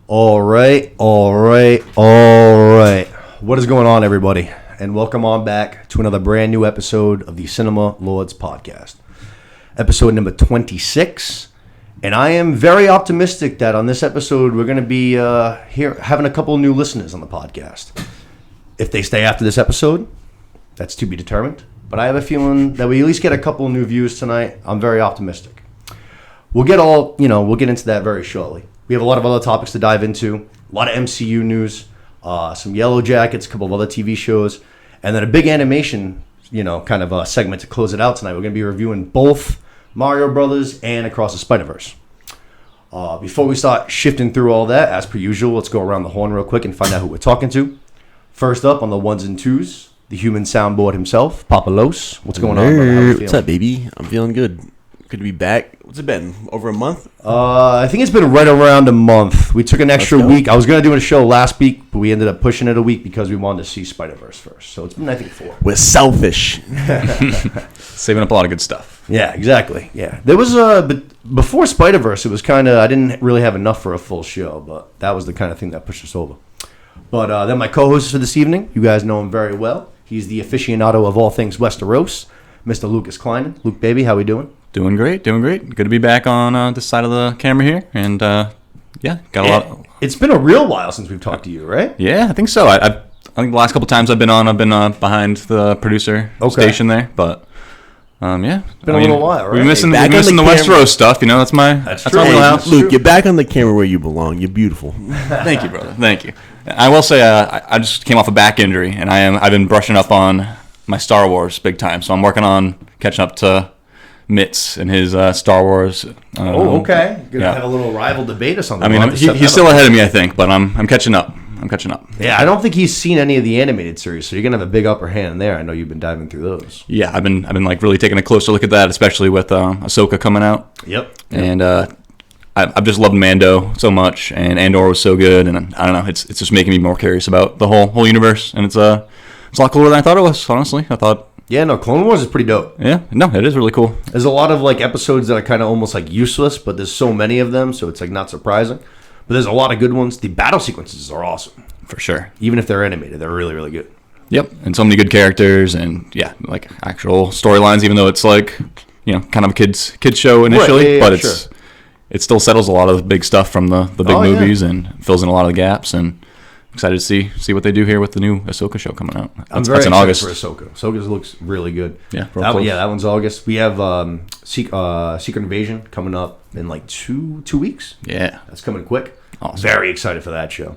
All right. What is going on, everybody? And welcome on back to another brand new episode of the Cinema Lords podcast. Episode number 26. And I am very optimistic that on this episode, we're going to be here having a couple of new listeners on the podcast. If they stay after this episode, that's to be determined. But I have a feeling that we at least get a couple of new views tonight. I'm very optimistic. We'll get into that very shortly. We have a lot of other topics to dive into, a lot of MCU news, some Yellowjackets, a couple of other TV shows, and then a big animation, kind of a segment to close it out tonight. We're going to be reviewing both Mario Brothers and Across the Spiderverse. Before we start shifting through all that, as per usual, let's go around the horn real quick and find out who we're talking to. First up on the ones and twos, the human soundboard himself, Papa Los. What's going on, brother? How you What's up, baby? I'm feeling good. Good to be back. What's it been? Over a month? I think it's been right around a month. We took an extra week. I was going to do a show last week, but we ended up pushing it a week because we wanted to see Spiderverse first. So it's been, I think, 4. We're selfish. Saving up a lot of good stuff. Yeah, exactly. Yeah. There was but before Spiderverse, it was kind of, I didn't really have enough for a full show, but that was the kind of thing that pushed us over. But then my co-host for this evening, you guys know him very well. He's the aficionado of all things Westeros, Mr. Lucas Kleinen. Luke, baby, how we doing? Doing great. Good to be back on this side of the camera here. And, got a lot. It's been a real while since we've talked to you, right? Yeah, I think so. I think the last couple times I've been behind the producer station there. But, yeah. It's been a little while, right? We're missing the Westeros stuff. That's my wheelhouse. Luke, you're back on the camera where you belong. You're beautiful. Thank you, brother. Thank you. I will say I just came off a back injury, and I've been brushing up on my Star Wars big time. So I'm working on catching up to Mitz and his Star Wars. Okay. Gonna have a little rival debate or something. I mean, he's still ahead of me, I think, but I'm catching up. Yeah, I don't think he's seen any of the animated series, so you're gonna have a big upper hand there. I know you've been diving through those. Yeah, I've been like really taking a closer look at that, especially with Ahsoka coming out. Yep. And I've just loved Mando so much, and Andor was so good, and I don't know, it's just making me more curious about the whole universe, and it's a lot cooler than I thought it was. Honestly, I thought. Yeah, no, Clone Wars is pretty dope. Yeah, no, it is really cool. There's a lot of like episodes that are kind of almost like useless, but there's so many of them, so it's like not surprising. But there's a lot of good ones. The battle sequences are awesome. For sure. Even if they're animated, they're really, really good. Yep, and so many good characters, and yeah, like actual storylines. Even though it's like kind of a kids show initially, right, but it still settles a lot of the big stuff from the big movies and fills in a lot of the gaps. And excited to see what they do here with the new Ahsoka show coming out. I'm very excited in August for Ahsoka. Ahsoka looks really good. Yeah, that one's August. We have Secret Invasion coming up in like two weeks. Yeah, that's coming quick. Awesome. Very excited for that show.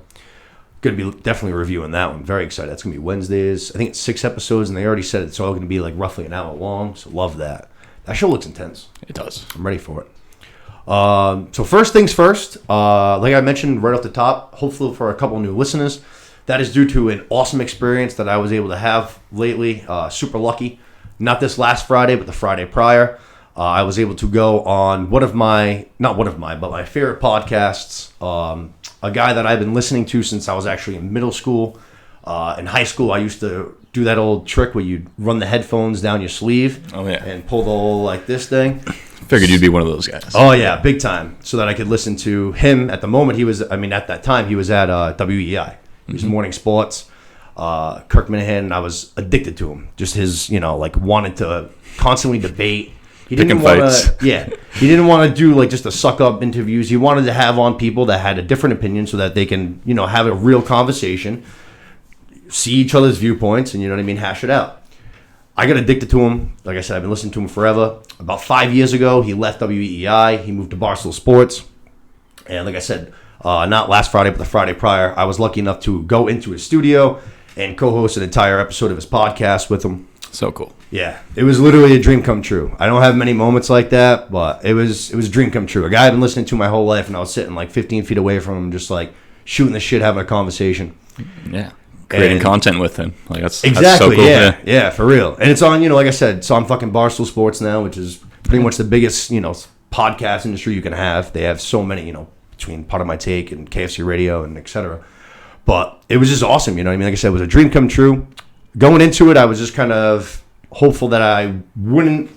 Going to be definitely reviewing that one. Very excited. That's going to be Wednesdays. I think it's 6 episodes, and they already said it's all going to be like roughly an hour long. So love that. That show looks intense. It does. I'm ready for it. So first things first, like I mentioned right off the top, hopefully for a couple new listeners, that is due to an awesome experience that I was able to have lately. Super lucky. Not this last Friday, but the Friday prior. I was able to go on but my favorite podcasts. A guy that I've been listening to since I was actually in middle school. In high school, I used to do that old trick where you'd run the headphones down your sleeve and pull the whole like this thing. Figured you'd be one of those guys. Oh, yeah, big time. So that I could listen to him at the moment. At that time, he was at WEI. He was morning sports. Kirk Minihane, I was addicted to him. Just his, wanted to constantly debate. He didn't want to, he didn't want to do like just a suck up interviews. He wanted to have on people that had a different opinion so that they can, have a real conversation, see each other's viewpoints, and hash it out. I got addicted to him. Like I said, I've been listening to him forever. About 5 years ago, he left WEI. He moved to Barstool Sports. And like I said, not last Friday, but the Friday prior, I was lucky enough to go into his studio and co-host an entire episode of his podcast with him. So cool. Yeah, it was literally a dream come true. I don't have many moments like that, but it was a dream come true. A guy I've been listening to my whole life, and I was sitting like 15 feet away from him, just like shooting the shit, having a conversation. Yeah. Creating content with him. Like that's exactly, so cool. Yeah, for real. And it's on, like I said, so I'm fucking Barstool Sports now, which is pretty much the biggest, podcast industry you can have. They have so many, between Part of My Take and KFC Radio and etc. But it was just awesome, Like I said, it was a dream come true. Going into it, I was just kind of hopeful that I wouldn't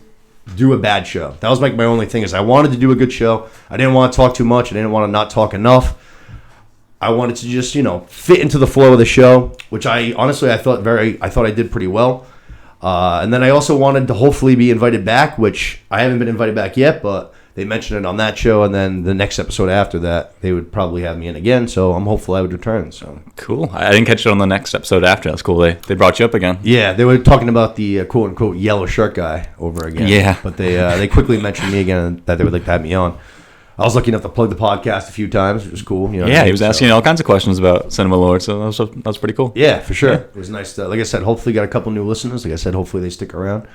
do a bad show. That was like my only thing is I wanted to do a good show. I didn't want to talk too much. I didn't want to not talk enough. I wanted to just, fit into the flow of the show, which I thought I did pretty well. And then I also wanted to hopefully be invited back, which I haven't been invited back yet, but they mentioned it on that show, and then the next episode after that, they would probably have me in again, so I'm hopeful I would return. So cool. I didn't catch it on the next episode after. That's cool. They brought you up again. Yeah, they were talking about the quote-unquote yellow shirt guy over again. Yeah. But they quickly mentioned me again, that they would like to have me on. I was lucky enough to plug the podcast a few times, which was cool. He was asking all kinds of questions about Cinema Lord, so that was pretty cool. Yeah, for sure. Yeah. It was nice to, like I said, hopefully got a couple new listeners. Like I said, hopefully they stick around.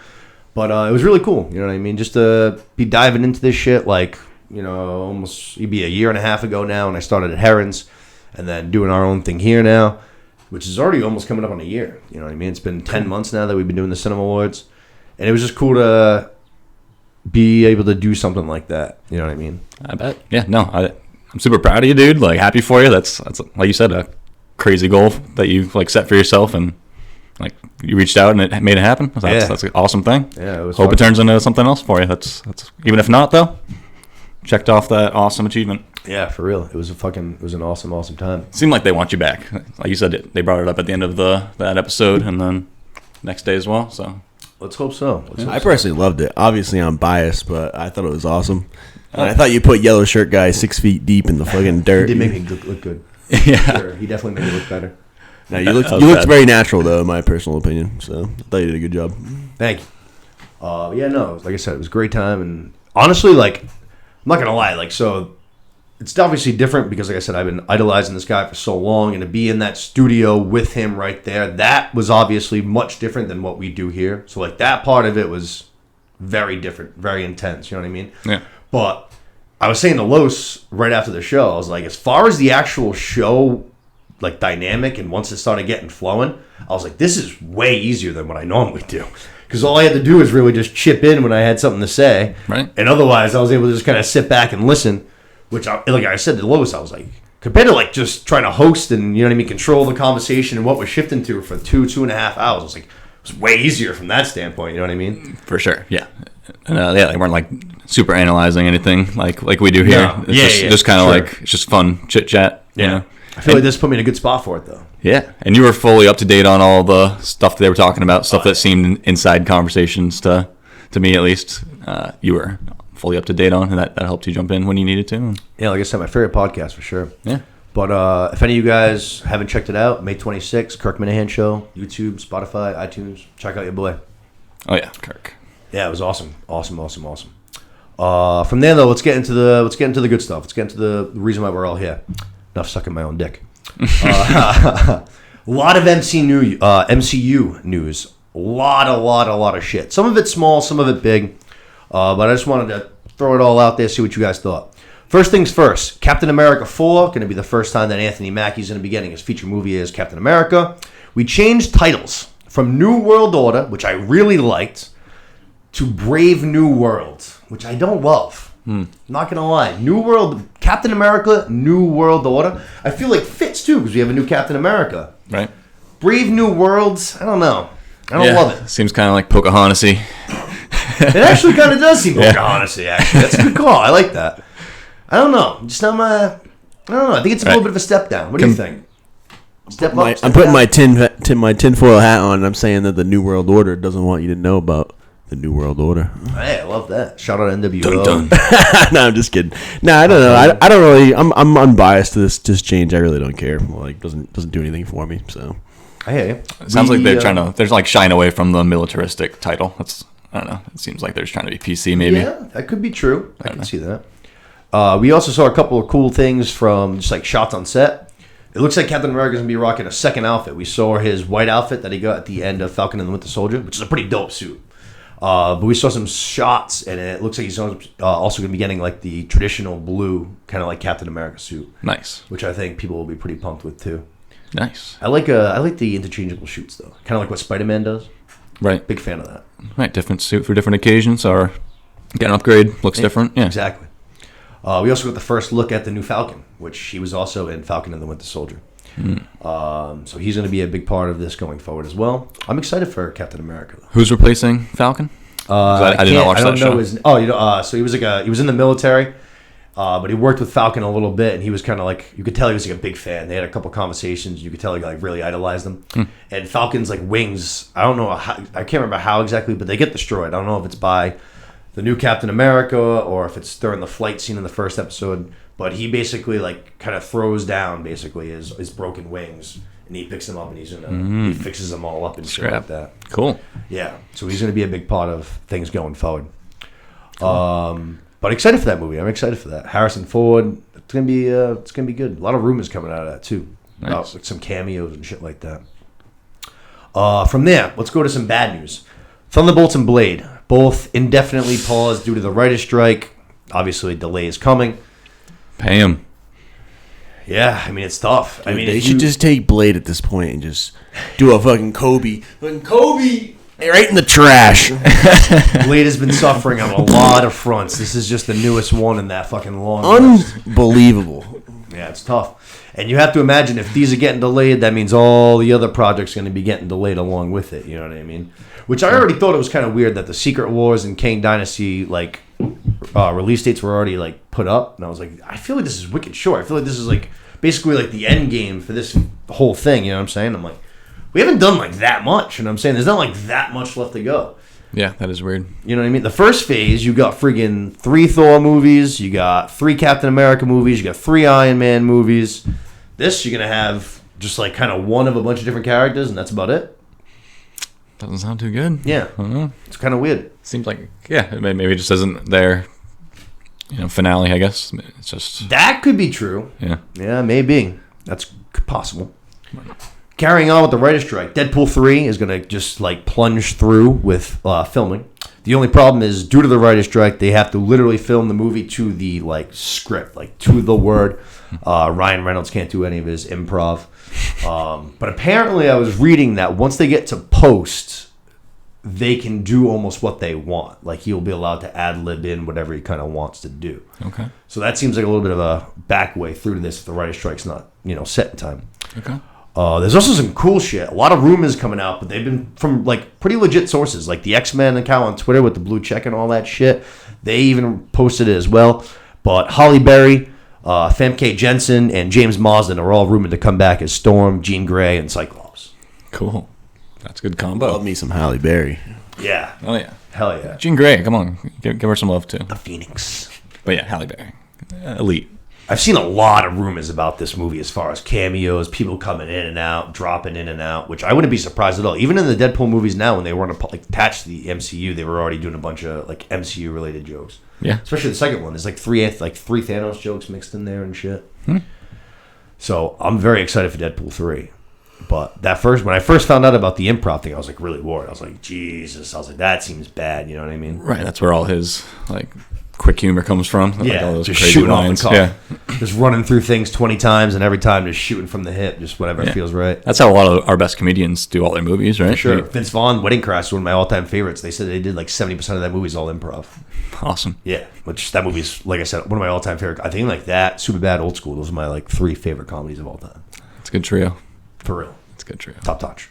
But it was really cool, you know what I mean? Just to be diving into this shit, like, almost it'd be a year and a half ago now, and I started at Herons, and then doing our own thing here now, which is already almost coming up on a year. You know what I mean? It's been 10 months now that we've been doing the Cinema Awards, and it was just cool to be able to do something like that. You know what I mean? I bet. Yeah, no, I'm super proud of you, dude. Like, happy for you. That's like you said, a crazy goal that you set for yourself, and like you reached out and it made it happen. That's an awesome thing. Yeah, it was. Hope it turns into something else for you. That's even if not though, checked off that awesome achievement. Yeah, for real. It was an awesome time. It seemed like they want you back. Like you said, they brought it up at the end of that episode, and then next day as well. So let's hope so. I personally loved it. Obviously, I'm biased, but I thought it was awesome. And I thought you put yellow shirt guy 6 feet deep in the fucking dirt. He did make me look good. Yeah, sure. He definitely made me look better. No, you looked very natural, though, in my personal opinion. So I thought you did a good job. Thank you. Like I said, it was a great time, and honestly, like, I'm not gonna lie, so it's obviously different because, like I said, I've been idolizing this guy for so long, and to be in that studio with him right there, that was obviously much different than what we do here. So, like, that part of it was very different, very intense. You know what I mean? Yeah. But I was saying to Los right after the show, I was like, as far as the actual show, like, dynamic, and once it started getting flowing, I was like, this is way easier than what I normally do. Because all I had to do is really just chip in when I had something to say. Right. And otherwise, I was able to just kind of sit back and listen, which, like I said to Lois, I was like, compared to, like, just trying to host and, you know what I mean, control the conversation and what we're shifting to for 2.5 hours, I was like, it was way easier from that standpoint, you know what I mean? For sure, yeah. And, they weren't, like, super analyzing anything like we do here. No. It's just kind of like, it's just fun chit-chat, you know? I feel like this put me in a good spot for it, though. Yeah, and you were fully up to date on all the stuff that they were talking about, stuff that seemed inside conversations to me at least. You were fully up to date on, and that helped you jump in when you needed to. Yeah, like I said, my favorite podcast for sure. Yeah. But if any of you guys haven't checked it out, May 26th, Kirk Minihane Show, YouTube, Spotify, iTunes, check out your boy. Oh yeah, Kirk. Yeah, it was awesome. From there though, let's get into the good stuff. Let's get into the reason why we're all here. Enough sucking my own dick. A lot of MCU news. A lot of shit. Some of it small, some of it big. But I just wanted to throw it all out there, see what you guys thought. First things first, Captain America 4, going to be the first time that Anthony Mackie's going to be getting his feature movie as Captain America. We changed titles from New World Order, which I really liked, to Brave New World, which I don't love. Not going to lie. Captain America, New World Order. I feel like fits too, because we have a new Captain America. Right. Brave New Worlds, I don't know. I don't love it. Seems kind of like Pocahontas-y. It actually kind of does seem Pocahontas-y, actually. That's a good call. I like that. I don't know. Just not my... I don't know. I think it's a little bit of a step down. What do you think? Step up, I'm putting my tinfoil hat on, and I'm saying that the New World Order doesn't want you to know about the New World Order. Hey, I love that. Shout out NWO. Dun, dun. No, I'm just kidding. No, I don't know. I don't really... I'm unbiased to this change. I really don't care. Like, doesn't do anything for me, so... I hear you. It sounds like they're like shying away from the militaristic title. I don't know. It seems like they're just trying to be PC, maybe. Yeah, that could be true. I can see that. We also saw a couple of cool things from just like shots on set. It looks like Captain America's going to be rocking a second outfit. We saw his white outfit that he got at the end of Falcon and the Winter Soldier, which is a pretty dope suit. But we saw some shots, and it looks like he's also going to be getting like the traditional blue, kind of like Captain America suit. Nice. Which I think people will be pretty pumped with too. Nice. I like the interchangeable shoots though, kind of like what Spider-Man does. Right. Big fan of that. Right. Different suit for different occasions, or get an upgrade, looks different. Yeah. Exactly. We also got the first look at the new Falcon, which he was also in Falcon and the Winter Soldier. So he's going to be a big part of this going forward as well. I'm excited for Captain America though. Who's replacing Falcon? I did not watch that show. So he was in the military. But he worked with Falcon a little bit, and he was kind of like, you could tell he was like a big fan. They had a couple conversations. You could tell he like really idolized them. And Falcon's like wings, I don't know, I can't remember how exactly, but they get destroyed. I don't know if it's by the new Captain America or if it's during the flight scene in the first episode. But he basically like kind of throws down basically his broken wings, and he picks them up and he fixes them all up and shit like that. Cool. Yeah, so he's going to be a big part of things going forward. Cool. But excited for that movie. I'm excited for that. Harrison Ford. It's gonna be good. A lot of rumors coming out of that too. Nice. About like, some cameos and shit like that. From there, let's go to some bad news. Thunderbolts and Blade, both indefinitely paused due to the writer's strike. Obviously, delay is coming. Pay him. Yeah, I mean it's tough. Dude, they should just take Blade at this point and just do a fucking Kobe. Fucking Kobe! Right in the trash. Blade has been suffering on a lot of fronts. This is just the newest one in that fucking long list. Unbelievable. Yeah, it's tough. And you have to imagine if these are getting delayed, that means all the other projects are going to be getting delayed along with it. You know what I mean? Which I already thought it was kind of weird that the Secret Wars and Kang Dynasty like release dates were already like put up, and I was like, I feel like this is wicked short. I feel like this is like basically like the end game for this whole thing. You know what I'm saying? I'm like, we haven't done like that much, and I'm saying there's not like that much left to go. Yeah, that is weird. You know what I mean? The first phase, you got friggin' 3 Thor movies, you got 3 Captain America movies, you got 3 Iron Man movies. This, you're going to have just like kind of one of a bunch of different characters, and that's about it. Doesn't sound too good. Yeah. I don't know. It's kind of weird. Seems like, yeah, maybe it just isn't their, finale, I guess. It's just... That could be true. Yeah. Yeah, maybe. That's possible. Carrying on with the writer's strike, Deadpool 3 is going to just like plunge through with filming. The only problem is due to the writer's strike, they have to literally film the movie to the like script, like to the word. Ryan Reynolds can't do any of his improv. But apparently I was reading that once they get to post, they can do almost what they want. Like he'll be allowed to ad-lib in whatever he kind of wants to do. Okay. So that seems like a little bit of a back way through to this if the writer's strike's not, set in time. Okay. There's also some cool shit. A lot of rumors coming out, but they've been from like pretty legit sources, like the X-Men account on Twitter with the blue check and all that shit. They even posted it as well. But Halle Berry, Famke Jensen, and James Marsden are all rumored to come back as Storm, Jean Grey, and Cyclops. Cool. That's a good combo. Love me some Halle Berry. Yeah. Oh, yeah. Hell yeah. Jean Grey, come on. Give her some love, too. The Phoenix. But yeah, Halle Berry. Elite. I've seen a lot of rumors about this movie as far as cameos, people coming in and out, dropping in and out, which I wouldn't be surprised at all. Even in the Deadpool movies now, when they weren't attached to the MCU, they were already doing a bunch of like MCU related jokes. Yeah. Especially the second one. There's like three Thanos jokes mixed in there and shit. So I'm very excited for Deadpool 3. But when I first found out about the improv thing, I was like really worried. I was like, Jesus. I was like, that seems bad. You know what I mean? Right. That's where all his like quick humor comes from. Yeah, like all those just crazy shooting lines. off the cuff. Yeah. Just running through things 20 times, and every time just shooting from the hip, just whatever feels right. That's how a lot of our best comedians do all their movies, right? Sure. Vince Vaughn, Wedding Crash is one of my all-time favorites. They said they did like 70% of that movie is all improv. Awesome. Yeah, which that movie's, like I said, one of my all-time favorite. I think like that, Superbad, Old School, those are my like 3 favorite comedies of all time. It's a good trio. For real. It's a good trio. Top notch.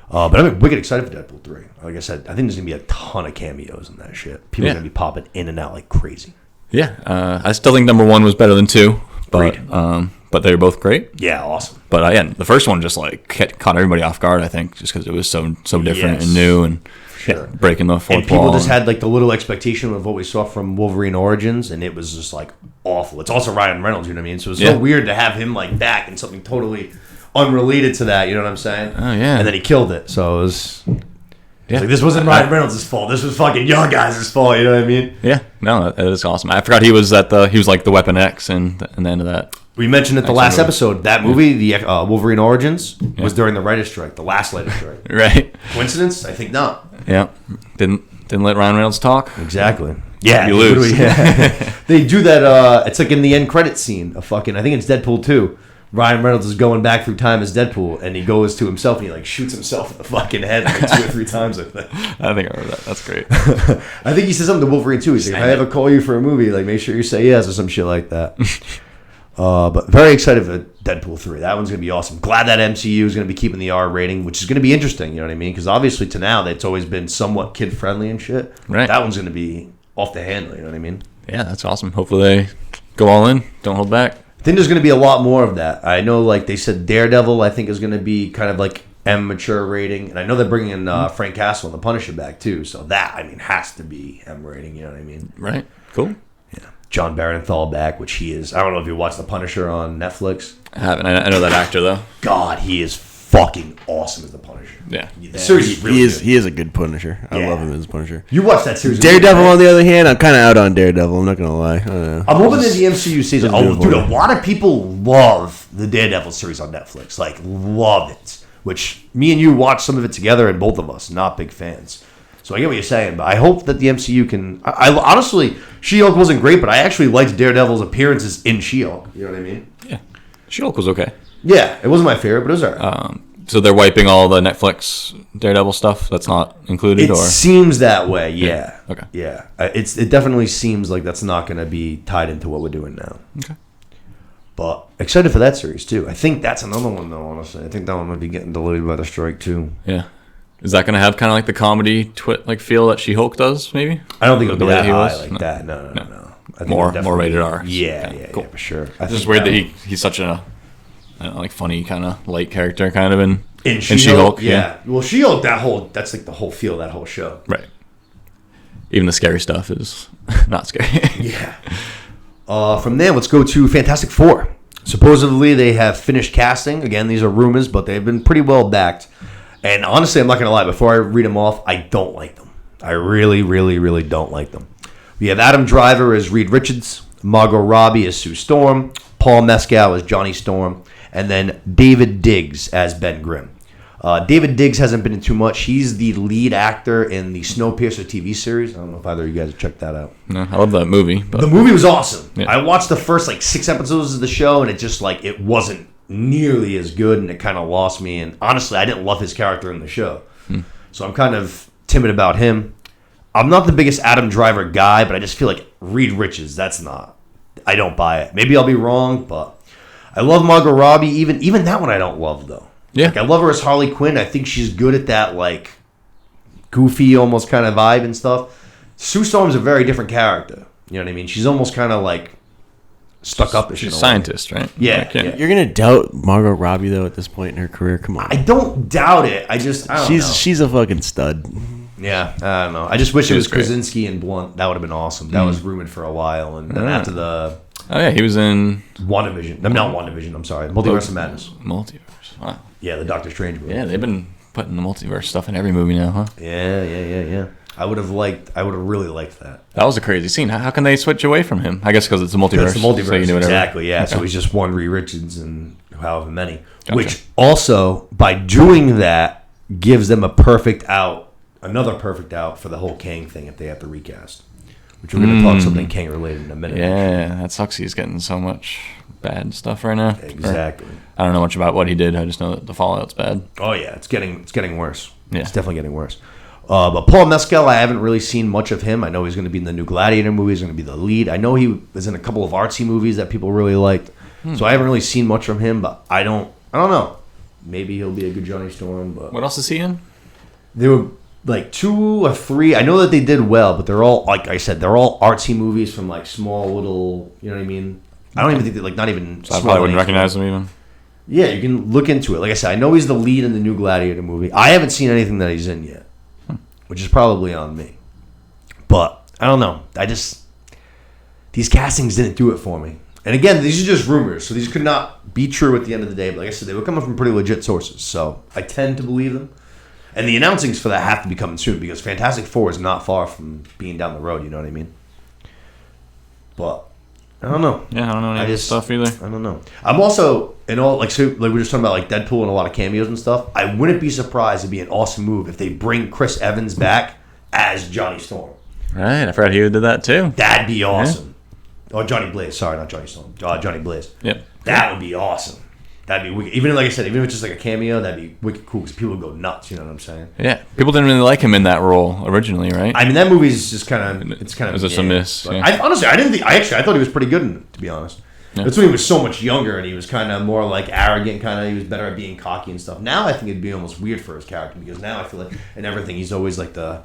But I'm wicked excited for Deadpool 3. Like I said, I think there's going to be a ton of cameos in that shit. People are going to be popping in and out like crazy. Yeah. I still think number 1 was better than 2, but they were both great. Yeah, awesome. But again, the first one just like caught everybody off guard, I think, just because it was so different and new and breaking the fourth and people wall. Just had like the little expectation of what we saw from Wolverine Origins, and it was just like awful. It's also Ryan Reynolds, you know what I mean? So it's so weird to have him like back in something totally unrelated to that, you know what I'm saying? Oh, yeah. And then he killed it, so it was... Yeah. Like, this wasn't Ryan Reynolds' fault. This was fucking young guys' fault, you know what I mean? Yeah. No, that is awesome. I forgot he was like the Weapon X in the end of that. We mentioned it the last episode. That movie, the Wolverine Origins, was during the writer's strike, the last writer's strike. Right. Coincidence? I think not. Yeah. Didn't let Ryan Reynolds talk. Exactly. Yeah. You lose. They do that, it's like in the end credit scene of fucking, I think it's Deadpool 2. Ryan Reynolds is going back through time as Deadpool, and he goes to himself and he like shoots himself in the fucking head like 2 or 3 times. I think I remember that. That's great. I think he says something to Wolverine too. He's like, "If I ever call you for a movie, like make sure you say yes," or some shit like that. But very excited for Deadpool 3. That one's gonna be awesome. Glad that MCU is gonna be keeping the R rating, which is gonna be interesting. You know what I mean? Because obviously to now, that's always been somewhat kid friendly and shit. Right. That one's gonna be off the handle. You know what I mean? Yeah, that's awesome. Hopefully they go all in. Don't hold back. I think there's going to be a lot more of that. I know, like they said, Daredevil, I think is going to be kind of like M mature rating, and I know they're bringing in Frank Castle and the Punisher back too. So that has to be M rating. You know what I mean? Right. Cool. Yeah. John Barenthal back, which he is. I don't know if you watched the Punisher on Netflix. I haven't. I know that actor though. God, he is fucking awesome as the Punisher. Yeah. The series is really good. He is a good Punisher. I Yeah. love him as a Punisher. You watched that series? Daredevil, on the other hand, I'm kind of out on Daredevil. I'm not gonna lie. I don't know. I'm hoping that the MCU season. just Oh, move dude, a on. lot of people love the Daredevil series on Netflix. Like, love it. Which me and you watched some of it together, and both of us not big fans. So I get what you're saying, but I hope that the MCU can. I honestly, She-Hulk wasn't great, but I actually liked Daredevil's appearances in She-Hulk. You know what I mean? Yeah. She-Hulk was okay. Yeah, it wasn't my favorite, but it was alright. So they're wiping all the Netflix Daredevil stuff. That's not included, It or seems that way. Yeah. Okay. Yeah. It definitely seems like that's not going to be tied into what we're doing now. okay. But excited for that series too. I think that's another one though. Honestly, I think that one might be getting delayed by the strike too. Yeah. Is that going to have kind of like the comedy like feel that She-Hulk does? Maybe. I don't think it'll be way that he high was? like No. that. No. I think More it'll definitely- rated R. Yeah, Cool. for sure. It's just weird that he's such a I don't know, like funny kind of light character kind of in She-Hulk. Yeah. Well, She-Hulk. That's like the whole feel of that whole show. Right. Even the scary stuff is not scary. Yeah. From there, let's go to Fantastic Four. Supposedly, they have finished casting. Again, these are rumors, but they've been pretty well backed. And honestly, I'm not going to lie. Before I read them off, I don't like them. I really, really, really don't like them. We have Adam Driver as Reed Richards, Margot Robbie as Sue Storm, Paul Mescal as Johnny Storm, and then David Diggs as Ben Grimm. David Diggs hasn't been in too much. He's the lead actor in the Snowpiercer TV series. I don't know if either of you guys have checked that out. No, I love that movie. But The movie was awesome. Yeah. I watched the first 6 episodes of the show, and it just it wasn't nearly as good, and it kind of lost me. And honestly, I didn't love his character in the show, so I'm kind of timid about him. I'm not the biggest Adam Driver guy, but I just feel like Reed Richards. I don't buy it. Maybe I'll be wrong, but I love Margot Robbie. Even that one I don't love though. Yeah. I love her as Harley Quinn. I think she's good at that goofy almost kind of vibe and stuff. Sue Storm's a very different character. You know what I mean? She's almost kind of stuck up. she's a scientist, right? Yeah, Yeah. yeah. You're gonna doubt Margot Robbie though at this point in her career? Come on. I don't doubt it. I don't know. She's a fucking stud. Yeah, I don't know. I just wish it was She was great. Krasinski and Blunt. That would have been awesome. That was rumored for a while, and then Yeah. after the Oh yeah, he was in WandaVision. I'm not WandaVision. I'm sorry, Multiverse of Madness. Multiverse. Wow. Yeah, the Doctor Strange movie. Yeah, they've been putting the multiverse stuff in every movie now, huh? Yeah. I would have really liked that. That was a crazy scene. How can they switch away from him? I guess because it's a multiverse. It's the multiverse, so you can do whatever. exactly. Yeah, so Okay. he's just one Reed Richards and however many. Gotcha. Which also, by doing that, gives them another perfect out for the whole Kang thing if they have to recast. Which we're going to talk something Kang related in a minute. Yeah, that sucks. He's getting so much bad stuff right now. Exactly. I don't know much about what he did. I just know that the Fallout's bad. Oh yeah, it's getting worse. Yeah. It's definitely getting worse. But Paul Mescal, I haven't really seen much of him. I know he's going to be in the new Gladiator movie. He's going to be the lead. I know he was in a couple of artsy movies that people really liked. So I haven't really seen much from him. But I don't know. Maybe he'll be a good Johnny Storm. But What else is he in? there were 2 or 3. I know that they did well, but they're all, like I said, they're all artsy movies from small little. You know what I mean? I don't even think they're not even. So I small probably wouldn't names. recognize him even. Yeah, you can look into it. Like I said, I know he's the lead in the new Gladiator movie. I haven't seen anything that he's in yet, which is probably on me. But I don't know. These castings didn't do it for me. And again, these are just rumors, so these could not be true at the end of the day. But like I said, they were coming from pretty legit sources, so I tend to believe them. And the announcings for that have to be coming soon because Fantastic Four is not far from being down the road. You know what I mean? But I don't know. Yeah, I don't know any of this stuff either. I don't know. I'm also in all we were just talking about Deadpool and a lot of cameos and stuff. I wouldn't be surprised. It'd be an awesome move if they bring Chris Evans back as Johnny Storm. Right, I forgot he did that too. That'd be awesome. Oh, Johnny Blaze. Sorry, not Johnny Storm. Johnny Blaze. Yep. That would be awesome. That'd be wicked. Even like I said, even if it's just a cameo, that'd be wicked cool because people would go nuts. You know what I'm saying? Yeah, people didn't really like him in that role originally, right? I mean, that movie's just kind of. It's kind of. It was just a miss, But yeah. I honestly, I didn't think. I thought he was pretty good in it, to be honest. Yeah. That's when he was so much younger and he was kind of more arrogant. He was better at being cocky and stuff. Now I think it'd be almost weird for his character because now I feel like in everything he's always the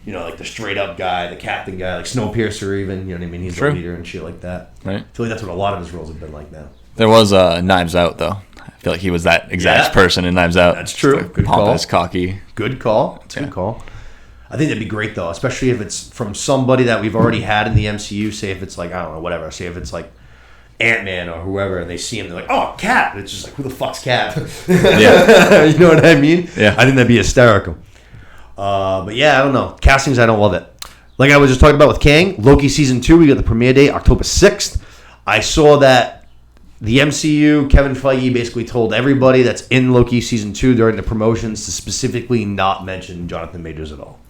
you know, like the straight up guy, the captain guy, like Snowpiercer even, you know what I mean? He's True. the leader and shit like that. Right. I feel like that's what a lot of his roles have been like now. There was Knives Out, though. I feel like he was that exact person in Knives Out. That's true. Just, like, Good call. pompous, cocky. Good call. It's a good call. I think that'd be great, though, especially if it's from somebody that we've already had in the MCU. Say if it's like, I don't know, whatever. Say if it's like Ant-Man or whoever, and they see him, they're like, oh, Cap. And it's just like, who the fuck's Cap? Yeah. You know what I mean? Yeah. I think that'd be hysterical. But yeah, I don't know. Castings, I don't love it. Like I was just talking about with Kang, Loki Season 2, we got the premiere date, October 6th. I saw that the MCU, Kevin Feige basically told everybody that's in Loki Season 2 during the promotions to specifically not mention Jonathan Majors at all.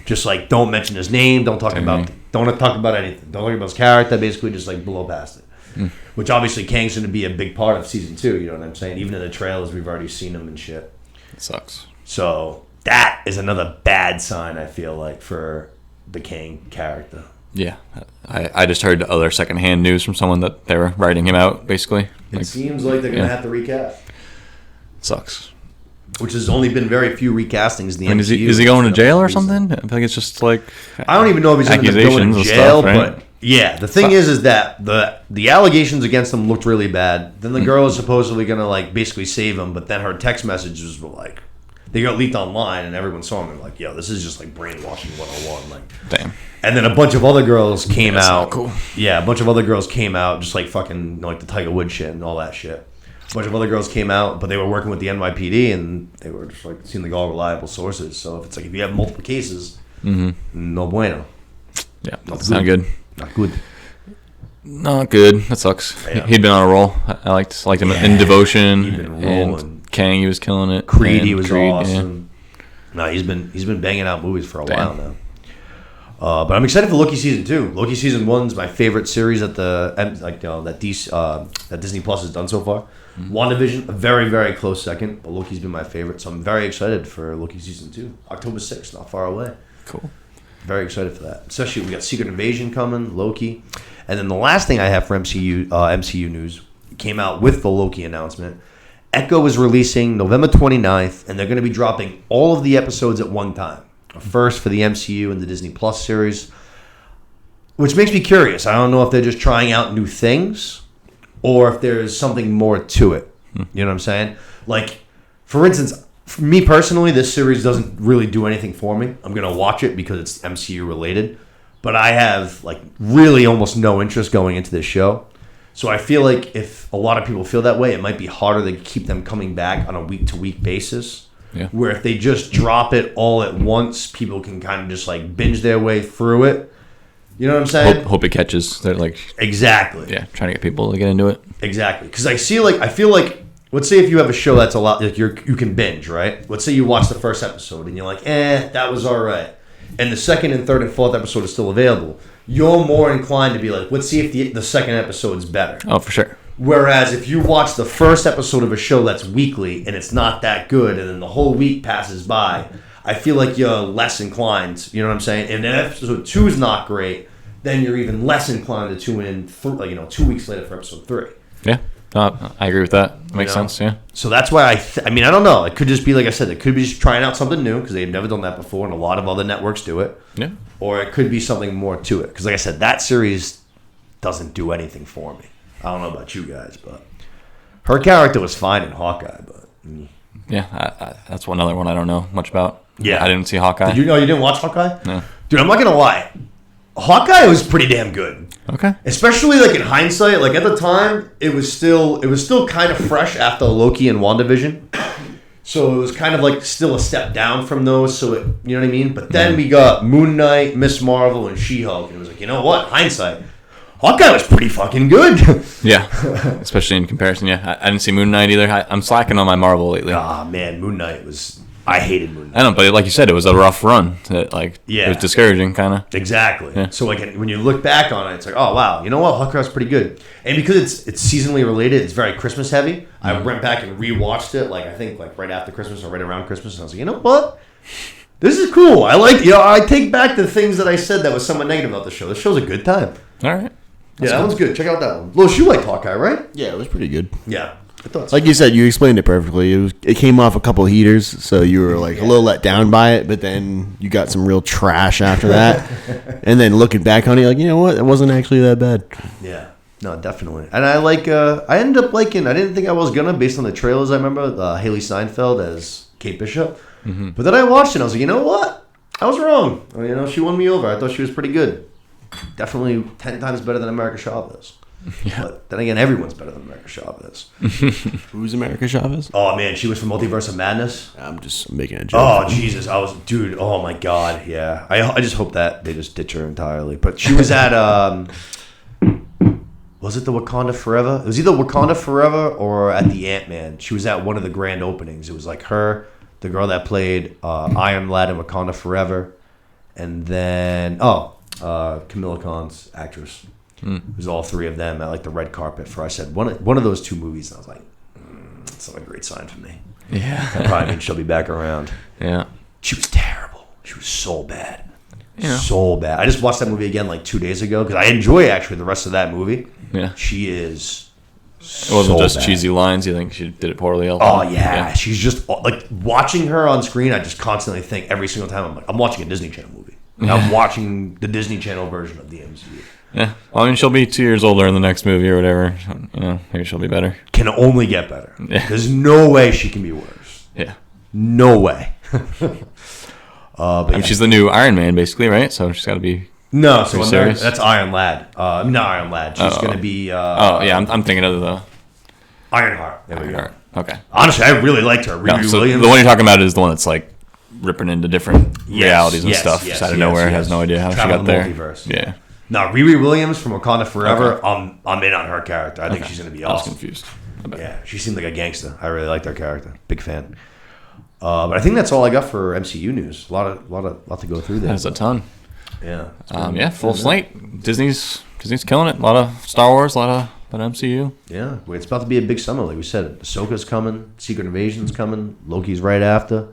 Just like, don't mention his name, don't talk about anything. Don't talk about his character, basically just like blow past it. Which obviously Kang's going to be a big part of Season 2, you know what I'm saying? Even in the trailers, we've already seen him and shit. It sucks. So that is another bad sign, I feel like, for the Kang character. Yeah. I just heard other secondhand news from someone that they were writing him out, basasically. It seems like they're going to have to recast. Sucks. Which has only been very few recastings in the MCU. Is he going to jail or something? I feel like it's just like I don't even know if he's going to go to jail, but yeah, the thing is that the allegations against him looked really bad. Then the girl is supposedly going to like basically save him, but then her text messages were like, they got leaked online and everyone saw them and like, yo, this is just like brainwashing 101. Like, damn. And then a bunch of other girls came That's out. not cool. Yeah, a bunch of other girls came out, just like fucking like the Tiger Woods shit and all that shit. A bunch of other girls came out, but they were working with the NYPD and they were just like seemed like all reliable sources. So if it's like if you have multiple cases, no bueno. Yeah, that's not good. Not good. Not good. That sucks. Yeah. He'd been on a roll. I liked him in Devotion. He'd been and rolling. Kang, he was killing it. Creed, and he was Creed, awesome. No, he's been banging out movies for a while now. But I'm excited for Loki Season 2. Loki Season 1's my favorite series at that Disney Plus has done so far. WandaVision, a very, very close second, but Loki's been my favorite. So I'm very excited for Loki Season 2. October 6th, not far away. Cool. Very excited for that. Especially we got Secret Invasion coming, Loki. And then the last thing I have for MCU news came out with the Loki announcement. Echo is releasing November 29th, and they're going to be dropping all of the episodes at one time. First for the MCU and the Disney Plus series, which makes me curious. I don't know if they're just trying out new things or if there's something more to it. You know what I'm saying? Like, for instance, for me personally, this series doesn't really do anything for me. I'm going to watch it because it's MCU related, but I have like really almost no interest going into this show. So I feel like if a lot of people feel that way, it might be harder to keep them coming back on a week-to-week basis. Yeah. Where if they just drop it all at once, people can kind of just like binge their way through it. You know what I'm saying? Hope it catches. They're like exactly. Yeah, trying to get people to get into it. Exactly. Because I feel like let's say if you have a show that's a lot like you can binge, right? Let's say you watch the first episode and you're like, that was all right. And the second and third and fourth episode is still available. You're more inclined to be like, let's see if the second episode is better. Oh, for sure. Whereas if you watch the first episode of a show that's weekly and it's not that good and then the whole week passes by, I feel like you're less inclined, you know what I'm saying? And then episode 2 is not great, then you're even less inclined to tune in 2 weeks later for episode 3. Yeah. I agree with that. Makes sense, yeah. So that's why I don't know. It could just be, like I said, it could be just trying out something new because they've never done that before and a lot of other networks do it. Yeah. Or it could be something more to it. Because like I said, that series doesn't do anything for me. I don't know about you guys, but her character was fine in Hawkeye. But yeah, that's another one I don't know much about. Yeah. I didn't see Hawkeye. Did you know you didn't watch Hawkeye? No. Dude, I'm not going to lie. Hawkeye was pretty damn good. Okay. Especially like in hindsight, like at the time, it was still kind of fresh after Loki and WandaVision. So it was kind of like still a step down from those. So you know what I mean? But then we got Moon Knight, Miss Marvel, and She-Hulk. And it was like, you know what? Hindsight. Hawkeye was pretty fucking good. Yeah. Especially in comparison. Yeah. I didn't see Moon Knight either. I'm slacking on my Marvel lately. Man, Moon Knight was... I hated Moon Knight. I know, but like you said, it was a rough run. It was discouraging, kind of. Exactly. Yeah. So like when you look back on it, it's like, oh wow, you know what, Hawkeye's pretty good. And because it's seasonally related, it's very Christmas heavy. Mm-hmm. I went back and rewatched it, like I think like right after Christmas or right around Christmas, and I was like, you know what, this is cool. I like, I take back the things that I said that was somewhat negative about the show. This show's a good time. All right. That one's good. Check out that one. Louis, you liked Hawkeye, right? Yeah, it was pretty good. Yeah. I thought so. Like you said, you explained it perfectly. It came off a couple heaters, so you were like a little let down by it, but then you got some real trash after that. And then looking back on it, like, you know what? It wasn't actually that bad. Yeah. No, definitely. And I like, I ended up liking, I didn't think I was going to, based on the trailers, I remember, Haley Steinfeld as Kate Bishop. Mm-hmm. But then I watched it and I was like, you know what? I was wrong. You know, she won me over. I thought she was pretty good. Definitely 10 times better than America Chavez. Yeah. But then again, everyone's better than America Chavez. Who's America Chavez? Oh, man, she was from Multiverse of Madness. I'm just making a joke. Oh, Jesus. Dude, oh my God, yeah. I just hope that they just ditch her entirely. But she was at, was it the Wakanda Forever? It was either Wakanda Forever or at the Ant-Man. She was at one of the grand openings. It was like her, the girl that played Iron Lad in Wakanda Forever, and then, Camilla Khan's actress. It was all three of them at like the red carpet for, I said, one of those two movies. And I was like, that's not a great sign for me. Yeah. That probably means she'll be back around. Yeah. She was terrible. She was so bad. Yeah. So bad. I just watched that movie again like 2 days ago because I enjoy actually the rest of that movie. Yeah. She is It wasn't so just bad. cheesy lines. You think she did it poorly? Oh, yeah. She's just, like, watching her on screen, I just constantly think every single time, I'm like, I'm watching a Disney Channel movie. I'm watching the Disney Channel version of the MCU. Yeah. Well, I mean, she'll be 2 years older in the next movie or whatever. You know, maybe she'll be better. Can only get better. Yeah. There's no way she can be worse. Yeah. No way. I mean, she's the new Iron Man, basically, right? So she's got to be. No, so serious? that's Iron Lad. Not Iron Lad. She's going to be. I'm thinking of the Ironheart. There we go. Ironheart. Okay. Honestly, I really liked her. No, Riri so Williams. the one you're talking about is the one that's like ripping into different realities and yes, stuff yes, out of yes, nowhere. yes. Has no idea how Travel she got there. multiverse. Yeah. No, Riri Williams from Wakanda Forever. Okay. I'm in on her character. I think she's going to be I was awesome. confused. Yeah, she seemed like a gangster. I really liked her character. Big fan. But I think that's all I got for MCU news. A lot to go through there. That's a ton. Yeah. Full slate. Disney's killing it. A lot of Star Wars. A lot of MCU. Yeah, it's about to be a big summer, like we said. Ahsoka's coming. Secret Invasion's coming. Loki's right after.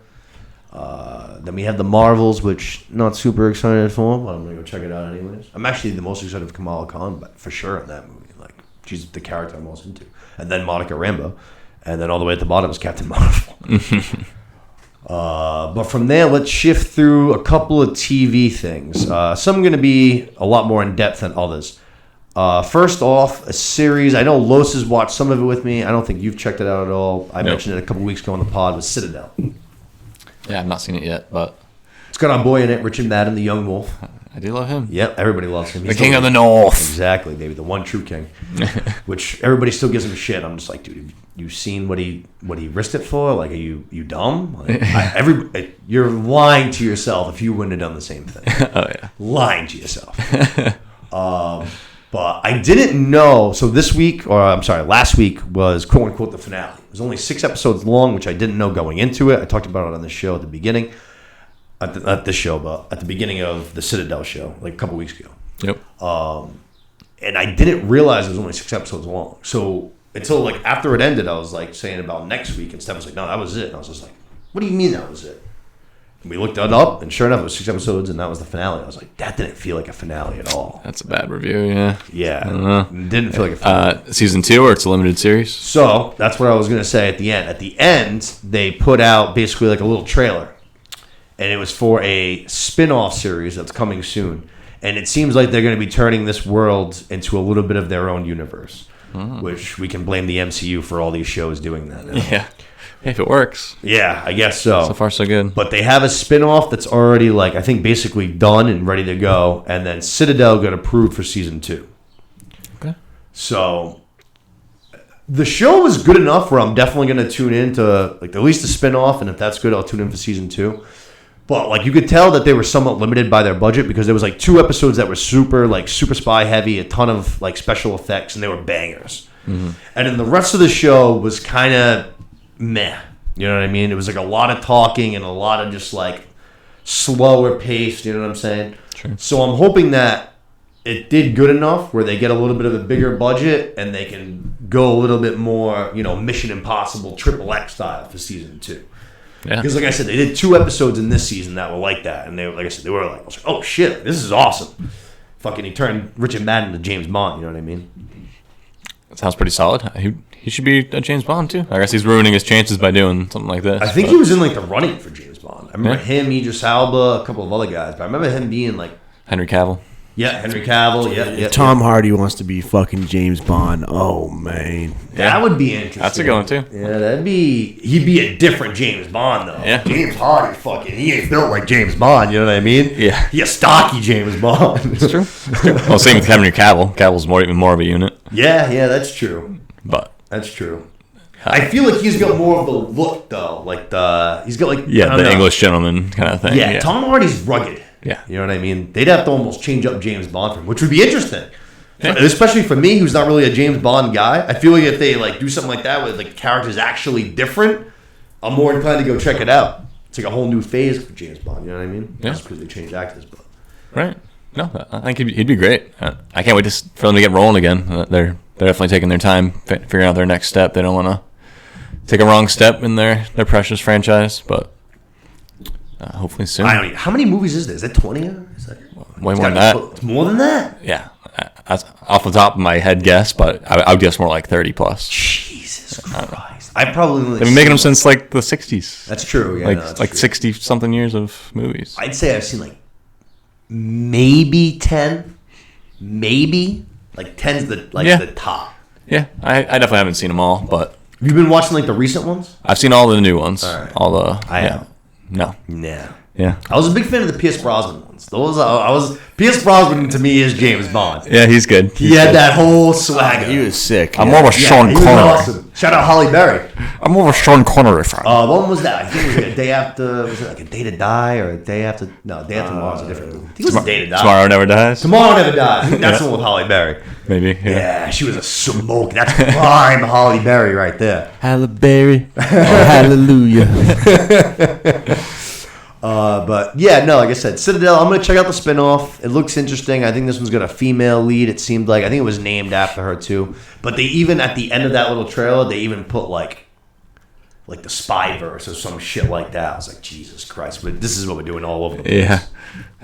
Then we have the Marvels, which not super excited for, but I'm gonna go check it out anyways. I'm actually the most excited for Kamala Khan, but for sure in that movie. Like, she's the character I'm most into. And then Monica Rambeau, and then all the way at the bottom is Captain Marvel. But from there, let's shift through a couple of TV things. Some going to be a lot more in depth than others. First off, a series. I know Los has watched some of it with me. I don't think you've checked it out at all. I mentioned it a couple weeks ago on the pod with Citadel. Yeah, I've not seen it yet, but It's got our boy in it, Richard Madden, the young wolf. I do love him. Yep, everybody loves him. The king of the north. Exactly, baby, the one true king. Which everybody still gives him shit. I'm just like, dude, have you seen what he risked it for? Like, are you dumb? Like, you're lying to yourself if you wouldn't have done the same thing. Oh yeah, Lying to yourself. But I didn't know. So last week was quote unquote the finale. It was only 6 episodes long, which I didn't know going into it. I talked about it on the show at the beginning. Not this show, but at the beginning of the Citadel show, like a couple weeks ago. yep. And I didn't realize it was only 6 episodes long. So until like after it ended, I was like saying about next week, and Steph was like, "No, that was it." And I was just like, "What do you mean that was it?" And we looked it up, and sure enough, it was 6 episodes, and that was the finale. I was like, "That didn't feel like a finale at all." That's a bad review. Yeah. Yeah, it didn't feel like a finale. Season 2, or it's a limited series. So that's what I was gonna say at the end. At the end, they put out basically like a little trailer. And it was for a spin-off series that's coming soon. And it seems like they're going to be turning this world into a little bit of their own universe, which we can blame the MCU for all these shows doing that now. Yeah. If it works. Yeah, I guess so. So far, so good. But they have a spin-off that's already, like, I think basically done and ready to go. And then Citadel got approved for season 2. Okay. So the show was good enough where I'm definitely going to tune in to, like, at least the spin-off. And if that's good, I'll tune in for season 2. But like you could tell that they were somewhat limited by their budget because there was like 2 episodes that were super spy heavy, a ton of like special effects, and they were bangers. Mm-hmm. And then the rest of the show was kind of meh. You know what I mean? It was like a lot of talking and a lot of just like slower paced. You know what I'm saying? Sure. So I'm hoping that it did good enough where they get a little bit of a bigger budget and they can go a little bit more, Mission Impossible XXX style for season 2. Yeah. Because like I said, they did 2 episodes in this season that were like that, and they were, like I said, they were like, I was like, oh shit, this is awesome. Fucking, he turned Richard Madden to James Bond. You know what I mean? That sounds pretty solid. he should be a James Bond too. I guess he's ruining his chances by doing something like this. I think he was in like the running for James Bond. I remember him, Idris Elba, a couple of other guys, but I remember him being like Henry Cavill. Yeah, Henry Cavill. Yeah. Tom Hardy wants to be fucking James Bond. Oh man, that would be interesting. That's a good one too. Yeah, he'd be a different James Bond though. Yeah, James Hardy, he ain't built like James Bond. You know what I mean? Yeah, he's a stocky James Bond. It's true. Well, same with Henry Cavill. Cavill's even more of a unit. Yeah, that's true. But that's true. I feel like he's got more of the look though, he's got like the English gentleman kind of thing. Yeah, Tom Hardy's rugged. Yeah. You know what I mean? They'd have to almost change up James Bond for him, which would be interesting. Yeah. Especially for me, who's not really a James Bond guy. I feel like if they do something like that with characters actually different, I'm more inclined to go check it out. It's like a whole new phase for James Bond, you know what I mean? Yeah. Just because they changed actors. But. Right. No, I think he'd be great. I can't wait for them to get rolling again. They're definitely taking their time figuring out their next step. They don't want to take a wrong step in their precious franchise, but hopefully soon. I don't know. How many movies is there? Is that 20? Way more than that. It's more than that? Yeah. That's off the top of my head guess, but I would guess more like 30 plus. Jesus Christ. I probably they've been making them since like the 60s. That's true. Yeah, like 60-something years of movies. I'd say I've seen maybe 10. Maybe. 10's the top. Yeah. I definitely haven't seen them all, but... Have you been watching the recent ones? I've seen all the new ones. All right. All the... I haven't. No. Yeah. Yeah. I was a big fan of the Pierce Brosnan ones. Pierce Brosnan to me is James Bond. Yeah, he's good. He had that whole swagger. He was sick. I'm more of a Sean Connery. Awesome. Shout out Halle Berry. I'm more of a Sean Connery fan. What was that? I think it was A Day After. Was it A Day to Die or A Day After? No, Day After Tomorrow is a different movie. I think it was A Day to Die. Tomorrow Never Dies. Tomorrow Never Dies. I think that's the one with Halle Berry. Maybe. Yeah, she was a smoke. That's prime Halle Berry right there. Halle Berry. Oh, hallelujah. But yeah, no, like I said, Citadel, I'm going to check out the spinoff. It looks interesting. I think this one's got a female lead. It seemed like, I think it was named after her too. But they even, at the end of that little trailer, they even put like the Spiderverse or some shit like that. I was like, Jesus Christ, but this is what we're doing all over the place.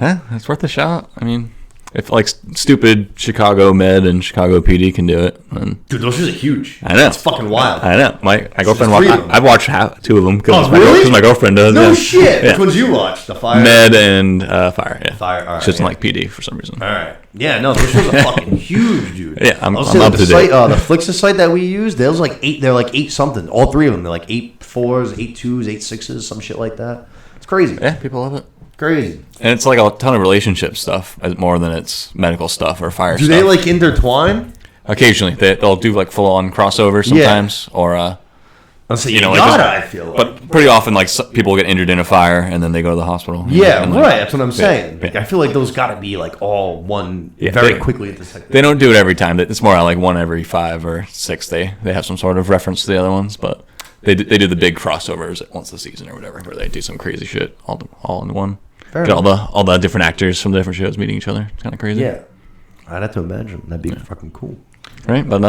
Yeah. That's worth a shot. I mean, if stupid Chicago Med and Chicago PD can do it, then... Dude, those shows are huge. I know. It's fucking wild. I know. My girlfriend I've watched two of them because really? my girlfriend does. No shit. Which ones you watched? The Fire? Med and Fire. Yeah. Fire. All right, she doesn't like PD for some reason. All right. Yeah, no, those shows are fucking huge, dude. Yeah, I'm up the to date. The Flixer site that we use, there's eight. They're 8 something. All 3 of them. They're 8 4s, 8 2s, 8 6s, some shit like that. It's crazy. Yeah, people love it. Crazy. And it's a ton of relationship stuff more than it's medical stuff or fire stuff. Do they intertwine? Occasionally. They'll do full on crossover sometimes or I'll say I feel like. But pretty often people get injured in a fire and then they go to the hospital. Yeah, right. That's what I'm saying. I feel like those got to be all one very quickly at the second. They don't do it every time. It's more one every 5 or 6. They have some sort of reference to the other ones, but they do the big crossovers once a season or whatever, where they do some crazy shit all in one. Get all the different actors from the different shows meeting each other. It's kind of crazy. Yeah, I'd have to imagine that'd be fucking cool. Right, but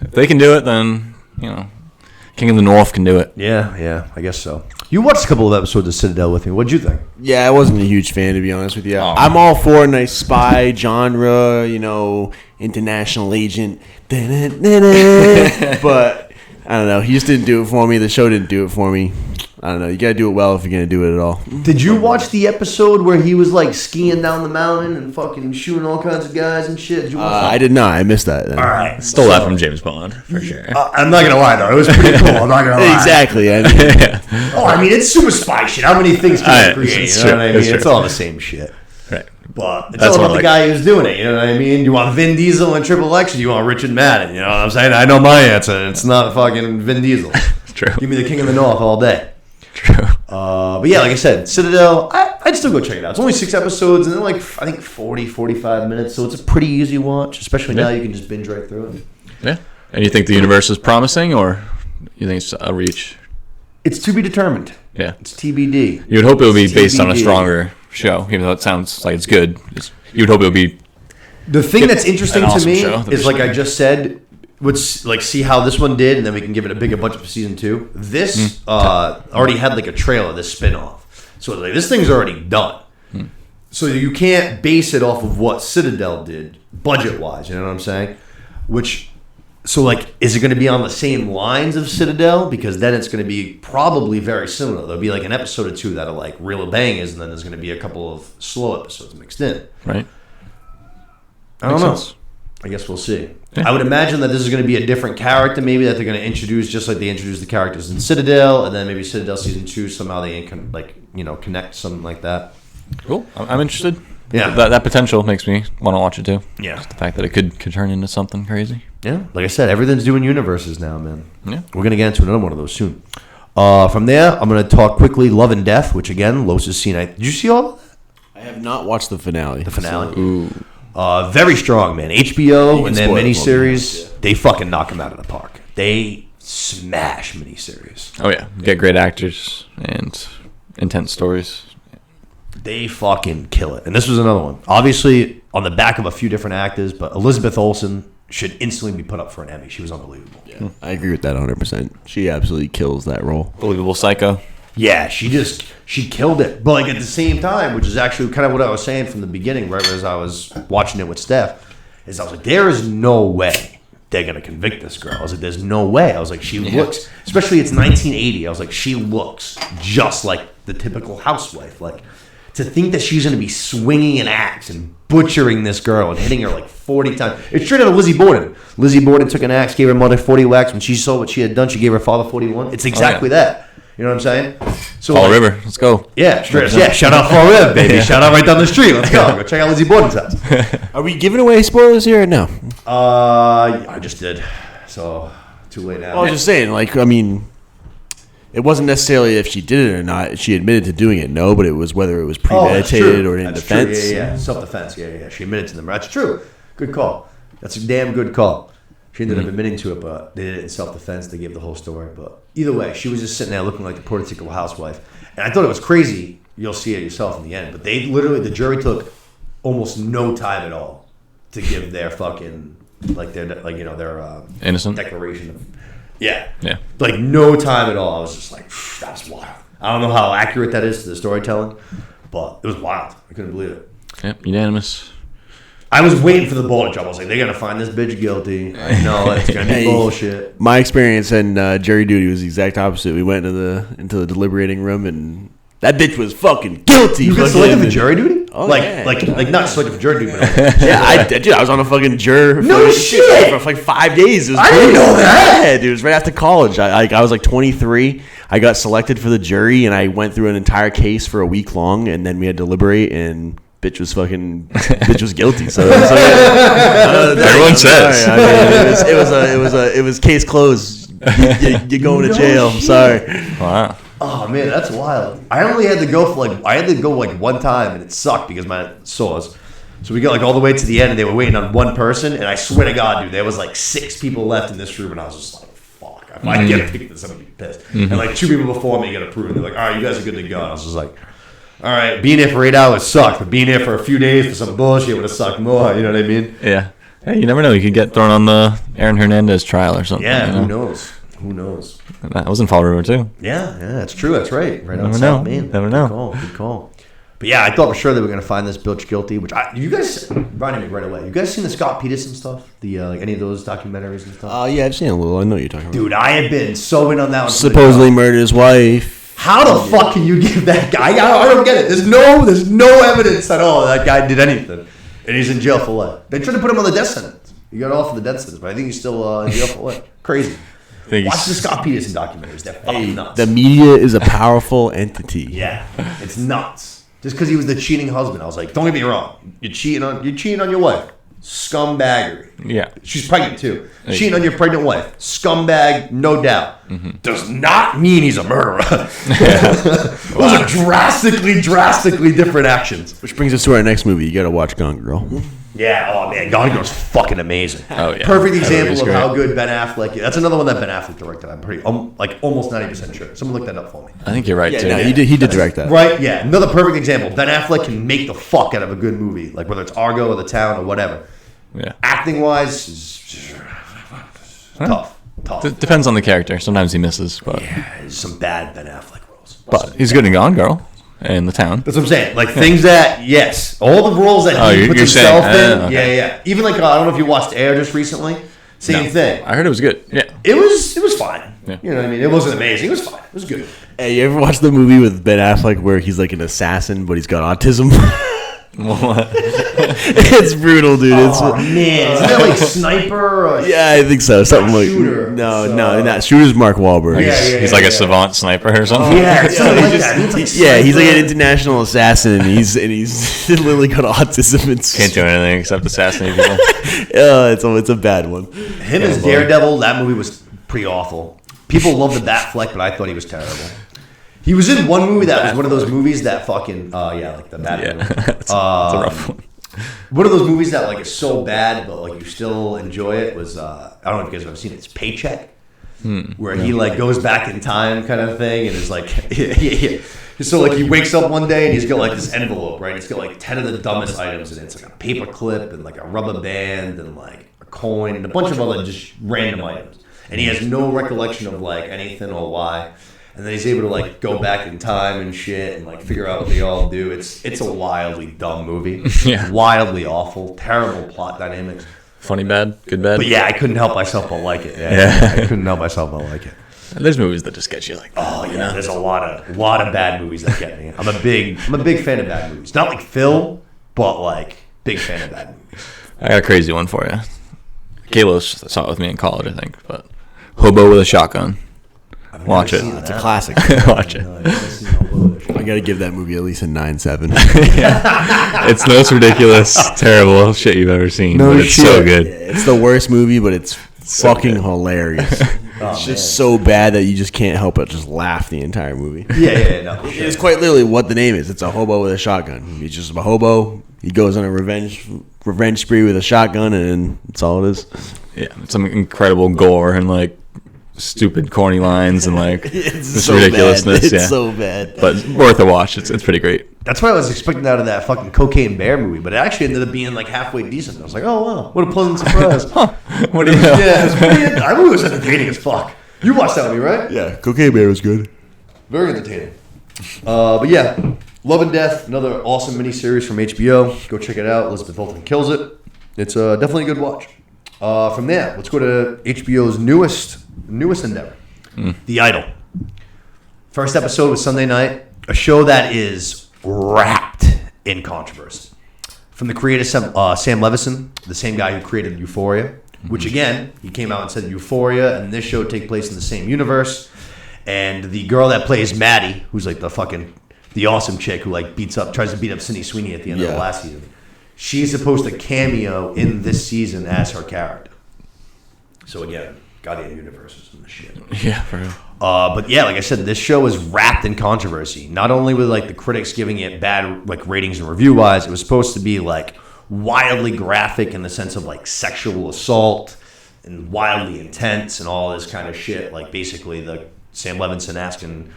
if they can do it, then King of the North can do it. Yeah, I guess so. You watched a couple of episodes of Citadel with me. What'd you think? Yeah, I wasn't a huge fan, to be honest with you. I'm all for a nice spy genre, international agent. But I don't know. He just didn't do it for me. The show didn't do it for me. I don't know. You got to do it well if you're going to do it at all. Did you watch the episode where he was skiing down the mountain and fucking shooting all kinds of guys and shit? Did you watch that? I did not. I missed that. All right. Stole that from James Bond, for sure. I'm not going to lie, though. It was pretty cool. I'm not going to lie. Exactly. It's super spy shit. How many things can you create? You know what I mean? It's all the same shit. Right. But it's all about the guy who's doing it. You know what I mean? You want Vin Diesel and Triple X, or you want Richard Madden? You know what I'm saying? I know my answer. It's not fucking Vin Diesel. True. Give me the King of the North all day. True. But yeah, like I said, Citadel, I'd still go check it out. It's only 6 episodes, and then I think 40, 45 minutes, so it's a pretty easy watch, especially now you can just binge right through it. Yeah. And you think the universe is promising, or you think it's a reach? It's to be determined. Yeah. It's TBD. You would hope it would be based on a stronger show, even though it sounds like it's good. You would hope it would be... The thing that's interesting to me is, I just said... see how this one did, and then we can give it a bigger budget for season 2. This already had a trailer, this spinoff. So this thing's already done. So you can't base it off of what Citadel did budget wise. You know what I'm saying? Which So, like, is it going to be on the same lines of Citadel? Because then it's going to be probably very similar. There'll be like an episode or two that are like real bangers, and then there's going to be a couple of slow episodes mixed in. Right. I don't know. Sense. I guess we'll see. Yeah. I would imagine that this is going to be a different character, maybe that they're going to introduce, just like they introduced the characters in Citadel, and then maybe Citadel season 2 somehow they connect something like that. Cool. I'm interested. Yeah. That potential makes me want to watch it too. Yeah. Just the fact that it could turn into something crazy. Yeah, like I said, everything's doing universes now, man. Yeah. We're going to get into another one of those soon. From there, I'm going to talk quickly Love and Death, which again, Los has seen. Did you see all of that? I have not watched the finale. The finale? So, ooh. Very strong, man. HBO can and then spoil it for me, miniseries, they fucking knock them out of the park. They smash miniseries. Oh yeah. Get great actors and intense stories. They fucking kill it. And this was another one. Obviously, on the back of a few different actors, but Elizabeth Olsen should instantly be put up for an Emmy. She was unbelievable. Yeah, I agree with that 100%. She absolutely kills that role. Believable Psycho. Yeah, she killed it. But like at the same time, which is actually kind of what I was saying from the beginning, right as I was watching it with Steph, is I was like, there is no way they're going to convict this girl. I was like, there's no way. I was like, she looks, especially it's 1980. I was like, she looks just like the typical housewife. Like, to think that she's going to be swinging an axe and butchering this girl and hitting her like 40 times. It's straight out of Lizzie Borden. Lizzie Borden took an axe, gave her mother 40 whacks. When she saw what she had done, she gave her father 41. It's exactly that. You know what I'm saying? So Fall River. Let's go. Yeah, straight. Yeah, shout out Fall River, baby. Shout out right down the street. Let's go. Go check out Lizzie Borden's house. Are we giving away spoilers here or no? I just did. So, too late now. I was just saying, like, I mean, it wasn't necessarily if she did it or not. She admitted to doing it, no, but it was whether it was premeditated or in defense. True. Yeah. Self-defense. Yeah. She admitted to them. That's true. Good call. That's a damn good call. She ended up admitting to it, but they did it in self-defense. They gave the whole story. But either way, she was just sitting there looking like the prototypical housewife. And I thought it was crazy. You'll see it yourself in the end. But the jury took almost no time at all to give their fucking, their Innocent declaration of, yeah. Yeah. No time at all. I was just like, that's wild. I don't know how accurate that is to the storytelling, but it was wild. I couldn't believe it. Yep. Unanimous. I was waiting for the ball to drop. I was like, they're going to find this bitch guilty. I know it's going to be bullshit. My experience in jury duty was the exact opposite. We went into the deliberating room, and that bitch was fucking guilty. You got selected for jury duty? Oh, like not selected for jury duty, but yeah, I was on a fucking juror. No shit! For like 5 days. It was I didn't know that. Yeah, dude, it was right after college. I was like 23. I got selected for the jury, and I went through an entire case for a week long, and then we had to deliberate, and bitch was guilty. So Everyone says. I mean, it was case closed. You're going to jail. I'm sorry. Wow. Oh man, that's wild. I only had to go one time, and it sucked because my sores. So we got like all the way to the end, and they were waiting on one person, and I swear to God, dude, there was like 6 people left in this room, and I was just like, fuck, if I get picked this, I'm gonna be pissed. And like 2 people before me got approved, and they're like, all right, you guys are good to go. And I was just like, all right, being here for 8 hours sucked, but being here for a few days for some bullshit would have sucked more. You know what I mean? Yeah. Hey, you never know. You could get thrown on the Aaron Hernandez trial or something. Yeah, you who know? knows? Who knows? That was in Fall River too. Yeah, that's true. That's right. Right on Never South know. Main. Never know. Good call. But yeah, I thought for sure they were going to find this bitch guilty. Which you guys reminded me right away. You guys seen the Scott Peterson stuff? The any of those documentaries and stuff? Yeah, I've seen a little. I know what you're talking about. Dude, I have been so in on that one. Supposedly murdered his wife. How the fuck can you give that guy? I don't get it. There's no evidence at all that guy did anything, and he's in jail for life. They tried to put him on the death sentence. He got off of the death sentence, but I think he's still in jail for life. Crazy. Watch the Scott Peterson documentaries. They're fucking nuts. The media is a powerful entity. Yeah, it's nuts. Just because he was the cheating husband, I was like, don't get me wrong. You're cheating on your wife. Scumbaggery. Yeah. She's pregnant too. Cheating on your pregnant wife. Scumbag, no doubt. Does not mean he's a murderer. Those are drastically different actions. Which brings us to our next movie. You got to watch Gone Girl. Yeah, oh man, Gone Girl's fucking amazing. Oh yeah. Perfect example of how good Ben Affleck is. That's another one that Ben Affleck directed. I'm pretty, almost 90% sure. Someone look that up for me. I think you're right too. No, he did direct that. Right? Yeah. Another perfect example. Ben Affleck can make the fuck out of a good movie, like whether it's Argo or The Town or whatever. Yeah. Acting wise, tough. Depends on the character. Sometimes he misses, but There's some bad Ben Affleck roles. but he's good in Gone Girl and The Town. That's what I'm saying. Like things that, yes, all the roles that he puts you're himself saying, in. okay. Yeah. Even like I don't know if you watched Air just recently. Same thing. I heard it was good. Yeah. It was fine. Yeah. You know what I mean? It wasn't amazing. It was fine. It was good. Hey, you ever watch the movie with Ben Affleck where he's like an assassin, but he's got autism? What? It's brutal, dude. Oh man, isn't that like Sniper? Or Yeah, I think so. Something like Shooter. no, not Shooter's Mark Wahlberg. He's like a savant sniper or something. Yeah, something like that. He's like an international assassin, and he's literally got autism. And Can't do anything except assassinate people. it's a bad one. Him as Daredevil, that movie was pretty awful. People love the Batfleck, but I thought he was terrible. He was in one movie that was one of those movies that fucking like the Batman. Yeah, it's a rough one. One of those movies that like is so bad, but like you still enjoy it. Was I don't know if you guys have ever seen it. It's Paycheck, where he like goes back in time, kind of thing, and is like, So like he wakes up one day and he's got like this envelope, right? It's got like 10 of the dumbest items in it. It's like a paper clip and like a rubber band and like a coin and a bunch of other just random items. And he has no recollection of like anything or why. And then he's able to like go back in time and shit and like figure out what they all do. It's a wildly dumb movie. Yeah. Wildly awful, terrible plot dynamics. Funny bad, good bad. But yeah, I couldn't help myself but like it. Yeah. I couldn't help myself but like it. There's movies that just get you like, Oh yeah, there's a lot of bad movies that get me. I'm a big fan of bad movies. Not like Phil, but like big fan of bad movies. I got a crazy one for you. Kalos saw it with me in college, I think, but Hobo with a Shotgun. Watch it. It's a classic. Watch it. I got to give that movie at least a 9.7. It's the most ridiculous, terrible shit you've ever seen. But it's so good. It's the worst movie, but it's fucking hilarious. It's just so bad that you just can't help but just laugh the entire movie. No. It's quite literally what the name is. It's a hobo with a shotgun. He's just a hobo. He goes on a revenge spree with a shotgun, and that's all it is. Yeah, some incredible gore and like stupid corny lines and like this so ridiculousness. Bad. It's so bad. But worth a watch. It's pretty great. That's what I was expecting out of that fucking Cocaine Bear movie, but it actually ended up being like halfway decent. I was like, oh wow, what a pleasant surprise. What do you know? Yeah, it was pretty. I knew it was entertaining as fuck. You watched that movie, right? Yeah, Cocaine Bear was good. Very entertaining. But yeah, Love and Death, another awesome miniseries from HBO. Go check it out. Elizabeth Olsen kills it. It's definitely a good watch. From there, let's go to HBO's newest endeavor, The Idol. First episode was Sunday night. A show that is wrapped in controversy. From the creator Sam Levinson, the same guy who created Euphoria, which again, he came out and said Euphoria and this show take place in the same universe. And the girl that plays Maddie, who's like the awesome chick who like tries to beat up Sydney Sweeney at the end of the last season. She's supposed to cameo in this season as her character. So again, goddamn universes and the shit. Yeah, for real. But yeah, like I said, this show is wrapped in controversy. Not only with like the critics giving it bad like ratings and review wise, it was supposed to be like wildly graphic in the sense of like sexual assault and wildly intense and all this kind of shit. Like basically the Sam Levinson asking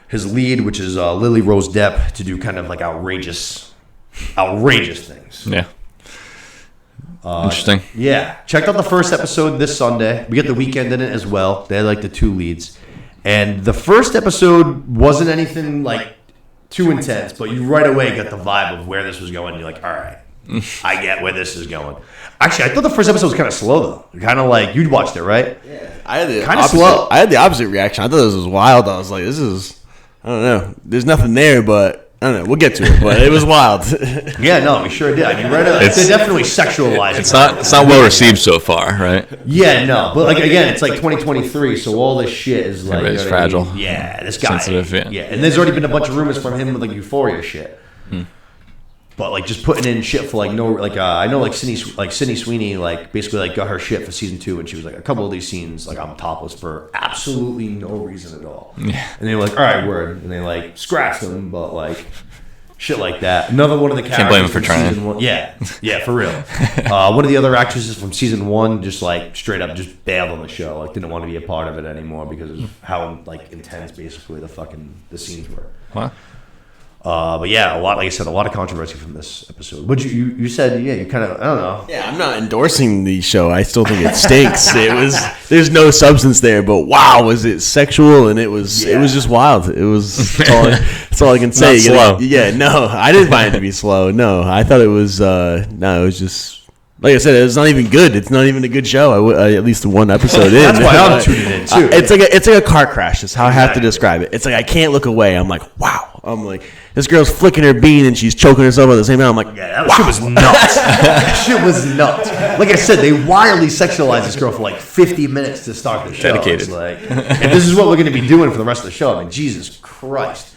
his lead, which is Lily Rose Depp, to do kind of like outrageous things. Yeah. Interesting. Yeah. Checked out the first episode this Sunday. We get The Weeknd in it as well. They're like the two leads. And the first episode wasn't anything like too intense, but you right away got the vibe of where this was going. You're like, all right, I get where this is going. Actually, I thought the first episode was kind of slow though. Kind of like you'd watched it, right? Yeah. I had the kind of slow. I had the opposite reaction. I thought this was wild. I was like, this is, I don't know. There's nothing there, but I don't know. We'll get to it, but it was wild. Yeah, no, we sure did. I mean, they definitely sexualized it. It's not well received so far, right? Yeah, no, but like again, it's like 2023, so all this shit is like Everybody's fragile. I mean? Yeah, this guy, sensitive. Yeah, and there's already been a bunch of rumors from him with like Euphoria shit. But like just putting in shit for like no, like I know like Sydney Sweeney like basically like got her shit for season 2, and she was like a couple of these scenes like I'm topless for absolutely no reason at all. Yeah, and they were like, all right, word, and they like scratched them, but like. Shit like that. Another one of the characters. Can't blame him for trying. Season 1, yeah, for real. One of the other actresses from season 1 just like straight up just bailed on the show. Like didn't want to be a part of it anymore because of how like intense basically the scenes were. Wow. But yeah, like I said, a lot of controversy from this episode. But you said, yeah, you kind of, I don't know. Yeah, I'm not endorsing the show. I still think it stinks. There's no substance there, but wow, was it sexual? And it was just wild. It was, that's all I can say. Not slow. No, I didn't find it to be slow. No, I thought it was, it was just Like I said, it's not even good. It's not even a good show. At least one episode in. That's why I'm tuning in too. It's like a car crash. That's how I have to describe it. It's like I can't look away. I'm like, wow. I'm like, this girl's flicking her bean and she's choking herself at the same time. I'm like, yeah, that shit was nuts. That shit was nuts. Like I said, they wildly sexualized this girl for like 50 minutes to start the show. Dedicated. It's like, and this is what we're going to be doing for the rest of the show. I mean, Jesus Christ.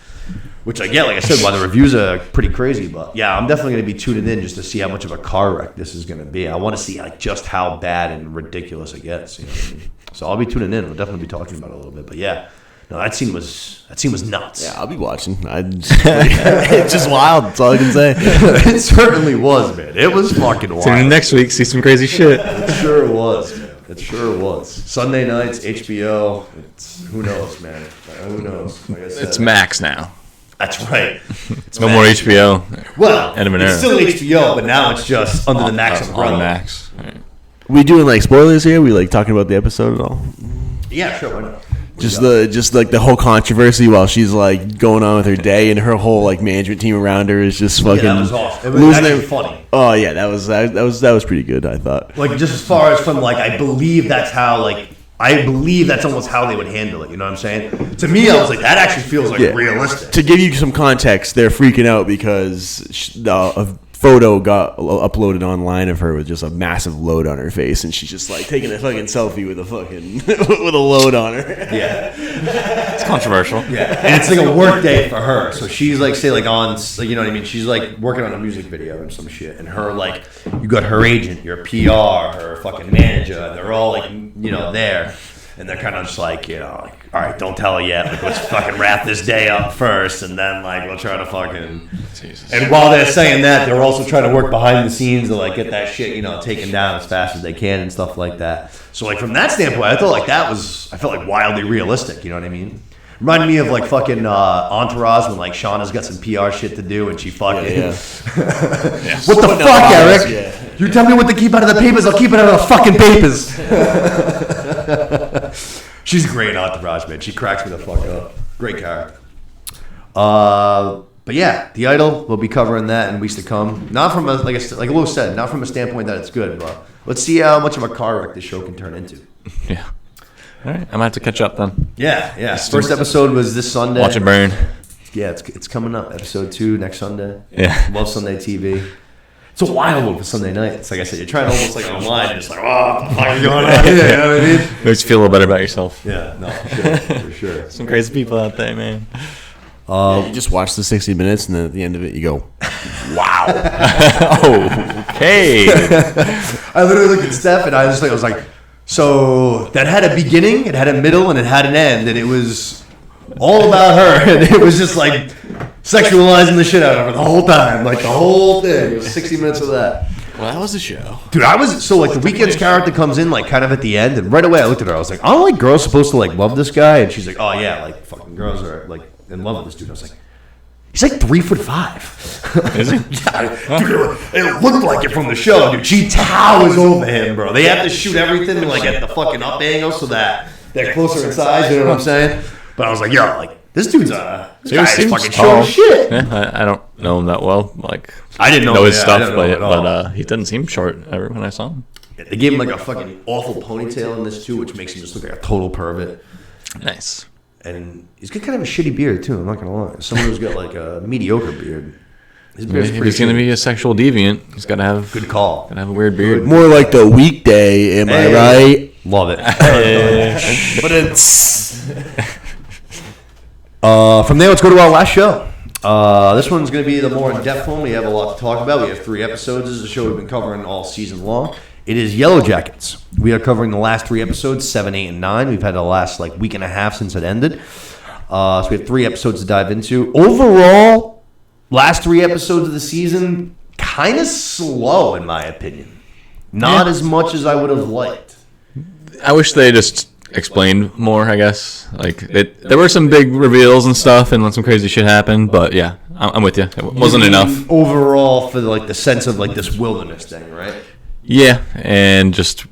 Which I get, like I said, why the reviews are pretty crazy. But yeah, I'm definitely going to be tuning in just to see how much of a car wreck this is going to be. I want to see like just how bad and ridiculous it gets. You know what I mean? So I'll be tuning in. We'll definitely be talking about it a little bit. But yeah, no, that scene was nuts. yeah, I'll be watching. It's just wild. That's all I can say. It certainly was, man. It was fucking wild. Tune in next week, see some crazy shit. It sure was, man. It sure was. Sunday nights, HBO. Who knows, man? Who knows? Like I said, It's Max now. That's right. It's no more HBO. Well, End of an it's era. still HBO, but now it's just under the Max umbrella. On Max. All right. We doing like spoilers here? We like talking about the episode at all? Yeah, sure. Why not? Just like the whole controversy while she's like going on with her day and her whole like management team around her is just fucking Yeah, that was awesome. It was losing actually their- funny. Oh yeah, that was pretty good. I thought. Like just as far as from like, I believe that's almost how they would handle it. You know what I'm saying? To me, I was like, that actually feels like Yeah. realistic. To give you some context, they're freaking out because a photo got uploaded online of her with just a massive load on her face, and she's just like taking a fucking selfie with a fucking with a load on her. Yeah. It's controversial. Yeah, and it's like a work day for her. So she's like, say, like on, like, you know what I mean? She's like working on a music video and some shit. And her, like, you got her agent, your PR, her fucking manager. They're all like, you know, there. And they're kind of just like, you know, like, all right, don't tell her yet. Like, let's fucking wrap this day up first, and then like we'll try to fucking. Jesus. And while they're saying that, they're also trying to work behind the scenes to like get that shit, you know, taken down as fast as they can and stuff like that. So like from that standpoint, I felt like I felt like wildly realistic. You know what I mean? Reminded me of like fucking Entourage when like Shauna's got some PR shit to do and she fucking. Yeah. What the fuck, Eric? Yeah. You tell me what to keep out of the papers, I'll keep it out of the fucking papers. She's great in Entourage, man. She cracks me the fuck up. Great character. But yeah, The Idol, we'll be covering that in weeks to come. Not from a, like Lou said, not from a standpoint that it's good, but let's see how much of a car wreck this show can turn into. Yeah. All right. I might have to catch up then. Yeah. First episode was this Sunday. Watch it burn. Yeah, it's coming up. Episode 2 next Sunday. Yeah. Love Sunday TV. It's a wild one for Sunday nights. Like I said, you're trying to almost like online, and it's like, oh, what the fuck is going on here? You know what I mean? Makes you feel a little better about yourself. Yeah, no, for sure. Some crazy people out there, man. You just watch the 60 minutes, and then at the end of it, you go, Wow. Okay. I literally looked at Steph, and I was like, so that had a beginning, it had a middle, and it had an end, and it was all about her, and it was just like sexualizing the shit out of her the whole time, like the whole thing. It was 60 minutes of that. well, that was the show. Dude, the Weeknd's character comes in like kind of at the end, and right away I looked at her. I was like, aren't like girls supposed to like love this guy? And she's like, oh yeah, like fucking girls are like in love with this dude. I was like, he's like 3'5". Is he? Yeah, dude, it looked like it from the show, dude. She towers over him, bro. They have to shoot everything like at the fucking up angle so that they're closer in size. You know what I'm saying? But I was like, yo, like this dude's this guy is seems fucking tall. short as shit. Yeah, I don't know him that well. Like I didn't know his yeah, I stuff, didn't know him at all. but he doesn't seem short ever when I saw him. They gave him like a fucking awful ponytail in this too, which makes him just look like a total pervert. Nice. And he's got kind of a shitty beard too. I'm not gonna lie. Someone who's got like a mediocre beard. His beard's If pretty he's gonna shitty. be a sexual deviant, he's gotta have Good call. gotta have a weird beard. More like the weekday, am I right? Love it. But it's From there, let's go to our last show. This one's going to be the more in-depth one. We have a lot to talk about. We have 3 episodes. This is a show we've been covering all season long. It is Yellowjackets. We are covering the last 3 episodes, 7, 8, and 9. We've had the last like week and a half since it ended. So we have 3 episodes to dive into. Overall, last 3 episodes of the season, kind of slow in my opinion. Not as much as I would have liked. I wish they just explained more, I guess. Like there were some big reveals and stuff, and some crazy shit happened. But yeah, I'm with you. It wasn't enough. Overall, for like the sense of like this wilderness thing, right? Yeah, and just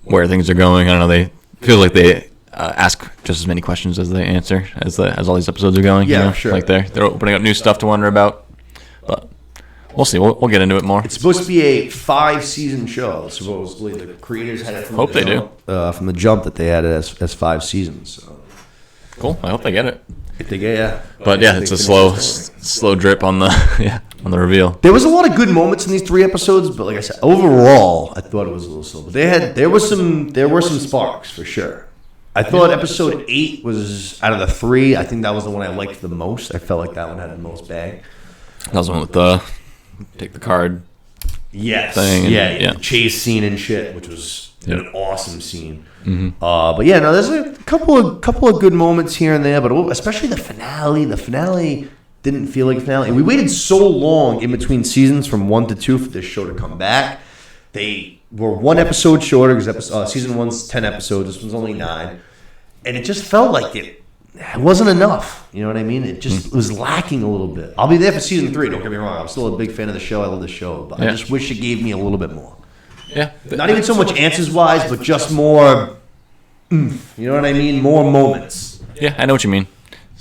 where things are going. I don't know. They feel like they ask just as many questions as they answer as all these episodes are going. Yeah, you know? sure. Like they're opening up new stuff to wonder about. But we'll see. We'll get into it more. It's supposed to be a 5-season show. Supposedly, the creators had it from Hope the they jump, from the jump that they had it as 5 seasons. So. Cool. I hope they get it. If they get, yeah. But yeah, it's a slow drip on the on the reveal. There was a lot of good moments in these 3 episodes, but like I said, overall, I thought it was a little slow. But there were some sparks for sure. I thought episode 8 was out of the 3. I think that was the one I liked the most. I felt like that one had the most bang. That was the one with the take the card. Yes. Thing Yeah. The chase scene and shit, which was an awesome scene. Mm-hmm. But yeah, no, there's a couple of good moments here and there, but especially the finale. The finale didn't feel like a finale. And we waited so long in between seasons from 1 to 2 for this show to come back. They were 1 episode shorter because season 1's 10 episodes. This one's only 9. And it just felt like it wasn't enough. You know what I mean? It just was lacking a little bit. I'll be there for season 3, don't get me wrong. I'm still a big fan of the show. I love the show. But I just wish it gave me a little bit more. Yeah. Not even so much answers-wise, but just more, you know what I mean? More moments. Yeah, I know what you mean.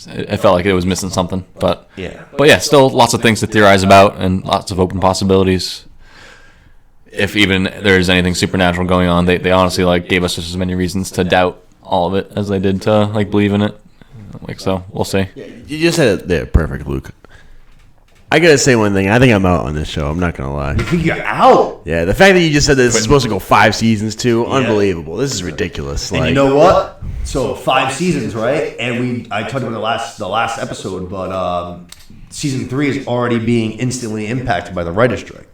I felt like it was missing something. But yeah, still lots of things to theorize about and lots of open possibilities. If even there's anything supernatural going on, they honestly gave us just as many reasons to doubt all of it as they did to believe in it. So we'll see. You just said it there, perfect, Luke. I gotta say one thing. I think I'm out on this show. I'm not gonna lie. You think you're out? Yeah, the fact that you just said that this is supposed to go 5 seasons too, unbelievable. This is ridiculous. And you know what? So 5 seasons, right? And I talked about the last episode, but season 3 is already being instantly impacted by the writer's strike.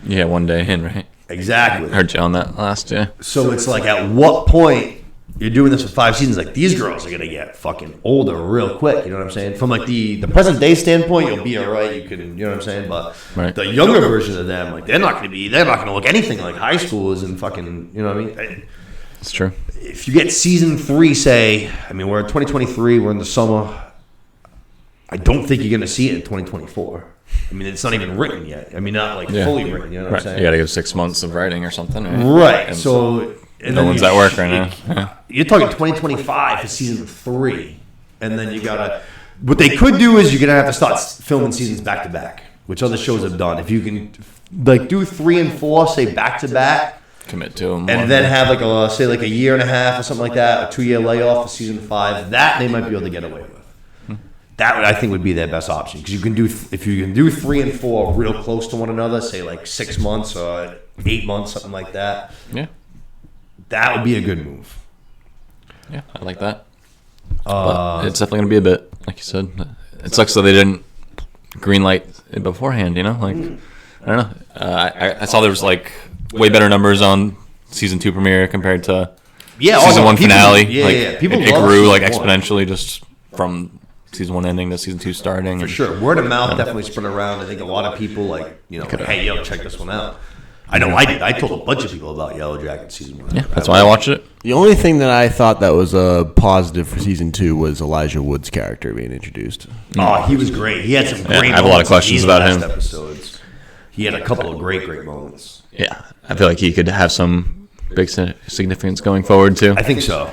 Yeah, one day in, right? Exactly. I heard you on that last, yeah. So it's like, at what point you're doing this for 5 seasons? Like, these girls are gonna get fucking older real quick. You know what I'm saying? From the present day standpoint, you'll be alright. You can, you know what I'm saying? But the younger version of them, they're not gonna look anything like high schoolers and fucking, you know what I mean? It's true. If you get season 3, we're in 2023, we're in the summer. I don't think you're gonna see it in 2024. I mean, it's not even written yet. I mean, not fully written. You know what I'm saying? You got to give 6 months of writing or something, right? Right. And so no one's at work right now. Yeah. You're talking 2025 for season 3, and then you gotta. What they could do is you're gonna have to start filming seasons back to back, which other shows have done. If you can, do 3 and 4, say back to back, commit to them, and then have a year and a half or something like that, a 2-year layoff for season 5. That they might be able to get away with. That I think would be their best option, because if you can do 3 and 4 real close to one another, say 6 months or 8 months, something like that. Yeah, that would be a good move. Yeah, I like that. But it's definitely gonna be a bit, like you said. It sucks that they didn't greenlight it beforehand. You know, I don't know. I saw there was way better numbers on season 2 premiere compared to season 1 finale. People it grew exponentially just from season 1 ending to season 2 starting. For sure. Word of mouth definitely spread around. I think a lot of people hey, yo, check this one out. I know I did. I told a bunch of people about Yellowjackets season 1. Yeah, that's why I watched it. The only thing that I thought that was a positive for season 2 was Elijah Wood's character being introduced. Oh, he was great. He had some great moments. I have a lot of questions about him. Episodes. He had a couple of great moments. Yeah, I feel like he could have some big significance going forward too. I think so.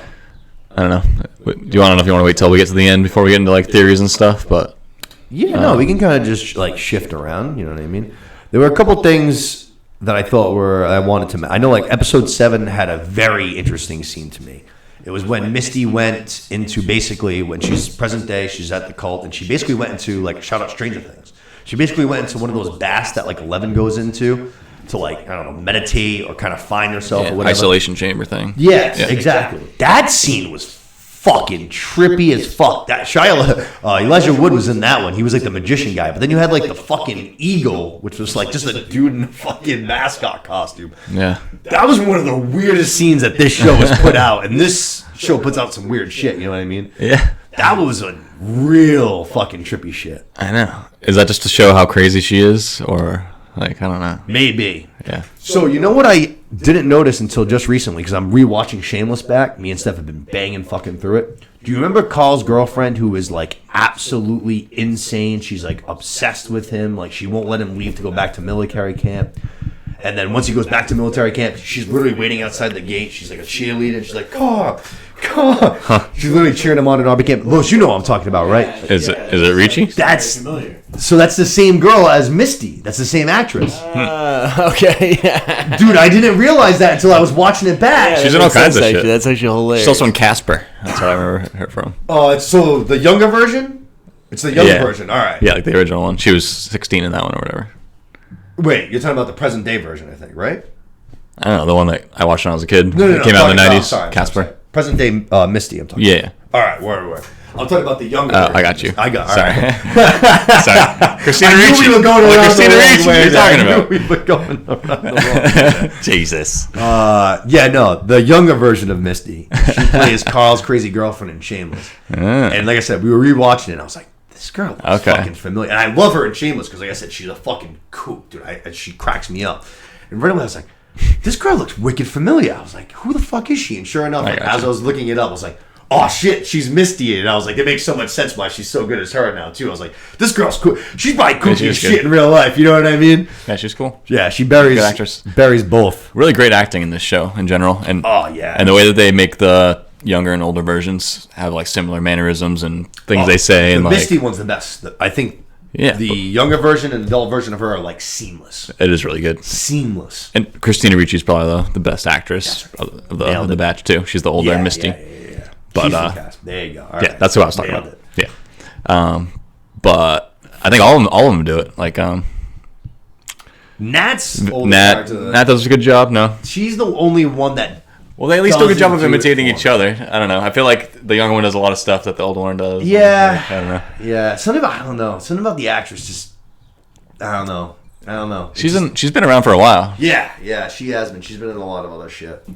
I don't know. I don't know if you want to wait till we get to the end before we get into theories and stuff, but no, we can kind of just shift around. You know what I mean? There were a couple things that I thought I wanted to. I know episode 7 had a very interesting scene to me. It was when Misty went into when she's present day, she's at the cult, and she basically went into shout out Stranger Things. She basically went into one of those baths that Eleven goes into to I don't know, meditate or kind of find herself or whatever. Isolation chamber thing. Yes, exactly. That scene was fucking trippy as fuck. That Elijah Wood was in that one. He was the magician guy. But then you had the fucking eagle, which was just a dude in a fucking mascot costume. Yeah. That was one of the weirdest scenes that this show has put out. And this show puts out some weird shit, you know what I mean? Yeah. That was a real fucking trippy shit. I know. Is that just to show how crazy she is? Or, I don't know. Maybe. Yeah. So, you know what I didn't notice until just recently, because I'm rewatching Shameless back. Me and Steph have been banging fucking through it. Do you remember Carl's girlfriend who is absolutely insane? She's obsessed with him. She won't let him leave to go back to military camp. And then once he goes back to military camp, she's literally waiting outside the gate. She's a cheerleader. And she's Carl. She's literally cheering him on in RB camp. Louis, you know what I'm talking about, right? Is it Ricci? That's So that's the same girl as Misty. That's the same actress. Okay. Yeah. Dude, I didn't realize that until I was watching it back. She's in all kinds of shit. That's actually hilarious. She's also in Casper. That's what I remember her from. Oh, it's so the younger version? It's the younger version. All right. Yeah, like the original one. She was 16 in that one or whatever. Wait, you're talking about the present day version, I think, right? I don't know, the one that I watched when I was a kid. No. It came out in the 90s. Sorry, Casper. Present day Misty, I'm talking Yeah. about. All right, word. I'm talking about the younger version. I got you. I got Sorry. Right. Sorry. Christina I knew Ricci. we were going around Christina the wrong Ricci. way. What are you talking I knew about? we were going around the wrong way. Jesus. Yeah, no, the younger version of Misty. She plays Carl's crazy girlfriend in Shameless. And like I said, we were rewatching it, and I was like, this girl looks fucking familiar. And I love her in Shameless because, like I said, she's a fucking kook, dude. She cracks me up. And right away, I was like, this girl looks wicked familiar. I was like, who the fuck is she? And sure enough, as I was looking it up, I was like, oh shit, she's Misty. And I was like, it makes so much sense why she's so good as her now, too. I was like, this girl's cool. She's probably kooky as shit in real life. You know what I mean? Yeah, she's cool. Yeah, she buries both. Really great acting in this show in general. And and the way that they make the younger and older versions have like similar mannerisms and things they say. And the like, Misty one's the best. I think Yeah, the younger version and the adult version of her are like seamless. It is really good. Seamless. And Christina Ricci's probably the best actress of the batch too. She's the older Misty. Yeah. But She's the cast. There you go. All right. That's what I was talking about. Yeah. But I think all of them do it. Like Nat's Nat does a good job. No, she's the only one that. Well, they at least do a good job of imitating each other. I don't know. I feel like the younger one does a lot of stuff that the older one does. Yeah. I don't know. Yeah. Something about the actress just. I don't know. She's been around for a while. Yeah, she has been. She's been in a lot of other shit.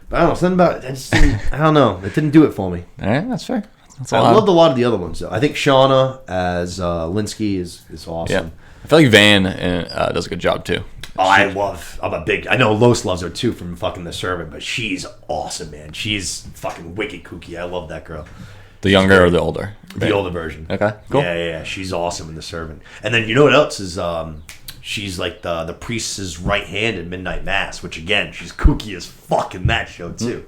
But I don't know. Something about it. I don't know. It didn't do it for me. All right, that's fair. I loved a lot of the other ones though. I think Shauna as Linsky is awesome. Yeah. I feel like Van does a good job too. Oh, I know Los loves her too from fucking The Servant, but she's awesome, man. She's fucking wicked kooky. I love that girl. The younger or the older? The older version. Okay, cool. Yeah. She's awesome in The Servant. And then you know what else is? She's like the priest's right hand in Midnight Mass, which again, she's kooky as fuck in that show too.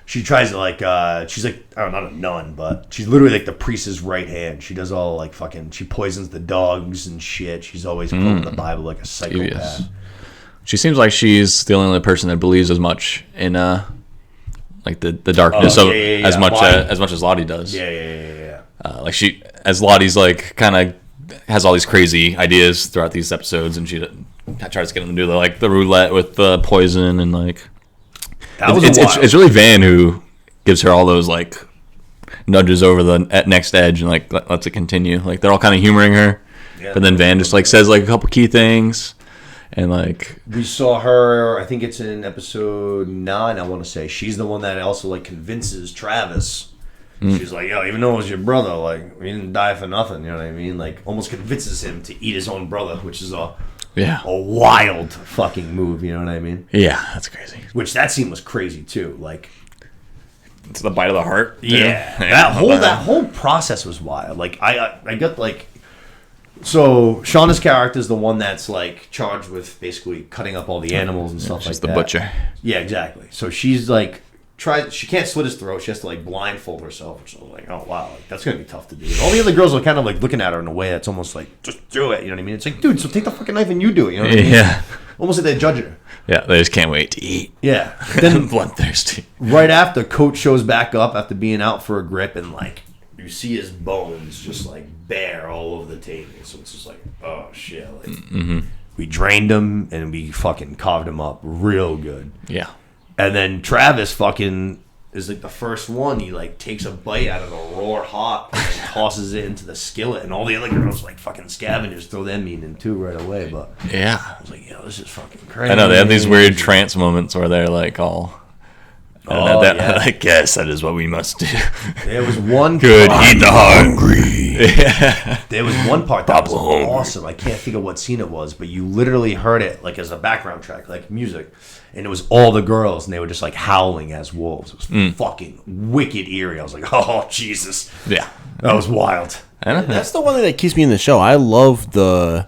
She tries to she's like, I don't know, not a nun, but she's literally like the priest's right hand. She does all like fucking, she poisons the dogs and shit. She's always quoting the Bible like a psychopath. Yes. She seems like she's the only person that believes as much in like the darkness as much as Lottie does. Yeah. Like as Lottie's like kind of has all these crazy ideas throughout these episodes, and she tries to get them to do the roulette with the poison and like. It's really Van who gives her all those like nudges over the next edge and like lets it continue. Like they're all kind of humoring her, but then Van just like says like a couple key things, and like we saw her. I think it's in episode 9. I want to say she's the one that also like convinces Travis. She's like, yo, even though it was your brother, like we didn't die for nothing. You know what I mean? Like almost convinces him to eat his own brother, which is a wild fucking move, you know what I mean? Yeah, that's crazy. Which that scene was crazy too. Like it's the bite of the heart. Yeah. That whole process was wild. Like I got like so Shauna's character is the one that's like charged with basically cutting up all the animals and stuff like that. She's the butcher. Yeah, exactly. So she's like she can't slit his throat, she has to like blindfold herself, which I was like, oh wow, like, that's gonna be tough to do. And all the other girls are kind of like looking at her in a way that's almost like, just do it, you know what I mean? It's like, dude, so take the fucking knife and you do it, you know what I mean? Yeah. Almost like they're judging her. Yeah, they just can't wait to eat. Yeah. Then bloodthirsty. Right after, Coach shows back up after being out for a grip, and like you see his bones just like bare all over the table. So it's just like, oh shit, like we drained him and we fucking carved him up real good. Yeah. And then Travis fucking is like the first one. He like takes a bite out of the raw hot and tosses it into the skillet, and all the other girls like fucking scavengers throw them meat in too right away. But yeah, I was like, yo, this is fucking crazy. I know they have these weird trance moments where they're like all. I guess that is what we must do. There was one good eat the hungry. Yeah. There was one part that was awesome. I can't think of what scene it was, but you literally heard it like as a background track, like music, and it was all the girls, and they were just like howling as wolves. It was fucking wicked eerie. I was like, oh Jesus, yeah, that was wild. That's the one thing that keeps me in the show. I love the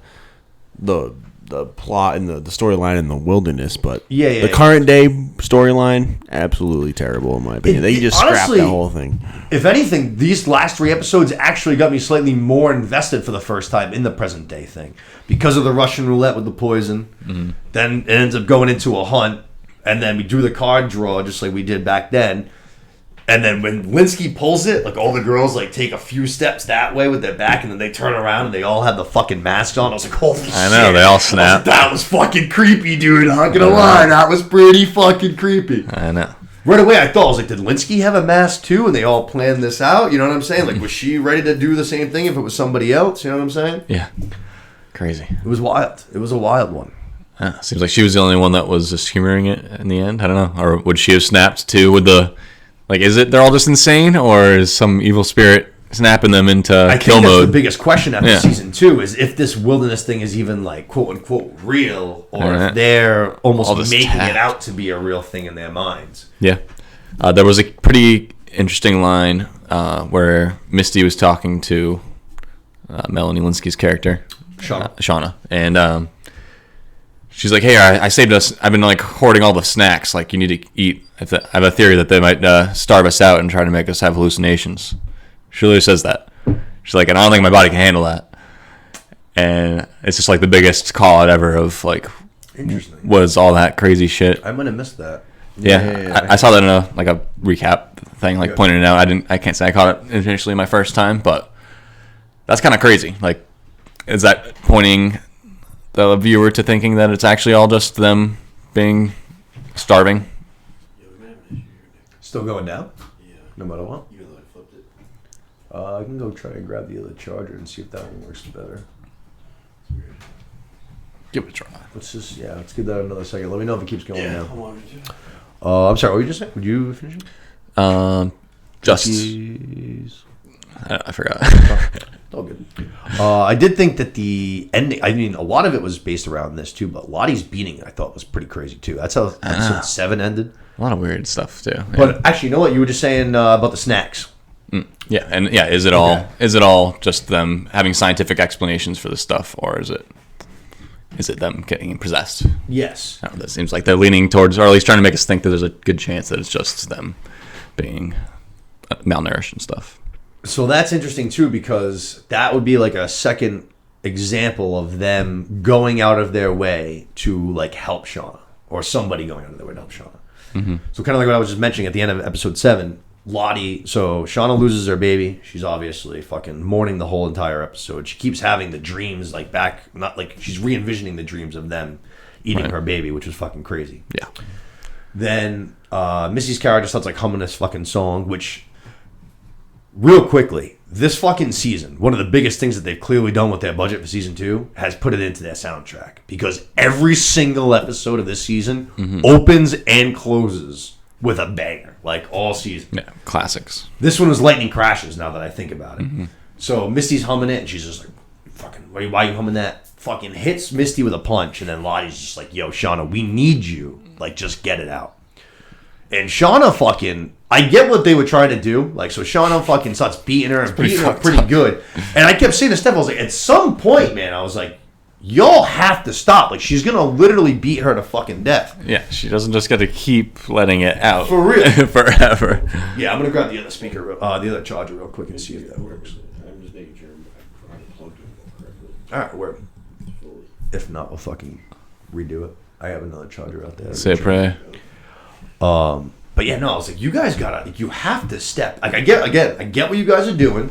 the plot and the storyline in the wilderness, but the current day storyline, absolutely terrible in my opinion. They just scrapped the whole thing. If anything, these last 3 episodes actually got me slightly more invested for the first time in the present day thing because of the Russian roulette with the poison. Mm-hmm. Then it ends up going into a hunt, and then we do the card draw just like we did back then. And then when Linsky pulls it, like all the girls like take a few steps that way with their back, and then they turn around and they all have the fucking masks on. I was like, holy shit. I know, they all snap. Like, that was fucking creepy, dude. I'm not gonna lie, that was pretty fucking creepy. I know. Right away, I thought, I was like, did Linsky have a mask too? And they all planned this out? You know what I'm saying? Like, was she ready to do the same thing if it was somebody else? You know what I'm saying? Yeah. Crazy. It was wild. It was a wild one. Seems like she was the only one that was just humoring it in the end. I don't know. Or would she have snapped too with the... Like, is it they're all just insane, or is some evil spirit snapping them into kill mode? I think that's the biggest question after season 2 is if this wilderness thing is even, like, quote-unquote real, or if they're almost making it out to be a real thing in their minds. Yeah. There was a pretty interesting line where Misty was talking to Melanie Linsky's character, Shauna, and she's like, hey, I saved us. I've been, like, hoarding all the snacks. Like, you need to eat. I have a theory that they might starve us out and try to make us have hallucinations. She literally says that. She's like, and I don't think my body can handle that. And it's just, like, the biggest call-out ever of, like, was all that crazy shit. I might have missed that. Yeah. I saw that in a recap thing, like, pointing it out. I can't say I caught it initially my first time, but that's kind of crazy. Like, is that pointing the viewer to thinking that it's actually all just them being starving? Still going down? Yeah. No matter what? Even though I flipped it. I can go try and grab the other charger and see if that one works better. Give it a try. Let's give that another second. Let me know if it keeps going down. I'm sorry, what were you just saying? Would you finish it? I forgot. All good. I did think that the ending, I mean, a lot of it was based around this too, but Lottie's beating I thought was pretty crazy too. That's how episode 7 ended. A lot of weird stuff too. Yeah. But actually, you know what? You were just saying about the snacks. Yeah, and yeah, is it all just them having scientific explanations for this stuff, or is it them getting possessed? Yes. I don't know, that seems like they're leaning towards, or at least trying to make us think that there's a good chance that it's just them being malnourished and stuff. So that's interesting too, because that would be like a second example of them going out of their way to like help Shauna, or somebody going out of their way to help Shauna. Mm-hmm. So kind of like what I was just mentioning at the end of episode 7, Lottie, so Shauna loses her baby. She's obviously fucking mourning the whole entire episode. She keeps having the dreams like back, not like she's re-envisioning the dreams of them eating her baby, which was fucking crazy. Yeah. Then Missy's character starts like humming this fucking song, which real quickly, this fucking season, one of the biggest things that they've clearly done with their budget for season 2 has put it into their soundtrack, because every single episode of this season opens and closes with a banger, like all season. Yeah, classics. This one was Lightning Crashes, now that I think about it. So Misty's humming it, and she's just like, fucking, why are you humming that? Fucking hits Misty with a punch, and then Lottie's just like, yo, Shauna, we need you. Like, just get it out. And Shauna fucking, I get what they were trying to do. Like, so Shauna fucking starts beating her and beating her pretty good. And I kept saying to Steph, I was like, at some point, man, I was like, y'all have to stop. Like, she's going to literally beat her to fucking death. Yeah, she doesn't just got to keep letting it out. For real. Forever. Yeah, I'm going to grab the other speaker, the other charger real quick and see if that works. I'm just making sure I plugged it correctly. All right, word. If not, we'll fucking redo it. I have another charger out there. Say a prayer. But yeah, no, I was like, you guys you have to step. Like, I get what you guys are doing,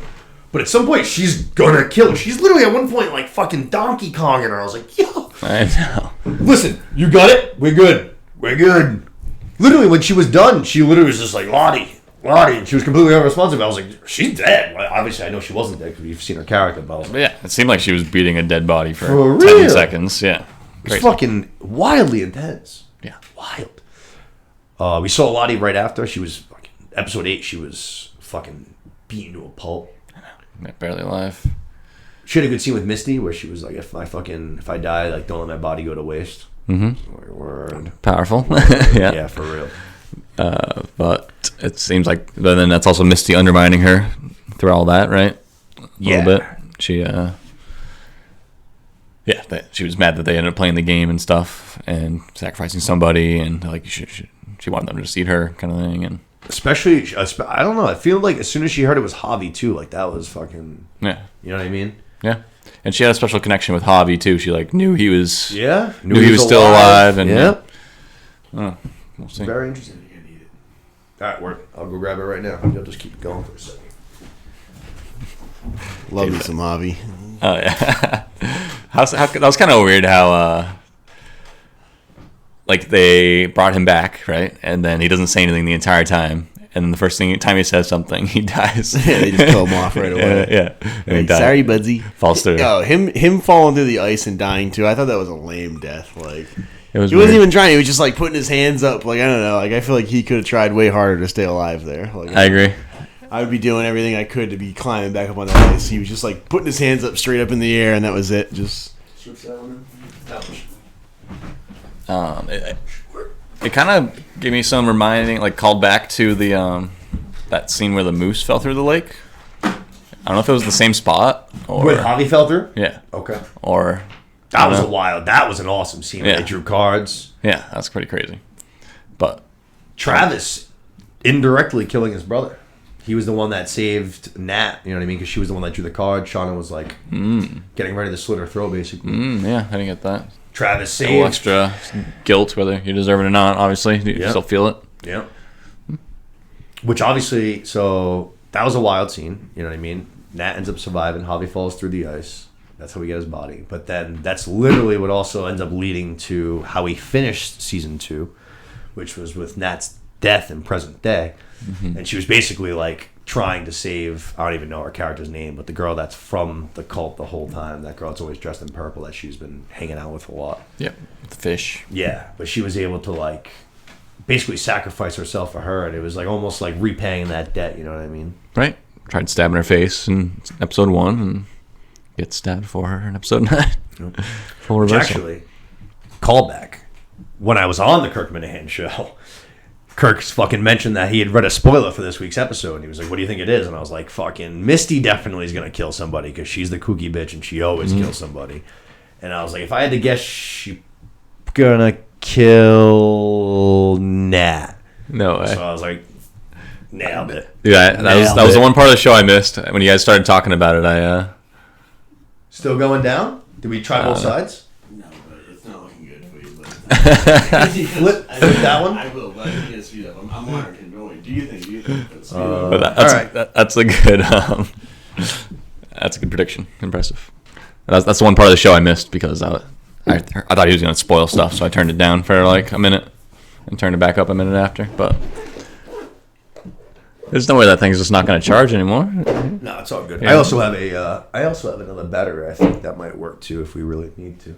but at some point, she's gonna kill her. She's literally at one point like fucking Donkey Konging her. I was like, yo. I know. Listen, you got it? We're good. Literally, when she was done, she literally was just like, Lottie, and she was completely unresponsive. I was like, she's dead. Well, obviously, I know she wasn't dead because we've seen her character, but I was like, yeah, it seemed like she was beating a dead body for 10 real? seconds. Yeah. It's fucking wildly intense. Yeah. Wild. We saw Lottie right after. She was fucking, episode 8. She was fucking beaten to a pulp. Yeah, barely alive. She had a good scene with Misty where she was like, if I die, like, don't let my body go to waste. Word. Powerful. Yeah. Yeah, for real. But it seems like, but then that's also Misty undermining her through all that, right? A little bit. She Yeah, she was mad that they ended up playing the game and stuff and sacrificing somebody, and like she wanted them to just eat her kind of thing. And especially, I don't know. I feel like as soon as she heard it was Javi too, like that was fucking. Yeah, you know what I mean. Yeah, and she had a special connection with Javi too. She like knew he was. Yeah, knew he was still alive, and yeah. We'll see. Very interesting. All right, work. I'll go grab it right now. You'll just keep it going for a second. Love me some Javi. Oh yeah, that was kind of weird how like they brought him back, right? And then he doesn't say anything the entire time. And then the first time he says something, he dies. Yeah, they just kill him off right away. Yeah. And Like, sorry, Budsy. Falls through. Oh, him falling through the ice and dying too. I thought that was a lame death. Like It was he weird. wasn't even trying. He was just like putting his hands up. Like I don't know. Like I feel like he could have tried way harder to stay alive there. Like I agree. I would be doing everything I could to be climbing back up on the ice. He was just like putting his hands up straight up in the air, and that was it. Just It kind of gave me some reminding, like called back to the that scene where the moose fell through the lake. I don't know if it was the same spot or Wait, Javi fell through? yeah, Okay. or That was a wild. That was an awesome scene. Yeah. They drew cards. yeah, that's pretty crazy. But Travis indirectly killing his brother. He was the one that saved Nat. You know what I mean? Because she was the one that drew the card. Shauna was like getting ready to slit her throat, basically. yeah, I didn't get that. Travis A little saved. extra guilt, whether you deserve it or not. Obviously, you Yeah. still feel it. Yeah. Which obviously, so that was a wild scene. You know what I mean? Nat ends up surviving. Javi falls through the ice. That's how we get his body. But then that's literally what also ends up leading to how he finished season 2, which was with Nat's death in present day. And she was basically like trying to save, I don't even know her character's name, but the girl that's from the cult the whole time. That girl that's always dressed in purple that she's been hanging out with a lot. Yep, the fish. Yeah, but she was able to like basically sacrifice herself for her, and it was like almost like repaying that debt. You know what I mean? Right. Tried stabbing her face in episode 1 and gets stabbed for her in episode 9. Full Which reversal. actually, callback. When I was on the Kirk Minihane Show, Kirk's fucking mentioned that he had read a spoiler for this week's episode, and he was like, "What do you think it is?" And I was like, "Fucking Misty definitely is gonna kill somebody because she's the kooky bitch and she always kills somebody." And I was like, if I had to guess, she gonna kill Nat. No way. So I was like, nailed it. Yeah, that was the one part of the show I missed. When you guys started talking about it, I Still going down? Did we try both sides? No, but it's not looking good for you. But Flip that one. I will, but I can get speed up. I'm monitoring. Don't worry. Do you think? But speed but up. that's all right. that's a good that's a good prediction. Impressive. That's the one part of the show I missed because I thought he was going to spoil stuff, so I turned it down for like a minute and turned it back up a minute after. But there's no way that thing's just not going to charge anymore. No, it's all good. Yeah. I also have another battery. I think that might work too if we really need to.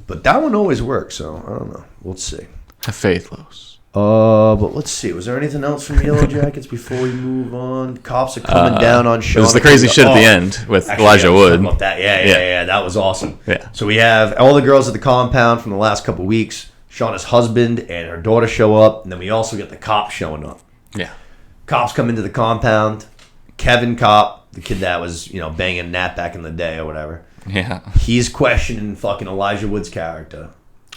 But that one always works, so I don't know. We'll see. Have faith, Los. But let's see. Was there anything else from Yellowjackets before we move on? Cops are coming down on Sean. It was the crazy shit at the end with Actually, Elijah yeah, let's talk Wood. about that. Yeah. That was awesome. Yeah. So we have all the girls at the compound from the last couple weeks. Shauna's husband and her daughter show up, and then we also get the cops showing up. Yeah. Cops come into the compound. Kevin Cop, the kid that was, banging Nat back in the day or whatever. Yeah. He's questioning fucking Elijah Wood's character.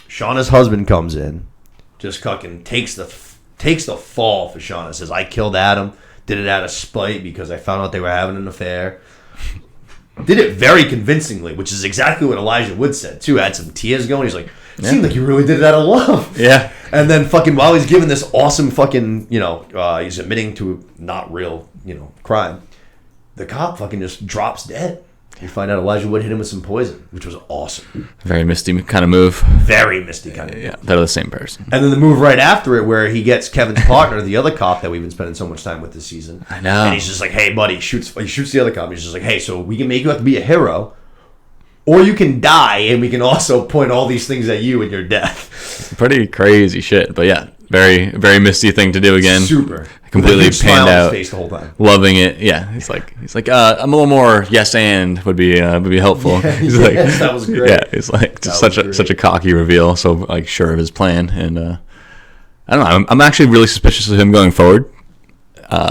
Shauna's husband comes in, just fucking takes the fall for Shauna. Says, I killed Adam, did it out of spite because I found out they were having an affair. Did it very convincingly, which is exactly what Elijah Wood said, too. Had some tears going. He's like, it seemed like you really did it out of love. Yeah. And then fucking while he's giving this awesome fucking, he's admitting to not real, crime, the cop fucking just drops dead. You find out Elijah Wood hit him with some poison, which was awesome. Very Misty kind of move. Very Misty kind of. Yeah, they're the same person. And then the move right after it where he gets Kevin's partner, the other cop that we've been spending so much time with this season. I know. And he's just like, hey, buddy, he shoots the other cop. He's just like, hey, so we can make you have to be a hero, or you can die, and we can also point all these things at you in your death. Pretty crazy shit, but yeah, very, very Misty thing to do again. Super. Completely With a huge smile panned on his out. face the whole time. Loving it. Yeah, he's like, I'm a little more yes and would be helpful. He's like, Yes, that was great. Yeah, it's like just That was such a great. cocky reveal. So like sure of his plan, and I don't know. I'm actually really suspicious of him going forward.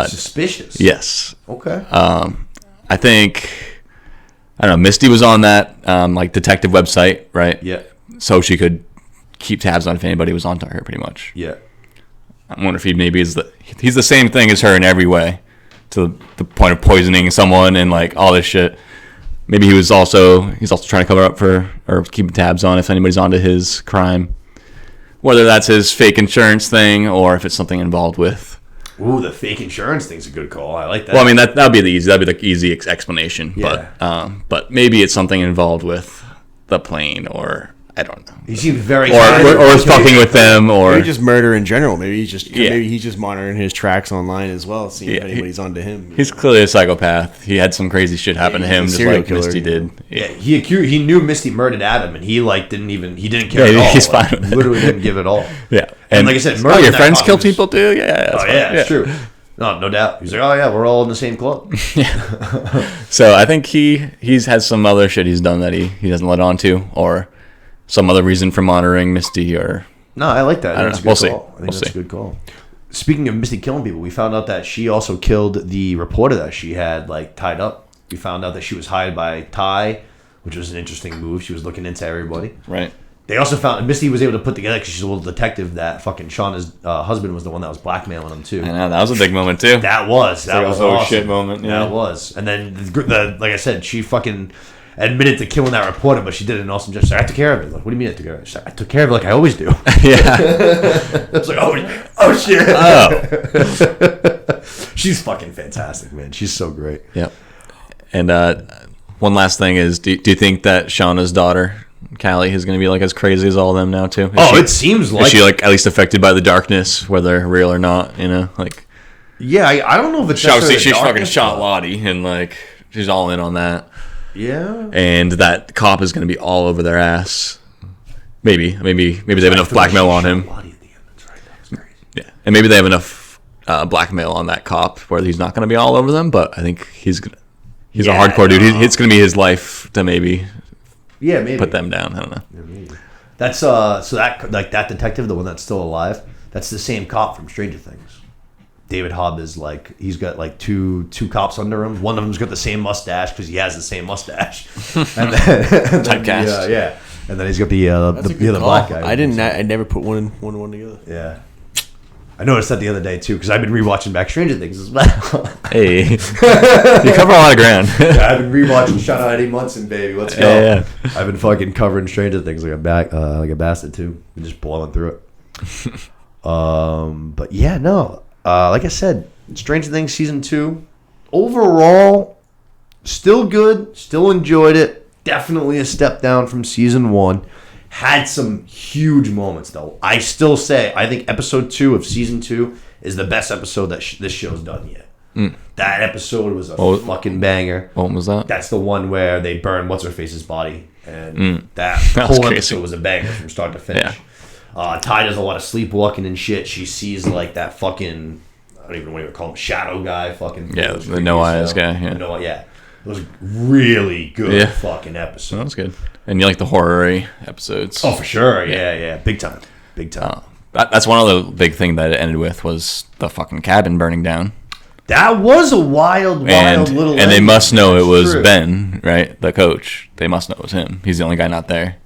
Suspicious. Yes. Okay. I think I don't know. Misty was on that like detective website, right? Yeah. So she could keep tabs on if anybody was onto her, pretty much. Yeah. I wonder if he maybe he's the same thing as her in every way, to the point of poisoning someone and like all this shit. Maybe he's also trying to cover up for or keep tabs on if anybody's onto his crime, whether that's his fake insurance thing or if it's something involved with. Ooh, the fake insurance thing's a good call. I like that. Well, I mean that'd be the easy explanation, Yeah. but maybe it's something involved with the plane or. I don't know. He seemed very... Or was fucking with them, or... Maybe just murder in general. Maybe he's just monitoring his tracks online as well, seeing if anybody's onto him. He's clearly a psychopath. He had some crazy shit happen to him, just like killer. Misty did. Yeah, he knew Misty murdered Adam, and he didn't care at all. He's fine with it. Literally didn't give it all. Yeah. And like I said, your in that friends kill costume is- people too? Yeah. Oh, yeah, it's true. No doubt. He's like, oh, yeah, we're all in the same club. So I think he's had some other shit he's done that he doesn't let on to, or some other reason for monitoring Misty, or... No, I like that. I don't That's know. a good We'll call. see. I think that's a good call. Speaking of Misty killing people, we found out that she also killed the reporter that she had like tied up. We found out that she was hired by Ty, which was an interesting move. She was looking into everybody. Right. They also found Misty was able to put together, because she's a little detective, that fucking Shauna's husband was the one that was blackmailing him too. I know, that was a big moment too. That was like awesome. a oh shit moment. Yeah. That was. And then the like I said, she fucking admitted to killing that reporter, but she did an awesome job. She's like, I took care of it. Like, what do you mean I took care of it? She's like, I took care of it like I always do. Yeah. It's like, oh shit. Oh. She's fucking fantastic, man. She's so great. Yep. And one last thing is, do you think that Shauna's daughter, Callie, is going to be like as crazy as all of them now too? It seems like. Is she like at least affected by the darkness, whether real or not? You know, like. Yeah, I don't know if it's. Obviously, she's darkness, fucking shot but- Lottie, and like she's all in on that. Yeah. And that cop is going to be all over their ass. Maybe they have enough blackmail on him. Yeah, and maybe they have enough blackmail on that cop where he's not going to be all over them. But I think he's a hardcore dude. It's going to be his life to maybe put them down. I don't know. Yeah, maybe. That's so that like that detective, the one that's still alive. That's the same cop from Stranger Things. David Hobb is like, he's got like two cops under him. One of them's got the same mustache because he has the same mustache. And then Typecast. Yeah. And then he's got the other black guy. I never put one and one together. Yeah. I noticed that the other day too, because I've been rewatching back Stranger Things as well. Hey, you cover a lot of ground. Yeah, I've been rewatching Shout Out Eddie Munson, baby. Let's go. Yeah. I've been fucking covering Stranger Things like a bastard too. Been just blowing through it. But yeah, no. Like I said, Stranger Things season 2, overall, still good. Still enjoyed it. Definitely a step down from season 1. Had some huge moments though. I still say I think episode 2 of season 2 is the best episode that this show's done yet. That episode was a fucking banger. What was that? That's the one where they burn what's her face's body, and that was whole crazy. episode was a banger from start to finish. Yeah. Ty does a lot of sleepwalking and shit. She sees like that fucking, I don't even know what you call him, shadow guy. Fucking Yeah, the no eyes guy. Yeah. Yeah. It was a really good fucking episode. That was good. And you like the horror episodes? Oh, for sure. Yeah. Big time. That's one of the big thing that it ended with was the fucking cabin burning down. That was a wild little. And they must know it was True. Ben, right? The coach. They must know it was him. He's the only guy not there.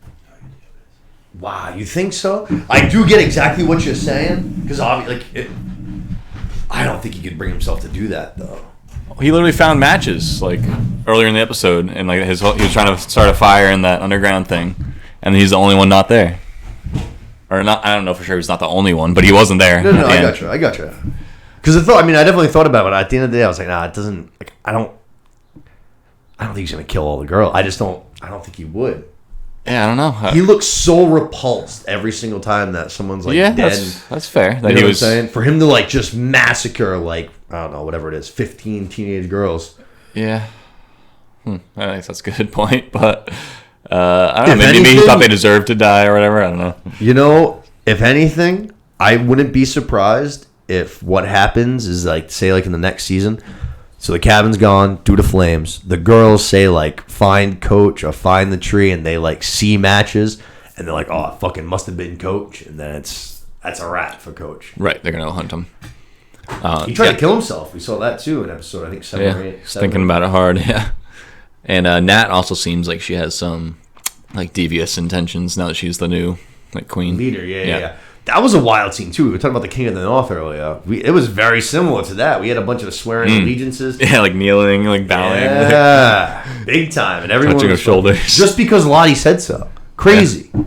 Wow, you think so? I do get exactly what you're saying, because obviously, I don't think he could bring himself to do that though. He literally found matches like earlier in the episode, and like he was trying to start a fire in that underground thing, and he's the only one not there, or not. I don't know for sure he's not the only one, but he wasn't there. No, I got you. Because I definitely thought about it. At the end of the day, I was like, nah, it doesn't. Like, I don't think he's gonna kill all the girls. I don't think he would. Yeah, I don't know. He looks so repulsed every single time that someone's like dead. That's fair. You know what I'm saying? For him to like just massacre like, I don't know, whatever it is, 15 teenage girls. Yeah. I think that's a good point, but I don't know. Maybe he anything- thought they deserved to die or whatever. I don't know. You know, if anything, I wouldn't be surprised if what happens is like, say like in the next season, so the cabin's gone due to flames. The girls say like, find Coach or find the tree, and they like see matches, and they're like, oh, it fucking must have been Coach, and then that's a wrap for Coach. Right, they're gonna hunt him. He tried to kill himself. We saw that too in episode, I think 7 or 8. He's thinking about it hard. Yeah, And Nat also seems like she has some like devious intentions now that she's the new like queen leader. Yeah. That was a wild scene too. We were talking about the King of the North earlier. It was very similar to that. We had a bunch of swearing allegiances. Yeah, like kneeling, like bowing. Yeah, big time. And everyone touching was her shoulders. just because Lottie said so. Crazy. Yeah.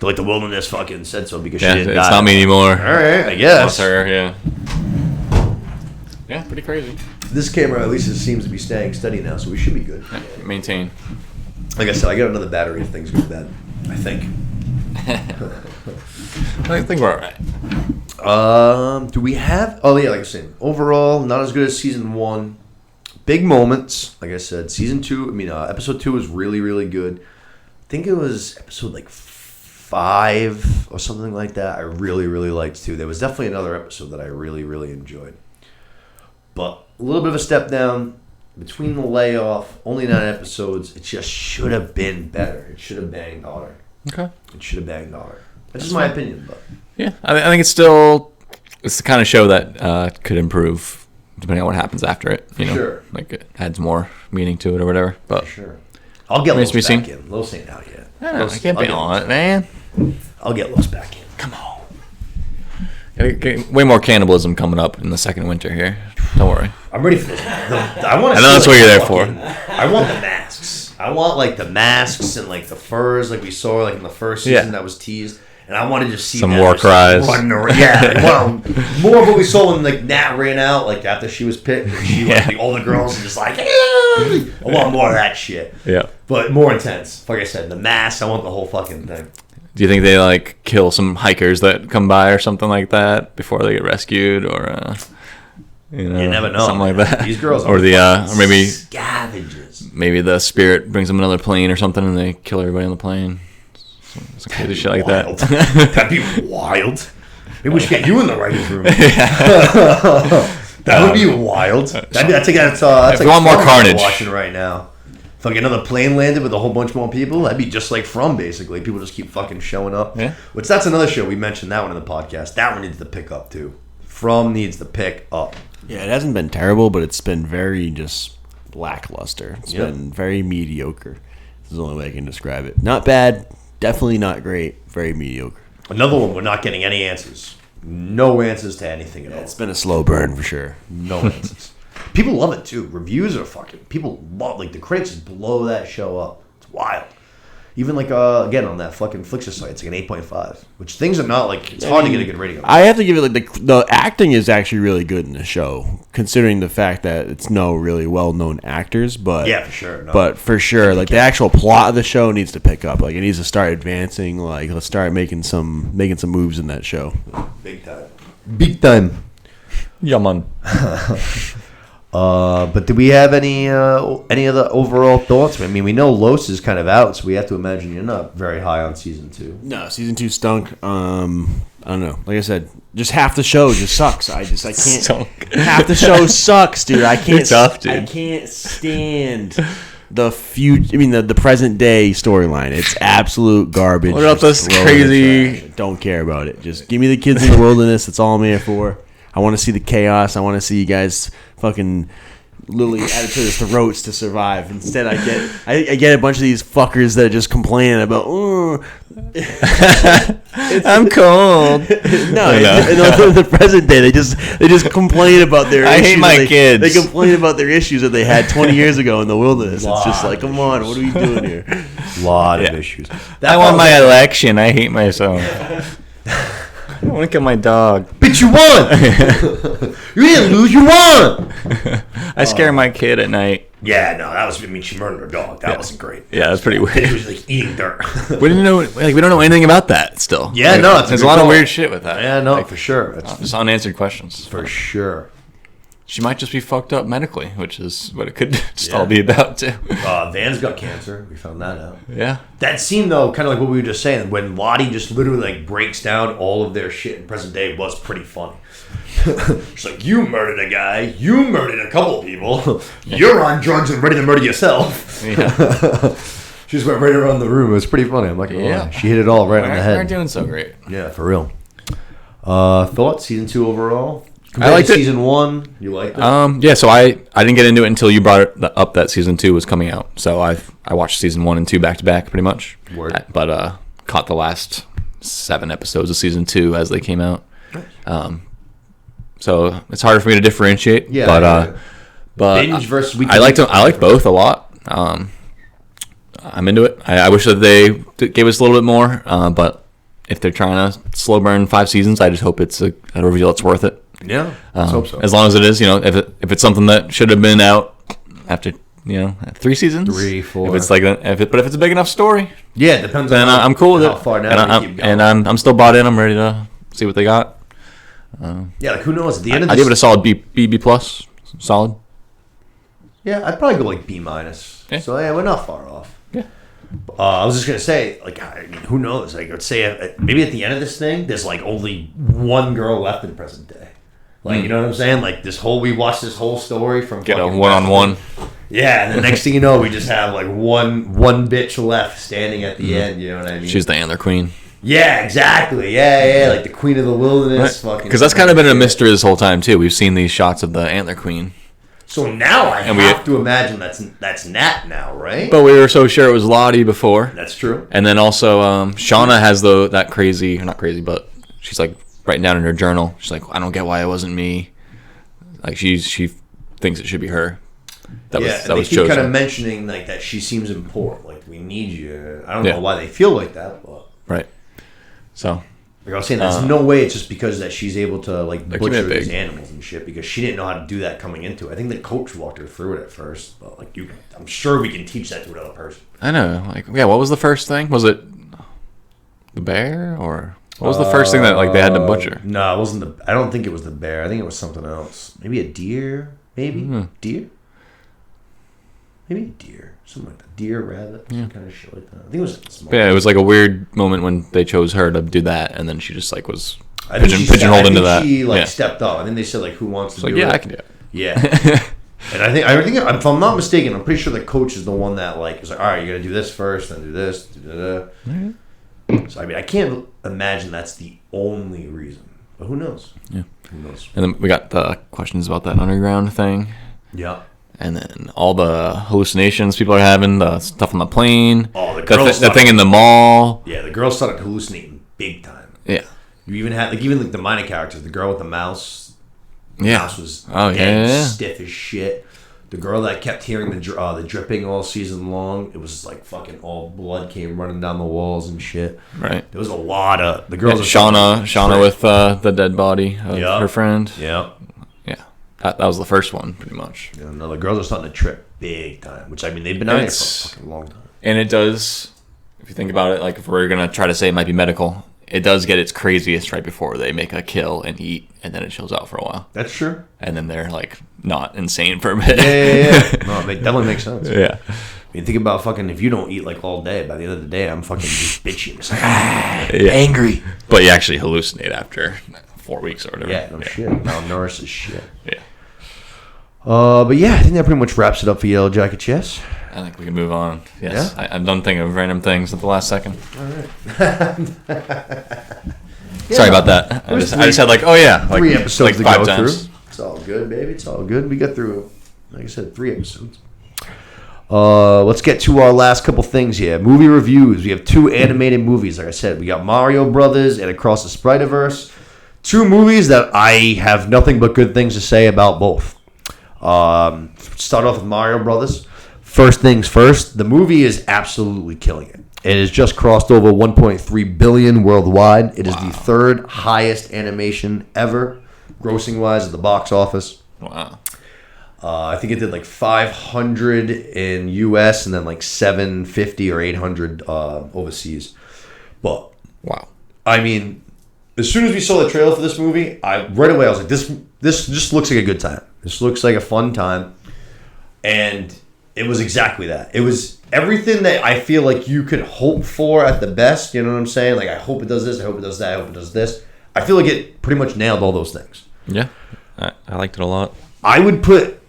Like the wilderness fucking said so because she didn't die. It's not me anymore. All right, I guess. It's her, yeah. Yeah, pretty crazy. This camera at least seems to be staying steady now, so we should be good. Yeah, maintain. Like I said, I got another battery if things go bad. I think. I think we're all right. Do we have... Oh, yeah, like I was saying. Overall, not as good as Season 1. Big moments. Like I said, Season 2... Episode 2 was really, really good. I think it was episode, 5 or something like that. I really, really liked, too. There was definitely another episode that I really, really enjoyed. But a little bit of a step down. Between the layoff, only 9 episodes. It just should have been better. It should have banged harder. Okay. It should have banged harder. That's just my opinion, but yeah, I think it's the kind of show that could improve depending on what happens after it. You know, sure. Like it adds more meaning to it or whatever. But sure, I'll get Los back in. Los ain't out yet. I can't be on it, man. I'll get Los back in. Come on. Way more cannibalism coming up in the second winter here. Don't worry. I'm ready for this. I want. I know that's what you're there for. I want the masks. I want the masks and the furs like we saw in the first season that was teased. And I wanted to see some war cries. Yeah, more of what we saw when Nat ran out after she was picked. And she all the girls are just I want more of that shit. Yeah, but more intense. Like I said, the mask. I want the whole fucking thing. Do you think they kill some hikers that come by or something like that before they get rescued, or you never know, something like that? These girls or or maybe scavengers. Maybe the spirit brings them another plane or something, and they kill everybody on the plane. Some crazy shit like that. That'd be wild. Maybe we should get you in the writers' room. That would be wild. That's if you want more carnage, watching right now. If another plane landed with a whole bunch more people, that'd be just like From, basically. People just keep fucking showing up. Yeah. That's another show. We mentioned that one in the podcast. That one needs to pick up too. From needs to pick up. Yeah, it hasn't been terrible, but it's been very just lackluster. It's been very mediocre. This is the only way I can describe it. Not bad. Definitely not great. Very mediocre. Another one, we're not getting any answers. No answers to anything at all. It's been a slow burn for sure. No answers. People love it too. Reviews are people love the critics just blow that show up. It's wild. Even again on that fucking Flixer site, it's an 8.5, which things are not it's hard to get a good rating on. I have to give it the acting is actually really good in the show, considering the fact that it's no really well-known actors. But yeah, for sure. No. But for sure, the actual plot of the show needs to pick up. It needs to start advancing. Let's start making some moves in that show. Big time. Big time. Yeah, man. But do we have any other overall thoughts? I mean, we know Los is kind of out, so we have to imagine you're not very high on season 2. No, season 2 stunk. I don't know. Like I said, just half the show just sucks. I can't. Stunk. Half the show sucks, dude. I can't. It's tough, dude. I can't stand the future. I mean, the present day storyline. It's absolute garbage. What about Just this throw it in the crazy? trash. Don't care about it. Just give me the kids in the wilderness. That's all I'm here for. I want to see the chaos. I want to see you guys fucking literally add it to their throats to survive. Instead, I get a bunch of these fuckers that are just complaining about. I'm cold. In the present day, they just complain about their. I issues hate my kids. They complain about their issues that they had 20 years ago in the wilderness. It's just come on, what are we doing here? A lot of issues. I want my election. I hate myself. I want to kill my dog. Bitch, you won! You didn't lose, you won! I scare my kid at night. Yeah, no, that was, she murdered her dog. That wasn't great. Yeah, that's pretty weird. She was eating dirt. We don't know anything about that still. Yeah, no, there's a lot of weird shit with that. Yeah, no, for sure. It's just unanswered questions. For sure. She might just be fucked up medically, which is what it could just all be about too. Van's got cancer. We found that out. Yeah. That scene though, kind of like what we were just saying, when Lottie just literally breaks down all of their shit in present day was pretty funny. She's like, you murdered a guy, you murdered a couple people, you're on drugs and ready to murder yourself. Yeah. She just went right around the room. It was pretty funny. I'm like, oh, she hit it all right on the head. We're doing so great. Yeah, for real. Thoughts? Season 2 overall? I liked it. Season 1, you liked it? Yeah. So I didn't get into it until you brought it up that season 2 was coming out. So I watched season 1 and 2 back to back, pretty much. Word. But caught the last 7 episodes of season 2 as they came out. So it's harder for me to differentiate. Yeah. But Binge versus weekly. I liked both a lot. I'm into it. I wish that they gave us a little bit more. But if they're trying to slow burn 5 seasons, I just hope it's a reveal that's worth it. Yeah, let's hope so. As long as it is, if it's something that should have been out after 3 seasons, 3, 4. If it's but if it's a big enough story, Yeah, it depends then on I'm cool with how it. far down And, they keep going. I'm still bought in. I'm ready to see what they got. Yeah, like who knows? At the end of I this, give it a solid B plus, solid. yeah, I'd probably go like B minus. Yeah. So yeah, we're not far off. Yeah. I was just gonna say, like, I mean, who knows? Like, let's say maybe at the end of this thing, there's like only one girl left in present day. Like, you know what I'm saying? Like we watched this whole story from Get a fucking one-on-one. Yeah, and the next thing you know, we just have like one bitch left standing at the end. You know what I mean? She's the antler queen. Yeah, exactly. Yeah, like the queen of the wilderness. Fucking. Because that's kind of been a mystery this whole time too. We've seen these shots of the antler queen, So now I And have to imagine that's Nat now, right? but we were so sure it was Lottie before. That's true. And then also, Shauna has that crazy, or not crazy, but she's like writing down in her journal. She's like, I don't get why it wasn't me. Like she thinks it should be her. That they was keep chosen. kind of mentioning like that she seems important. Like we need you. I don't Yeah. know why they feel like that, but Right. So like I was saying, there's no way it's just because that she's able to like They're keeping butcher it these big. animals and shit because she didn't know how to do that coming into it. I think the coach walked her through it at first, but like I'm sure we can teach that to another person. I know. Like, yeah. What was the first thing? Was it the bear or what was the first thing that like they had to butcher? No, it wasn't I don't think it was the bear. I think it was something else. Maybe a deer. Maybe deer. Maybe a deer. Something like that. Deer, rabbit, some kind of shit like that. I think it was small. But yeah, it was like a weird moment when they chose her to do that, and then she just like was I think pigeonholed into that. She like Yeah. stepped up. I think they said like, "Who wants to Like, do yeah, it?" I can do it. Yeah. And I think if I'm not mistaken, I'm pretty sure the coach is the one that like is like, all right, you're gonna do this first, then do this. So I mean, I can't imagine that's the only reason, but who knows? Yeah. Who knows? And then we got the questions about that underground thing, Yeah. and then all the hallucinations people are having, the stuff on the plane, Oh, the girls the thing in the mall. Yeah, the girls started hallucinating big time. Yeah. You even had like the minor characters, the girl with the mouse. The Yeah. mouse was Oh, dead yeah. stiff as shit. The girl that kept hearing the dripping all season long, it was like fucking all blood came running down the walls and shit. Right. There was a lot of the Yeah, girls. Shauna with the dead body of Yeah. her friend. Yeah. Yeah. That was the first one, pretty much. No, the girls are starting to trip big time. Which I mean, they've been out here for a fucking long time. And it does, if you think about it, like if we're going to try to say it might be medical, it does get its craziest right before they make a kill and eat, and then it chills out for a while. That's true. And then they're like not insane for a bit. Yeah. No, it definitely makes sense. Yeah. I mean, think about fucking if you don't eat like all day, by the end of the day, I'm fucking just bitchy. It's like, angry. But you actually hallucinate after 4 weeks or whatever. Yeah, no shit. Malnourished as shit. Yeah. But yeah, I think that pretty much wraps it up for Yellowjackets, yes? I think we can move on. Yes. Yeah? I'm done thinking of random things at the last second. All right. Sorry about that. I just had like, oh yeah. Like, 3 episodes like to 5 go times. through. It's all good, baby. It's all good. We got through, like I said, 3 episodes. Let's get to our last couple things here. Movie reviews. We have 2 animated movies. Like I said, we got Mario Brothers and Across the Spiderverse. 2 movies that I have nothing but good things to say about both. Start off with Mario Brothers. First things first, the movie is absolutely killing it. It has just crossed over 1.3 billion worldwide. It is the 3rd highest animation ever, grossing wise, at the box office. Wow. I think it did like 500 in US and then like 750 or 800 overseas. But Wow. I mean, as soon as we saw the trailer for this movie, right away I was like, this just looks like a good time. This looks like a fun time. And it was exactly that. It was everything that I feel like you could hope for at the best. You know what I'm saying? Like, I hope it does this. I hope it does that. I hope it does this. I feel like it pretty much nailed all those things. Yeah. I liked it a lot. I would put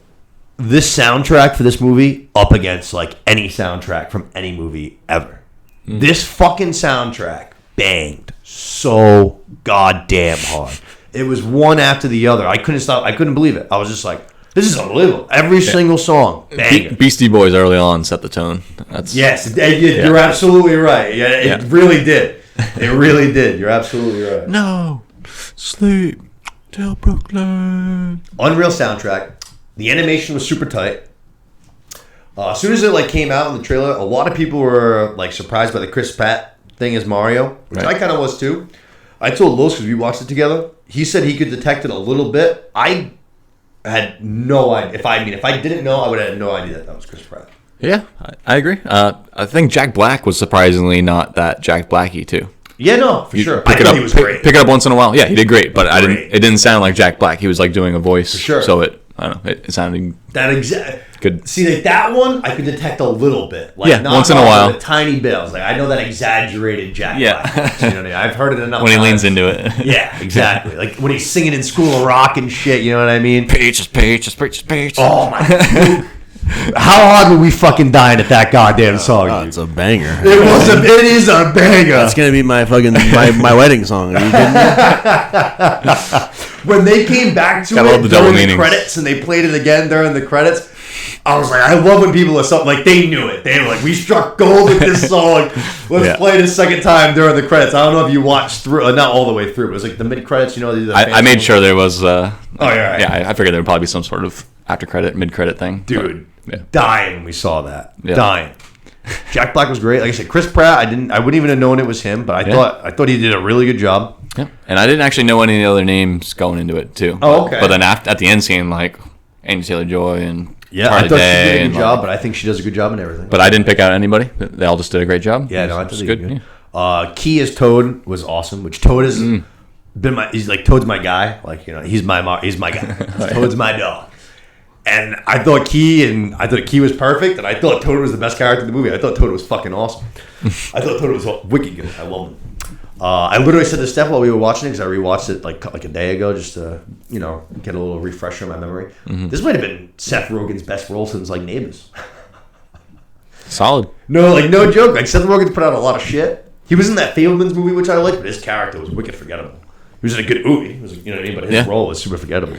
this soundtrack for this movie up against like any soundtrack from any movie ever. This fucking soundtrack banged so goddamn hard. It was one after the other. I couldn't stop. I couldn't believe it. I was just like, this is unbelievable. Every single song, banger. Beastie Boys early on set the tone. You're absolutely right. Yeah, it really did. It really did. You're absolutely right. No sleep till Brooklyn. Unreal soundtrack. The animation was super tight. As soon as it like came out in the trailer, a lot of people were like surprised by the Chris Pratt thing as Mario, which I kind of was too. I told Los because we watched it together. He said he could detect it a little bit. I had no idea. If I didn't know, I would have had no idea that was Chris Pratt. Yeah, I agree. I think Jack Black was surprisingly not that Jack Blacky too. Yeah, no, for sure. I thought he was great. Pick it up once in a while. Yeah, he did great, but it didn't sound like Jack Black. He was like doing a voice. For sure. So I don't know. It sounded good. See, like that one, I could detect a little bit. Like, not once in a while, a tiny bit. I was like, I know that exaggerated Jack Black. You know what I mean? I've heard it enough when times. He leans into it. Yeah, exactly. Like when he's singing in School of Rock and shit. You know what I mean? Peaches. Oh my god. How hard were we fucking dying at that goddamn song? Oh, it's a banger. It is a banger. That's gonna be my fucking my wedding song. Are you kidding me? When they came back to it during the credits and they played it again during the credits, I was like, I love when people are something like they knew it. They were like, we struck gold with this song. Let's play it a second time during the credits. I don't know if you watched through, not all the way through, but it was like the mid credits. You know, I made sure there was. Oh yeah, yeah. I figured there would probably be some sort of after credit, mid credit thing. Dude, dying when we saw that. Yeah. Dying. Jack Black was great. Like I said, Chris Pratt. I wouldn't even have known it was him, but I thought he did a really good job. Yeah, and I didn't actually know any of the other names going into it too. Oh, okay. But then at the end, seeing like Anya Taylor-Joy and I thought she did a good job, but I think she does a good job in everything. But I didn't pick out anybody. They all just did a great job. Yeah, no, I thought they did good. Yeah. Key as Toad was awesome. Which Toad has been Toad's my guy. Like he's my guy. Toad's my dog. And I thought Key was perfect, and I thought Toad was the best character in the movie. I thought Toad was fucking awesome. I thought Toad was wicked good. I love him. I literally said to Steph while we were watching it, because I rewatched it like a day ago, just to get a little refresher in my memory. Mm-hmm. This might have been Seth Rogen's best role since like Neighbors. Solid. No joke. Like Seth Rogen's put out a lot of shit. He was in that Fablemans movie, which I liked, but his character was wicked forgettable. He was in a good movie. It was, you know what I mean? But his role was super forgettable.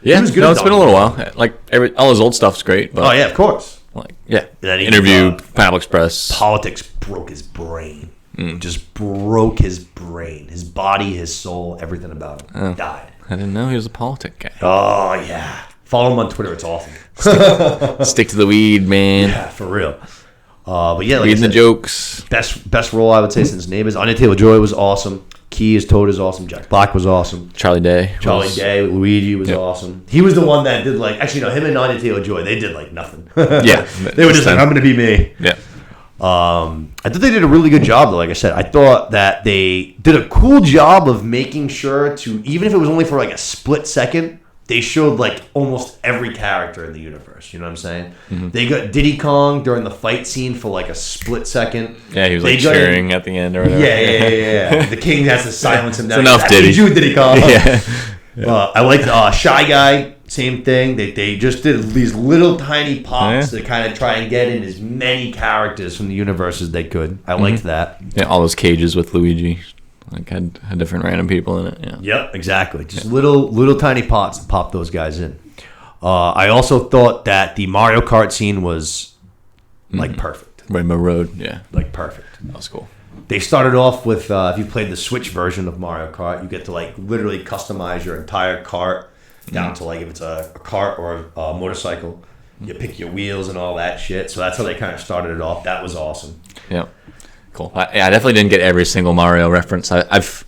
Yeah, it's been a little while. Like all his old stuff's great. But of course. Like that interview, Pineapple Express. Politics broke his brain. Just broke his brain, his body, his soul, everything about him. Died. I didn't know he was a politic guy. Oh yeah, follow him on Twitter. It's awesome. Stick to the weed, man. Yeah, for real. But yeah, like reading the jokes. Best role I would say since Neighbors. Anya Taylor-Joy was awesome. Key as Toad is awesome. Jack Black was awesome. Charlie Day. Luigi was awesome. He was the one that did like him and Anya Taylor-Joy, they did like nothing. Yeah, they were just like, I'm gonna be me. Yeah. I thought they did a really good job though. Like I said, I thought that they did a cool job of making sure to, even if it was only for like a split second, they showed like almost every character in the universe. You know what I'm saying? Mm-hmm. They got Diddy Kong during the fight scene for like a split second. Yeah, he was like cheering at the end or whatever. Yeah. The king has to silence him down. It's enough, Diddy. You, Diddy Kong. Yeah. I liked Shy Guy. Same thing. They just did these little tiny pops to kind of try and get in as many characters from the universe as they could. I liked that. Yeah, all those cages with Luigi. Like had different random people in it. Yeah. Yep, exactly. Just little tiny pots to pop those guys in. I also thought that the Mario Kart scene was like perfect. Rainbow Road, yeah, like perfect. That was cool. They started off with if you played the Switch version of Mario Kart, you get to like literally customize your entire kart down to like if it's a cart or a motorcycle. You pick your wheels and all that shit. So that's how they kind of started it off. That was awesome. Yeah. Cool. I definitely didn't get every single Mario reference. I've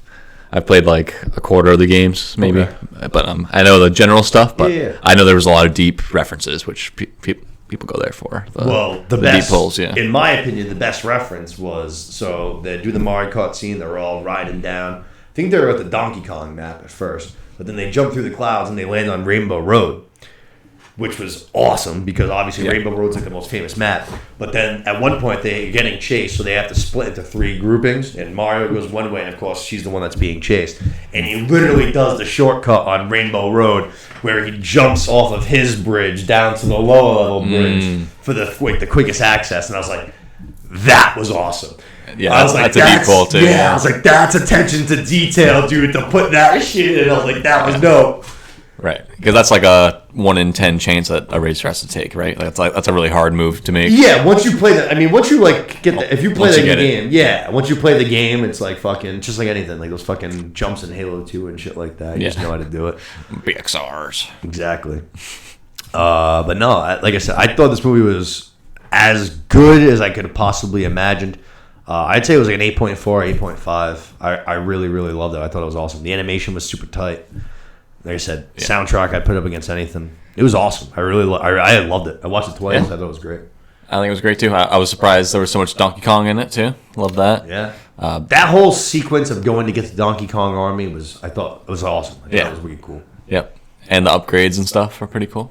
played like a quarter of the games, maybe, but I know the general stuff. But I know there was a lot of deep references, which people go there for. The best, deep pulls, in my opinion, the best reference was they do the Mario Kart scene. They're all riding down. I think they were at the Donkey Kong map at first, but then they jump through the clouds and they land on Rainbow Road, which was awesome because obviously Rainbow Road's like the most famous map. But then at one point they're getting chased, so they have to split into 3 groupings. And Mario goes one way, and of course she's the one that's being chased. And he literally does the shortcut on Rainbow Road, where he jumps off of his bridge down to the lower level bridge for the quickest access. And I was like, that was awesome. Yeah, I was like, that's a deep pull too. Yeah, I was like, that's attention to detail, dude. To put that shit in, I was like, that was dope. Right, because that's like a 1 in 10 chance that a racer has to take, right? Like that's a really hard move to make. Yeah, once you play that, I mean, once you like get the, if you play Once the you get game, yeah, once you play the game, it's like fucking just like anything, like those fucking jumps in Halo 2 and shit like that. You just know how to do it. BXRs. Exactly. But no, like I said, I thought this movie was as good as I could have possibly imagined. I'd say it was like an 8.4, 8.5. I really, really loved it. I thought it was awesome. The animation was super tight. Like I said, soundtrack I'd put up against anything. It was awesome. I loved it. I watched it twice. I thought it was great. I think it was great too. I was surprised there was so much Donkey Kong in it too. Love that. Yeah. That whole sequence of going to get the Donkey Kong army was awesome. I thought it was really cool. Yep. And the upgrades and stuff are pretty cool.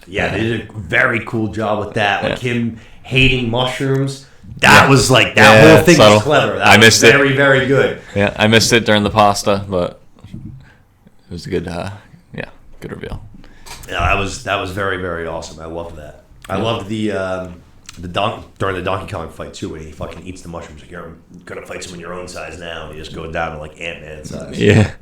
Yeah, they did a very cool job with that. Like him hating mushrooms. That was like, that whole thing was clever. That was very, very good. Yeah, I missed it during the pasta, but it was a good, good reveal. Yeah, that was very, very awesome. I loved that. I loved during the Donkey Kong fight too, when he fucking eats the mushrooms. Like, you're gonna fight someone your own size now. And you just go down to like Ant-Man size. Yeah.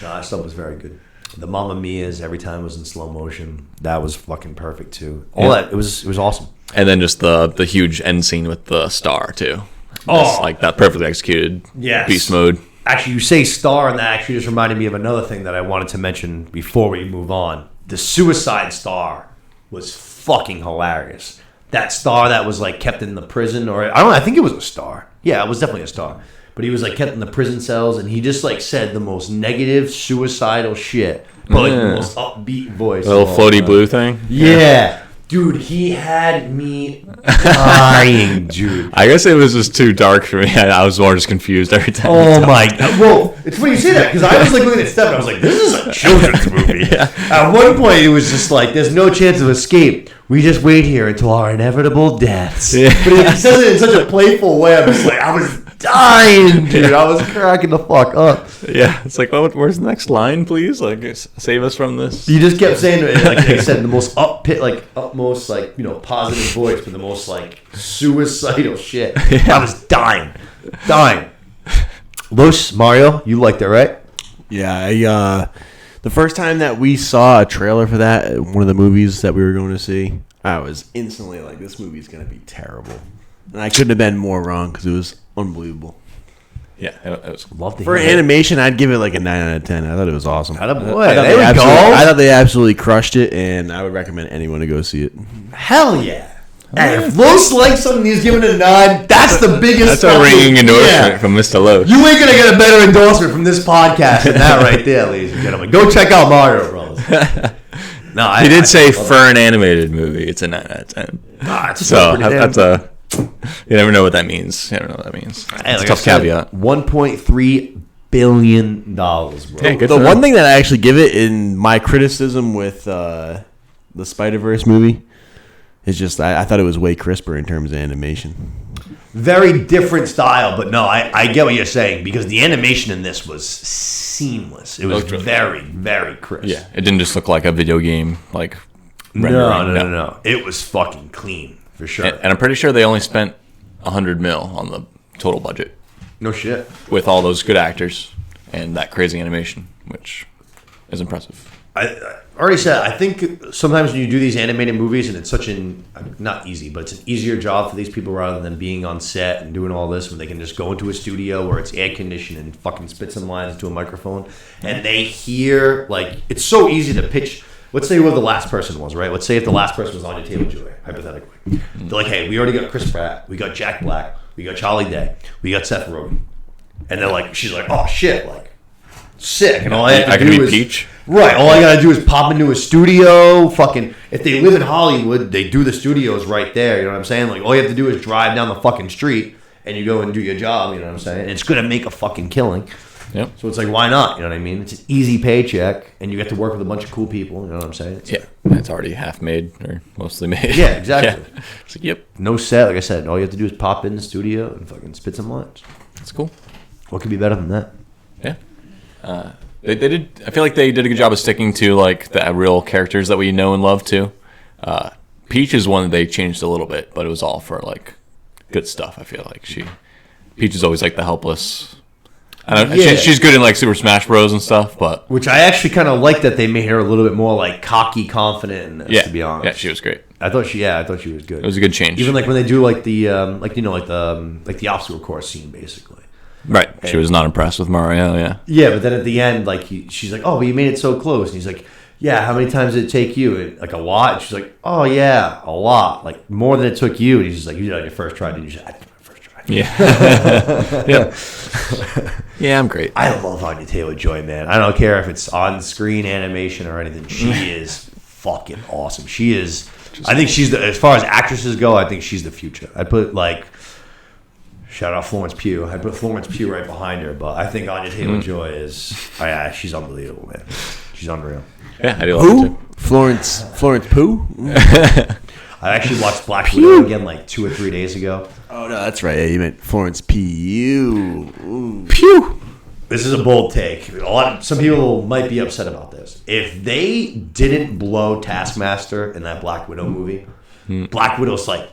No, that stuff was very good. The Mamma Mia's every time was in slow motion. That was fucking perfect too. All that it was awesome. And then just the huge end scene with the star too. Oh, like that perfectly executed. Yes. Beast mode. Actually, you say star, and that actually just reminded me of another thing that I wanted to mention before we move on. The Suicide Star was fucking hilarious. That star that was like kept in the prison, or I don't know, I think it was a star. Yeah, it was definitely a star. But he was like kept in the prison cells, and he just like said the most negative, suicidal shit, but like the most upbeat voice. The little floaty blue thing. Yeah. Dude, he had me dying, dude. I guess it was just too dark for me. I was more just confused every time. Oh my god! Well, it's funny you say that because I was like looking at Steph and I was like, "This is a children's movie." At one point, it was just like, "There's no chance of escape. We just wait here until our inevitable deaths." Yeah. But he says it in such a playful way. I was like, I was dying, dude. I was cracking the fuck up. Yeah, it's like, well, where's the next line, please? Like, save us from this. You just kept saying it, like I said, in the most utmost, like, you know, positive voice, but the most like suicidal shit. I was dying. Los, Mario, you liked it, right? Yeah, the first time that we saw a trailer for that, one of the movies that we were going to see, I was instantly like, this movie's going to be terrible. And I couldn't have been more wrong because it was unbelievable. Yeah, it was. Love to For animation, I'd give it like a 9 out of 10. I thought it was awesome. There we go. I thought they absolutely crushed it, and I would recommend anyone to go see it. Hell yeah. And if Los likes something he's giving it a 9, that's the biggest. That's a ringing endorsement from Mr. Los. You ain't gonna get a better endorsement from this podcast than that right there, ladies and gentlemen. Go check out Mario Bros. No, he did say for an animated movie, it's a 9 out of 10. So that's a. You never know what that means. You never know what that means. It's a tough caveat. $1.3 billion, bro. Yeah, The one thing that I actually give it in my criticism with the Spiderverse movie is just I thought it was way crisper in terms of animation. Very different style, but no, I get what you're saying because the animation in this was seamless. It was very, very crisp. Yeah, it didn't just look like a video game, like rendering. No. It was fucking clean. For sure. And I'm pretty sure they only spent $100 million on the total budget. No shit. With all those good actors and that crazy animation, which is impressive. I already said, I think sometimes when you do these animated movies, and it's such not easy, but it's an easier job for these people rather than being on set and doing all this when they can just go into a studio where it's air conditioned and fucking spit some lines into a microphone. And they hear, like, it's so easy to pitch. Let's say who the last person was, right? Let's say if the last person was Anya Taylor-Joy, hypothetically. They're like, hey, we already got Chris Pratt, we got Jack Black, we got Charlie Day, we got Seth Rogen. And they're like, she's like, oh shit, like, sick. And all I have to do is Peach. Right, all I gotta do is pop into a studio, fucking, if they live in Hollywood, they do the studios right there, you know what I'm saying? Like, all you have to do is drive down the fucking street, and you go and do your job, you know what I'm saying? And it's gonna make a fucking killing. Yep. So it's like, why not? You know what I mean? It's an easy paycheck, and you get to work with a bunch of cool people. You know what I'm saying? It's already half made or mostly made. Yeah, exactly. Yeah. It's like, yep. No set, like I said. All you have to do is pop in the studio and fucking spit some lines. That's cool. What could be better than that? Yeah. They did. I feel like they did a good job of sticking to like the real characters that we know and love too. Peach is one that they changed a little bit, but it was all for like good stuff. I feel like Peach is always like the helpless. I don't know. Yeah. She's good in like Super Smash Bros and stuff, but Which I actually kind of like that they made her a little bit more like cocky, confident in this. To be honest, yeah, she was great. I thought she was good. It was a good change. Even like when they do like the the obstacle course scene, basically. Right, she was not impressed with Mario. Yeah, Yeah, but then at the end, like she's like, "Oh, but you made it so close," and he's like, "Yeah, how many times did it take you?" And, like a lot. And she's like, "Oh yeah, a lot. Like more than it took you." And he's just like, "You did it on your first try, didn't you?" She's like, "I did it on my first try." yeah, yeah. Yeah, I'm great. I love Anya Taylor-Joy, man. I don't care if it's on screen animation or anything. She is fucking awesome. She is. I think she's as far as actresses go, I think she's the future. I put like. Shout out Florence Pugh. I put Florence Pugh right behind her, but I think Anya Taylor-Joy is. She's unbelievable, man. She's unreal. Yeah, I do love her too. Florence Pugh? I actually watched Black Widow again like 2 or 3 days ago. Oh, no, that's right. Yeah, you meant Florence Pugh. Pew! This is a bold take. Some people might be upset about this. If they didn't blow Taskmaster in that Black Widow movie, Black Widow's like,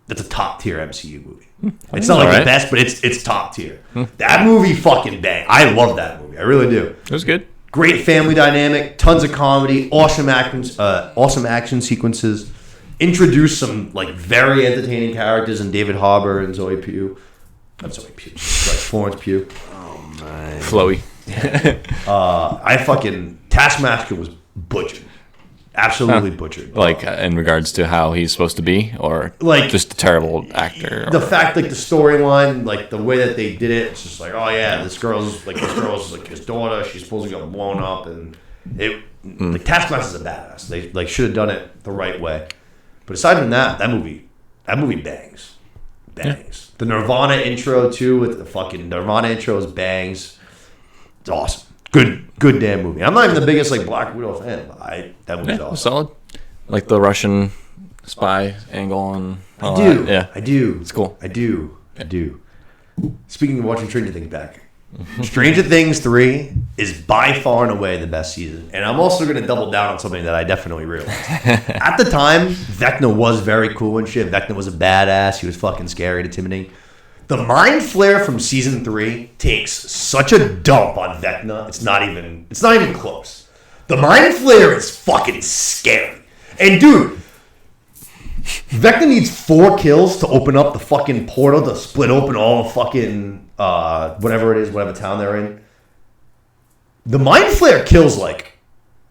that's a top tier MCU movie. It's not like the best, but it's top tier. That movie fucking bang. I love that movie. I really do. It was good. Great family dynamic, tons of comedy, awesome action sequences. Introduced some like very entertaining characters in David Harbour and Zoe Pugh. Not Zoe Pugh, like Florence Pugh. Oh my. Flowy. Taskmaster was butchered. Absolutely butchered. Like in regards to how he's supposed to be, or like just a terrible actor. The fact, like the storyline, like the way that they did it, it's just like, oh yeah, this girl's like his daughter. She's supposed to get blown up, and like Taskmaster's a badass. They like should have done it the right way. But aside from that, that movie bangs. Yeah. The Nirvana intro too, with the fucking Nirvana intros bangs. It's awesome. Good damn movie. I'm not even the biggest like Black Widow fan, but that movie's awesome. Solid. Like the Russian spy angle and all I do. That. Yeah, I do. It's cool. I do. Speaking of watching Stranger Things back, Stranger Things 3 is by far and away the best season. And I'm also going to double down on something that I definitely realized. At the time, Vecna was very cool and shit. Vecna was a badass. He was fucking scary and intimidating. The mind flare from season 3 takes such a dump on Vecna. It's not even close. The mind flare is fucking scary. And dude, Vecna needs 4 kills to open up the fucking portal to split open all the fucking whatever it is, whatever town they're in. The mind flare kills like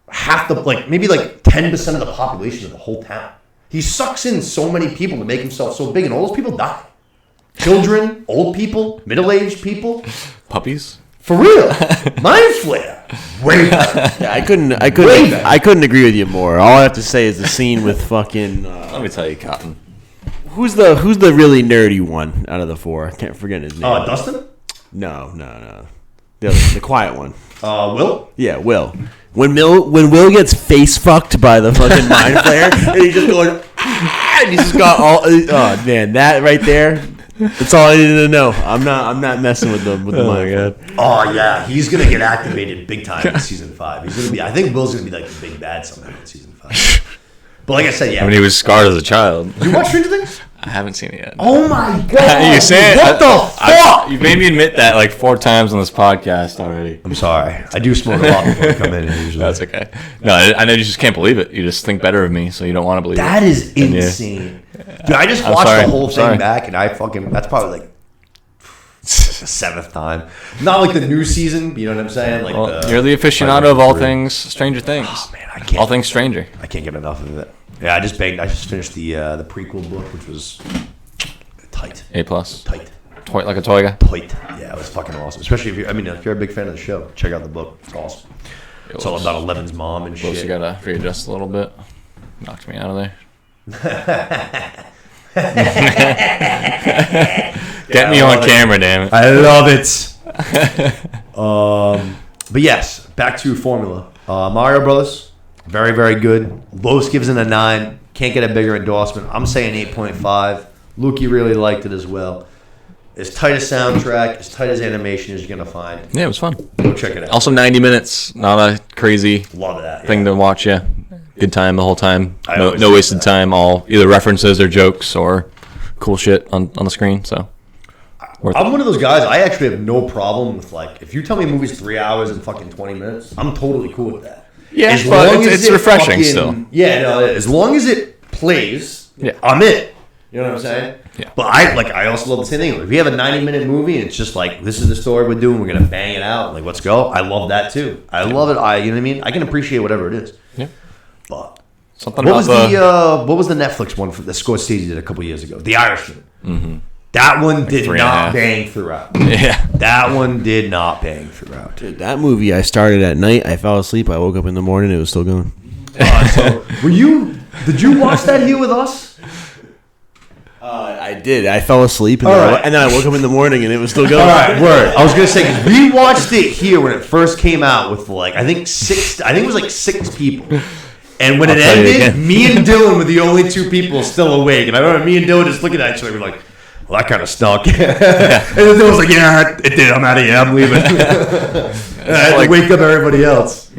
half the maybe 10% of the population of the whole town. He sucks in so many people to make himself so big, and all those people die. Children, old people, middle-aged people, puppies. For real, mind flare. Way better. Yeah, I couldn't agree with you more. All I have to say is the scene with fucking. Let me tell you, Cotton. Who's the really nerdy one out of the 4? I can't forget his name. Dustin? No. The quiet one. Will? Yeah, Will. When Will gets face fucked by the fucking mind flare, and he's just going, and he's just got all. Oh man, that right there. That's all I needed to know. I'm not messing with the mind. God. Oh yeah, he's gonna get activated big time in season 5. He's gonna be. I think Will's gonna be like the big bad somehow in season 5. But like I said, yeah. I mean, he was scarred as a child. You watch Stranger Things? I haven't seen it yet. Oh my god! You say what the fuck? You made me admit that like 4 times on this podcast already. I'm sorry. I do smoke a lot before I come in. Usually. That's okay. No, I know you just can't believe it. You just think better of me, so you don't want to believe that it. That is insane. Dude, I just watched the whole thing back, and that's probably like the 7th time. Not like the new season, you know what I'm saying? Like you're the aficionado of all things Stranger Things. Oh man, I can't. All things Stranger. I can't get enough of it. Yeah, I just finished the prequel book, which was tight. A+. Tight. Toy, like a toy guy. Tight. Yeah, it was fucking awesome. Especially if you're a big fan of the show, check out the book. It's awesome. It's all about Eleven's mom and shit. You gotta readjust a little bit. Knocked me out of there. Get me on camera, damn it. I love it. But yes, back to formula. Mario Brothers, very, very good. Los gives it a 9. Can't get a bigger endorsement. I'm saying 8.5. Lukey really liked it as well. As tight a soundtrack, as tight as animation as you're gonna find. Yeah, it was fun. Go check it out. Also 90 minutes, not a crazy Love that, thing to watch. Yeah, good time the whole time. No wasted that. time. All either references or jokes or cool shit on the screen. So I'm one of those guys. I actually have no problem with like if you tell me a movie's 3 hours and fucking 20 minutes, I'm totally cool with that. Yeah, as but long as it's refreshing fucking, still. Yeah, no, as long as it plays, Yeah. I'm in. You know what I'm saying? Yeah. But I also love the same thing. If we have a 90-minute movie and it's just like this is the story we're doing, we're gonna bang it out. Like let's go. I love that too. I love it. You know what I mean? I can appreciate whatever it is. Yeah. But Something what about was the Netflix one for the Scorsese did a couple years ago? The Irishman. Mm-hmm. That one did 3.5. not bang throughout. Yeah. That one did not bang throughout. Dude, that movie I started at night. I fell asleep. I woke up in the morning. It was still going. So did you watch that here with us? I did. I fell asleep, and, All then right. and then I woke up in the morning, and it was still going. All right, word. I was gonna say 'cause we watched it here when it first came out with like I think it was like 6 people. And when it tell you ended, again. me and Dylan were the only 2 people still awake. And I remember me and Dylan just looking at each other, we're like, well, that kind of stunk. And then Dylan was like, yeah, it did. I'm out of here. I'm leaving. And I had to wake up everybody else.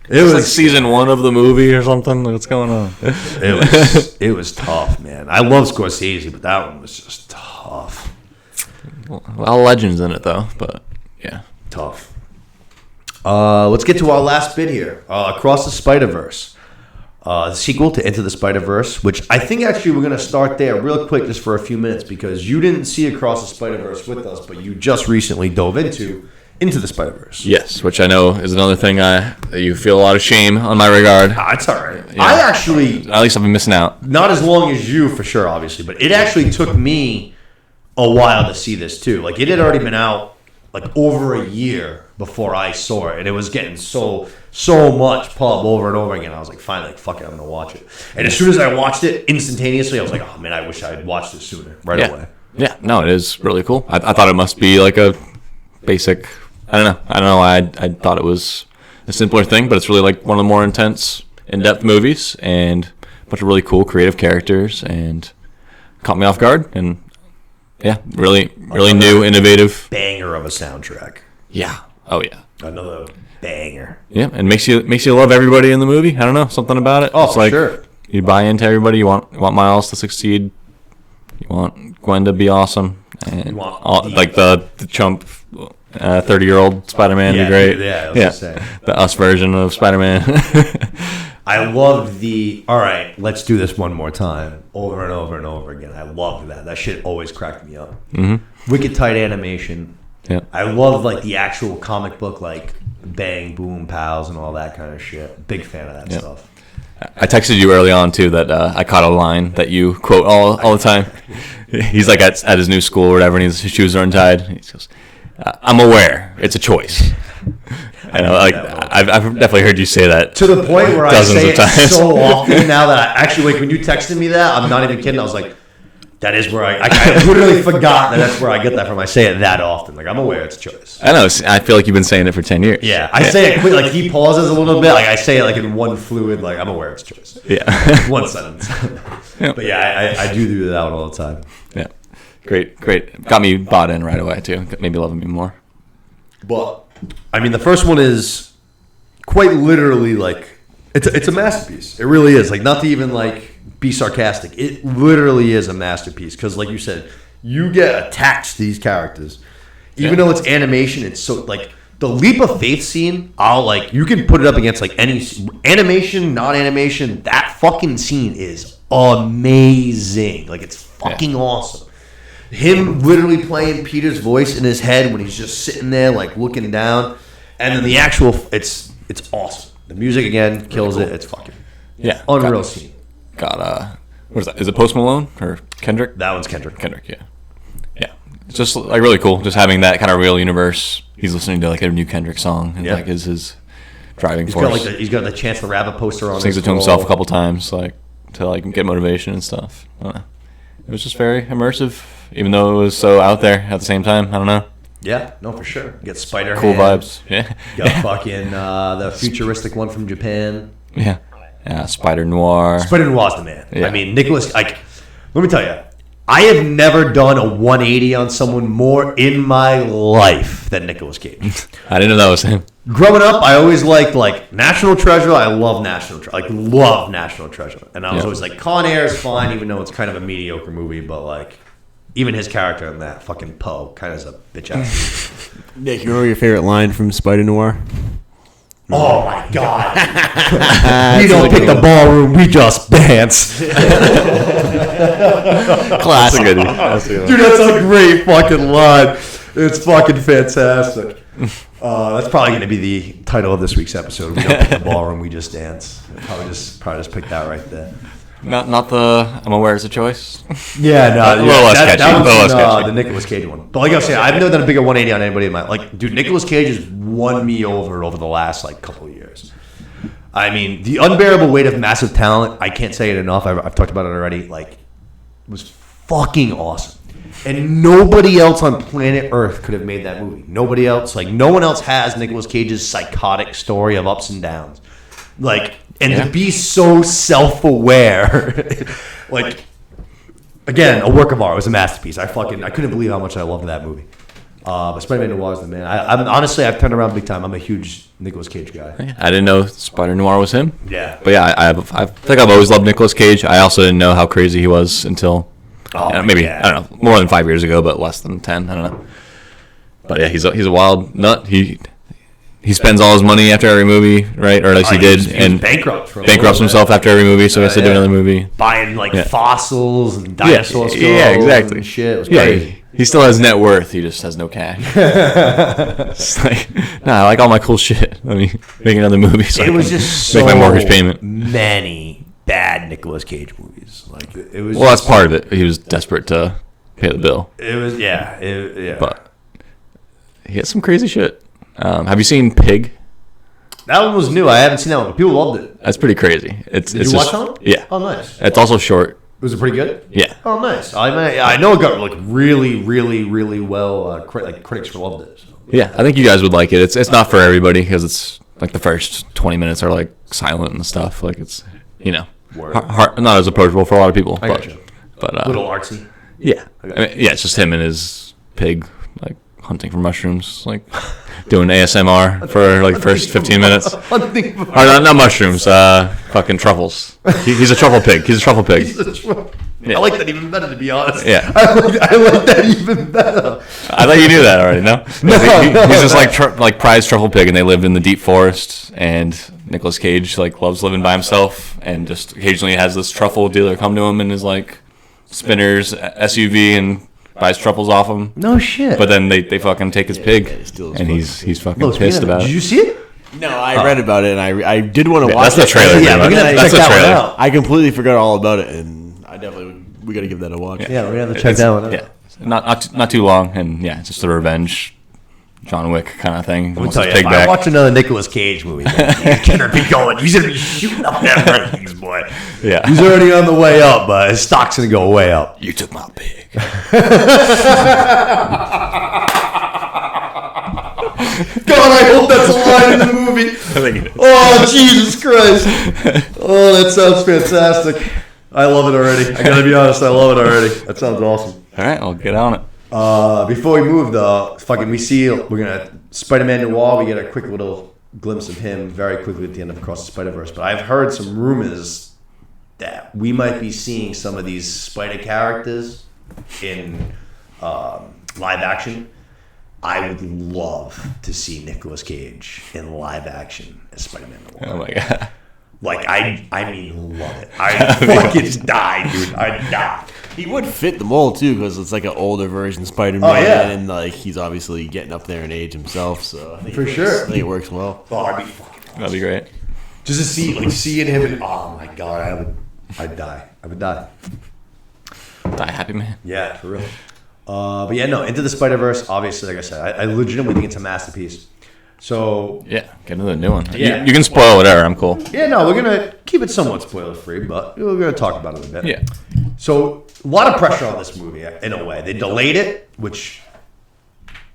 It was like season 1 of the movie or something. What's going on? it was tough, man. I love Scorsese, but that one was just tough. A lot of legends in it though, but yeah. Tough. Let's get to our last bit here. Across the Spiderverse. The sequel to Into the Spider-Verse, which I think actually we're going to start there real quick just for a few minutes because you didn't see Across the Spider-Verse with us, but you just recently dove into the Spider-Verse. Yes, which I know is another thing that you feel a lot of shame on my regard. It's all right. Yeah. I actually, At least I've been missing out. not as long as you for sure, obviously, but it actually took me a while to see this too. Like it had already been out like over a year before I saw it, and it was getting so much pub over and over again. I was like, finally, like, fuck it, I'm gonna watch it. And as soon as I watched it, instantaneously, I was like, oh man, I wish I had watched this sooner, right away. Yeah, no, it is really cool. I thought it must be like a basic. I don't know. I thought it was a simpler thing, but it's really like one of the more intense, in-depth movies, and a bunch of really cool, creative characters, and caught me off guard. And yeah, really new, innovative. Banger of a soundtrack. Yeah. Oh yeah. Another banger. Yeah, and makes you love everybody in the movie. I don't know, something about it. Oh, it's for like sure. You buy into everybody. You want Miles to succeed. You want Gwen to be awesome, and You want the chump 30-year-old Spider-Man to be great. Yeah, I was gonna say. The us version of Spider-Man. I loved all right, let's do this one more time, over and over and over again. I loved that. That shit always cracked me up. Mm-hmm. Wicked tight animation. Yeah. I love like the actual comic book, like Bang, Boom, Pals, and all that kind of shit. Big fan of that stuff. I texted you early on too that I caught a line that you quote all the time. He's like at his new school or whatever, and his shoes are untied. He goes, "I'm aware it's a choice." And I've definitely heard you say that To the point where I say of times. it so often now that I actually, like when you texted me that, I'm not even kidding. I was like, that is where I literally forgot that's where I get that from. I say it that often. Like I'm aware it's a choice. I know. I feel like you've been saying it for 10 years. Yeah, I say it quick. Like he pauses a little bit. Like I say it like in one fluid. Like I'm aware it's a choice. Yeah. One sentence. But yeah, I do that one all the time. Yeah. Great. Got me bought in right away too. Maybe loving me more. But I mean, the first one is quite literally like it's a masterpiece. It really is. Like not to even like be sarcastic. It literally is a masterpiece because, like you said, you get attached to these characters, even though it's animation. It's so like the leap of faith scene. You can put it up against like any animation, not animation. That fucking scene is amazing. Like it's fucking awesome. Him literally playing Peter's voice in his head when he's just sitting there like looking down, and then the actual it's awesome. The music again kills it. It's fucking unreal scene. Got what is that? Is it Post Malone or Kendrick? That one's Kendrick. Yeah. It's just like really cool, just having that kind of real universe. He's listening to like a new Kendrick song, and like is his driving force. He's got the Chance the Rapper poster on. Sings it to himself a couple times, like to like get motivation and stuff. I don't know. It was just very immersive, even though it was so out there at the same time. I don't know. Yeah, no, for sure. You get Spider. Cool vibes. Yeah. You got fucking the futuristic one from Japan. Yeah. Yeah. Spider Noir. Spider Noir's the man. Yeah. I mean, Nicholas. Like, let me tell you, I have never done a 180 on someone more in my life than Nicolas Cage. I didn't know that was him. Growing up, I always liked like National Treasure. I love National Treasure. Love National Treasure. And I was always like, Con Air is fine, even though it's kind of a mediocre movie. But like, even his character in that fucking Poe kind of is a bitch ass. Nick, you remember your favorite line from Spider Noir? Oh my god! We don't pick the ballroom, we just dance. Classic. Dude, that's a great fucking line. It's fucking fantastic. That's probably going to be the title of this week's episode. We don't pick the ballroom, we just dance. Probably just pick that right there. Not the I'm aware it's a choice. Yeah, no, A little less sketchy, that a little less was sketchy. the Nicolas Cage one. But like I was saying, I've never done a bigger 180 on anybody in my like. Dude, Nicolas Cage has won me over the last like couple of years. I mean, the unbearable weight of massive talent. I can't say it enough. I've talked about it already. Like, was fucking awesome. And nobody else on planet Earth could have made that movie. Nobody else. Like, no one else has Nicolas Cage's psychotic story of ups and downs. Like, and to be so self-aware. Like, again, a work of art. It was a masterpiece. I couldn't believe how much I loved that movie. But Spider-Man Noir is the man. I'm honestly, I've turned around big time. I'm a huge Nicolas Cage guy. I didn't know Spider Noir was him. Yeah. But yeah, I think I've always loved Nicolas Cage. I also didn't know how crazy he was until maybe I don't know, more than 5 years ago, but less than 10. I don't know. But yeah, he's a wild nut. He spends all his money after every movie, right? Or at least he did, and bankrupts himself after every movie, so he has to do another movie. Buying fossils and dinosaur skulls. Yeah, exactly. And shit. It was Yeah, crazy. he still has net worth. He just has no cash. It's like, I like all my cool shit. Let me make another movie so It I was can just make my mortgage payment. many bad Nicolas Cage movies. Like it was. Well, that's part of it. He was desperate to pay the bill. It was yeah. But he had some crazy shit. Have you seen Pig? That one was new. I haven't seen that one. People loved it. That's pretty crazy. Did you watch that one? Yeah. Oh, nice. It's also short. Was it pretty good? Yeah. Oh, nice. I know it got like really, really, really well. Critics loved it. So. Yeah, I think you guys would like it. It's not for everybody because it's like the first 20 minutes are like silent and stuff. Like it's not as approachable for a lot of people. I But a little artsy. yeah, it's just him and his pig like hunting for mushrooms, like doing ASMR for like the first 15 minutes. Or not mushrooms, fucking truffles. He's a truffle pig. Yeah. I like that even better, to be honest. Yeah. I like that even better. I thought you knew that already. No, he's just like prize truffle pig, and they live in the deep forest. And Nicolas Cage like loves living by himself, and just occasionally has this truffle dealer come to him in his like spinners SUV and buys truffles off him. No shit. But then they fucking take his pig, and he's fucking pissed about it. Did you see it? No, I read about it, and I did want to watch That's the trailer. Yeah, we're gonna That's check the that one trailer. out. I completely forgot all about it, and we got to give that a watch. Yeah, we're gonna have to check that one out. Yeah, not too long, and yeah, it's just a revenge John Wick kind of thing. Let me tell you, if I watch another Nicolas Cage movie, man, he's gonna be going. He's gonna be shooting up that rankings, boy. Yeah, He's already on the way up, but his stock's gonna go way up. you took my pig. God, I hope that's a line in the movie. I think it is. Oh, Jesus Christ. Oh, that sounds fantastic. I love it already. I gotta be honest, I love it already. That sounds awesome. All right, I'll get on it. Before we move, though, we're gonna Spider-Man Noir. We get a quick little glimpse of him very quickly at the end of Across the Spider-Verse. But I've heard some rumors that we might be seeing some of these Spider characters in live action. I would love to see Nicolas Cage in live action as Spider-Man Noir. Oh my god. Like, I mean, love it. I'd fucking die, dude. I'd die. He would fit the mold too, because it's like an older version Spider-Man, and like he's obviously getting up there in age himself. So I think I think it works well. Oh, I'd be fucking. That'd be great. Just to seeing him, and oh my god, I'd die. I would die. Die happy man. Yeah, for real. But yeah, no, Into the Spider-Verse, obviously, like I said, I legitimately think it's a masterpiece. So Yeah, get another new one. Yeah. You can spoil whatever. I'm cool. yeah, no, we're gonna keep it somewhat spoiler-free, but we're gonna talk about it a bit. Yeah. So a lot of pressure on this movie, in a way. They delayed it, which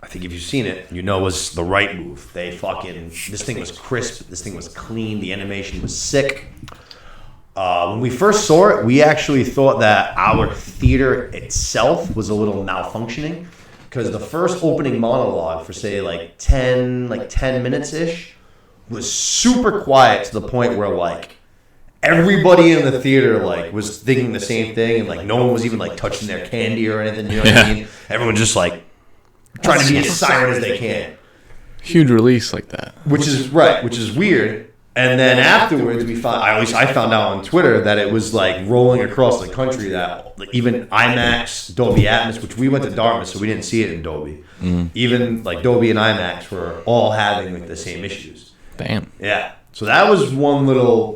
I think if you've seen it, you know was the right move. This thing was crisp, this thing was clean, the animation was sick. When we first saw it, we actually thought that our theater itself was a little malfunctioning, because the first opening monologue for say like 10 minutes ish was super quiet to the point where like everybody in the theater like was thinking the same thing, and like no one was even like touching their candy or anything. You know what I mean? Everyone just like trying to be as silent as they can. Huge release like that. Which is weird. And then afterwards, I found out on Twitter that it was like rolling across the country that like, even IMAX, Dolby Atmos, which we went to Dartmouth, so we didn't see it in Dolby. Even like Dolby and IMAX were all having like the same issues. Damn. Yeah. So that was one little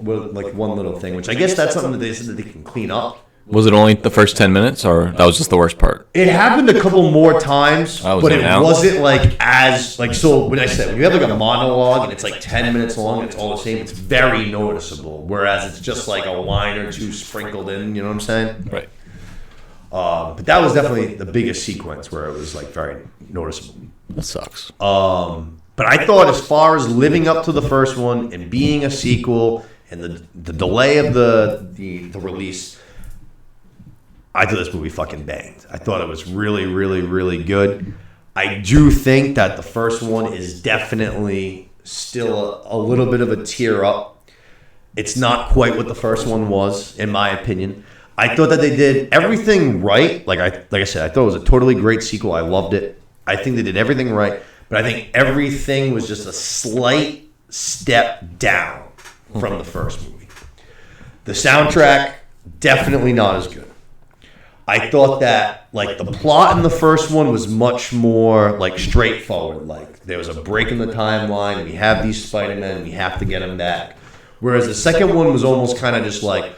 thing, which I guess that's something that they said that they can clean up. Was it only the first 10 minutes, or that was just the worst part? It happened a couple more times, but it wasn't like as like so. When you have like a monologue and it's like 10 minutes long, and it's all the same. It's very noticeable. Whereas it's just like a line or two sprinkled in. You know what I'm saying? Right. But that was definitely the biggest sequence where it was like very noticeable. That sucks. But I thought as far as living up to the first one and being a sequel and the delay of the release, I thought this movie fucking banged. I thought it was really, really, really good. I do think that the first one is definitely still a little bit of a tear up. It's not quite what the first one was, in my opinion. I thought that they did everything right. Like I said, I thought it was a totally great sequel. I loved it. I think they did everything right. But I think everything was just a slight step down from the first movie. The soundtrack, definitely not as good. I thought that like the plot in the first one was much more like straightforward. Like there was a break in the timeline. We have these Spider-Men. We have to get them back. Whereas the second one was almost kind of just like,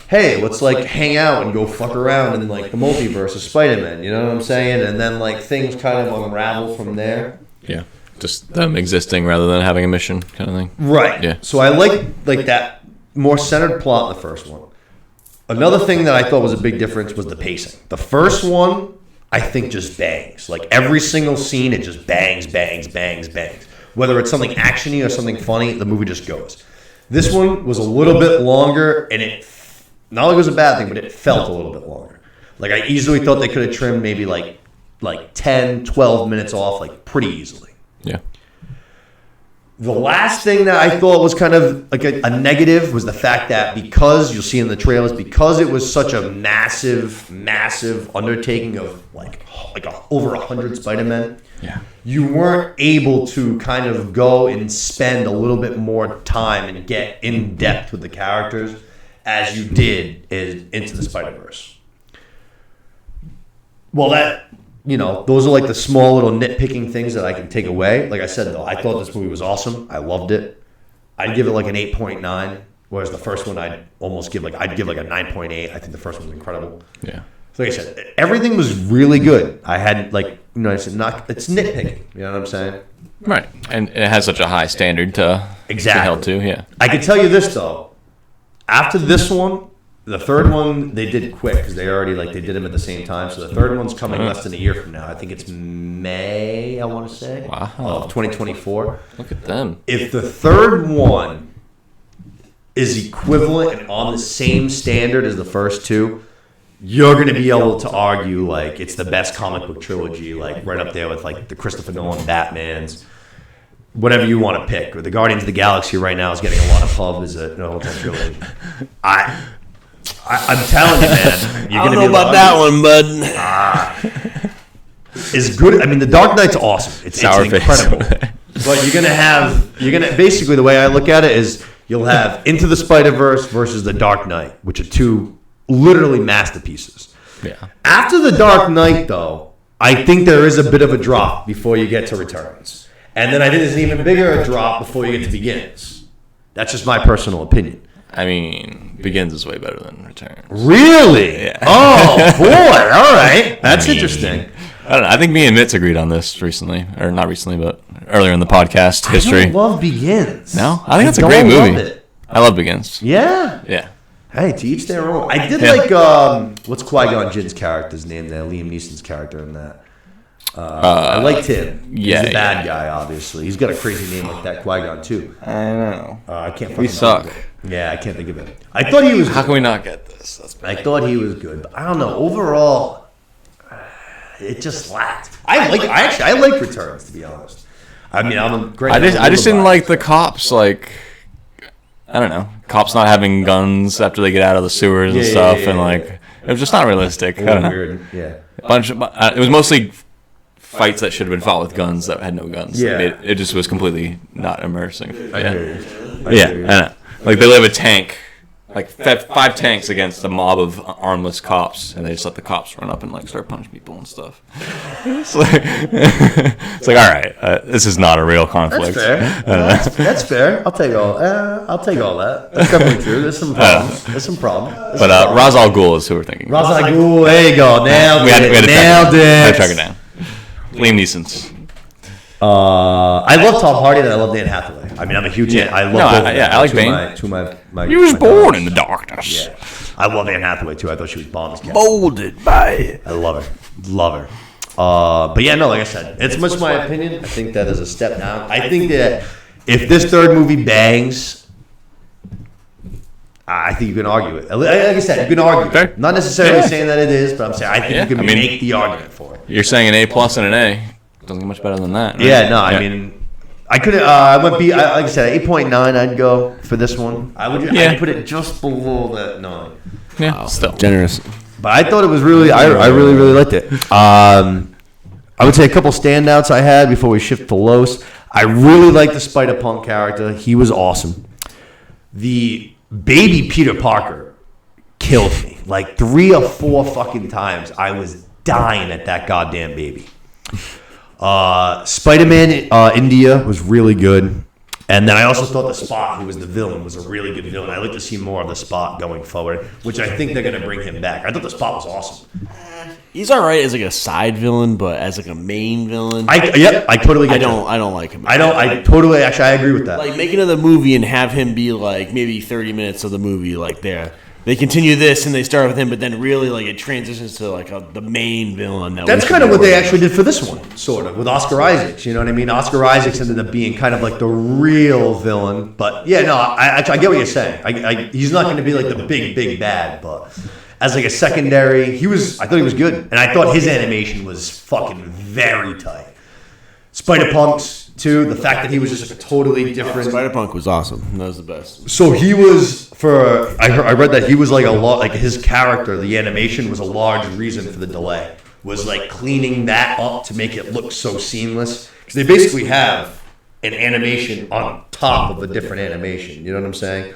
hey, let's like hang out and go fuck around in like the multiverse of Spider-Man. You know what I'm saying? And then like things kind of unravel from there. Yeah. Just them existing rather than having a mission kind of thing. Right. Yeah. So I like that more centered plot in the first one. Another thing that I thought was a big difference was the pacing. The first one, I think, just bangs. Like every single scene, it just bangs, bangs, bangs, bangs. Whether it's something actiony or something funny, the movie just goes. This one was a little bit longer, and it not like it was a bad thing, but it felt a little bit longer. Like I easily thought they could have trimmed maybe like 10, 12 minutes off, like pretty easily. Yeah. The last thing that I thought was kind of like a negative was the fact that because you'll see in the trailers, because it was such a massive, massive undertaking of over 100 Spider-Men, Yeah. you weren't able to kind of go and spend a little bit more time and get in depth with the characters as you did in Into the Spider-Verse. Well, those are like the small little nitpicking things that I can take away. Like I said, though, I thought this movie was awesome. I loved it. I'd give it like an 8.9, whereas the first one I'd give like a 9.8. I think the first one was incredible. Yeah. So like I said, everything was really good. I had I said, it's nitpicking. You know what I'm saying? Right. And it has such a high standard to held to. Yeah. I can tell you this though. After this one, the third one they did quick because they already they did them at the same time. So the third one's coming less than a year from now. I think it's May, I want to say, of 2024. Look at them. If the third one is equivalent and on the same standard as the first two, you're going to be able to argue it's the best comic book trilogy, right up there with the Christopher Nolan Batmans. Whatever you want to pick. The Guardians of the Galaxy right now is getting a lot of pub as a whole trilogy. I'm telling you, man. You're I don't know about that one, bud. It's good. I mean, The Dark Knight's awesome. It's incredible. But you're gonna basically the way I look at it is you'll have Into the Spider-Verse versus The Dark Knight, which are two literally masterpieces. Yeah. After The Dark Knight, though, I think there is a bit of a drop before you get to Returns. And then I think there's an even bigger drop before you get to Begins. That's just my personal opinion. I mean, Begins is way better than Returns. Really? Yeah. Oh, boy. All right. That's interesting. I don't know. I think me and Mitz agreed on this recently. Or not recently, but earlier in the podcast history. I love Begins. No? I think that's a great movie. Love it. I love Begins. Yeah. Yeah. Hey, to each their own. I did what's Qui-Gon Jinn's character's name there? Liam Neeson's character in that. I liked him. Yeah, He's the bad guy, obviously. He's got a crazy name like that, Qui-Gon, too. I know. I can't We suck. Yeah, I can't think of it. I thought he was How can we not get this? I thought he was good, but I don't know. Overall, it just lacked. I like Returns, to be honest. I mean, I'm a great. I just didn't like the cops I don't know, cops not having guns after they get out of the sewers and stuff, and like it was just not realistic. I don't know. Weird. Yeah. It was mostly fights that should have been fought with guns that had no guns. Yeah. It just was completely not immersing. I hear you. I know. Like they have a tank, like 5 tanks against a mob of armless cops, and they just let the cops run up and like start punching people and stuff. It's like all right, this is not a real conflict. That's fair. That's fair. I'll take all that. That's definitely true. There's some problems. But Ra's al Ghul is who we're thinking. Ra's al Ghul. There you go. Nailed it. Nailed it. Track it down. Liam Neeson's. I love Tom Hardy and I love Dan Hathaway. I mean, I'm a huge fan. I love both of them. I like Bane. Two of my He was my born dogs. in the darkness. Yeah. I love Anne Hathaway too. I thought she was bomb as cat. Molded by it. I love her. But yeah, no, like I said, it's much my opinion. I think that is a step down. I think that if this third movie bangs, I think you can argue it. Like I said, you can argue Okay. it. Not necessarily saying that it is, but I'm saying I think you can make the argument for it. You're saying an A+ and an A. Doesn't get much better than that. Right? Yeah, no, I mean, I could. I went like I said, 8.9. I'd go for this one. I'd put it just below that 9. Yeah, still Generous. But I thought it was really. I really liked it. I would say a couple standouts I had before we shift to Los. I really liked the Spider-Punk character. He was awesome. The baby Peter Parker killed me. Like 3 or 4 fucking times, I was dying at that goddamn baby. Spider-Man India was really good. And then I also thought the Spot, who was the villain, was a really good villain. I'd like to see more of the Spot going forward, which I think they're going to bring him back. I thought the Spot was awesome. He's all right as like a side villain, but as like a main villain, I totally get that. I don't like him. I agree with that. Like make another movie and have him be like maybe 30 minutes of the movie, like they continue this and they start with him, but then really like it transitions to like the main villain. That's kind of what they actually did for this one, sort of, with Oscar Isaacs. You know what I mean? Oscar Isaacs ended up being kind of like the real villain. But yeah, no, I get what you're saying. He's not going to be like the big bad, but as like a secondary, I thought he was good, and I thought his animation was fucking very tight. Spider-Punk's too, the fact that he was just like a totally different. Spider-Punk was awesome. That was the best. So he was I read that he was like a lot, like his character, the animation was a large reason for the delay. Was like cleaning that up to make it look so seamless, because they basically have an animation on top of a different animation. You know what I'm saying?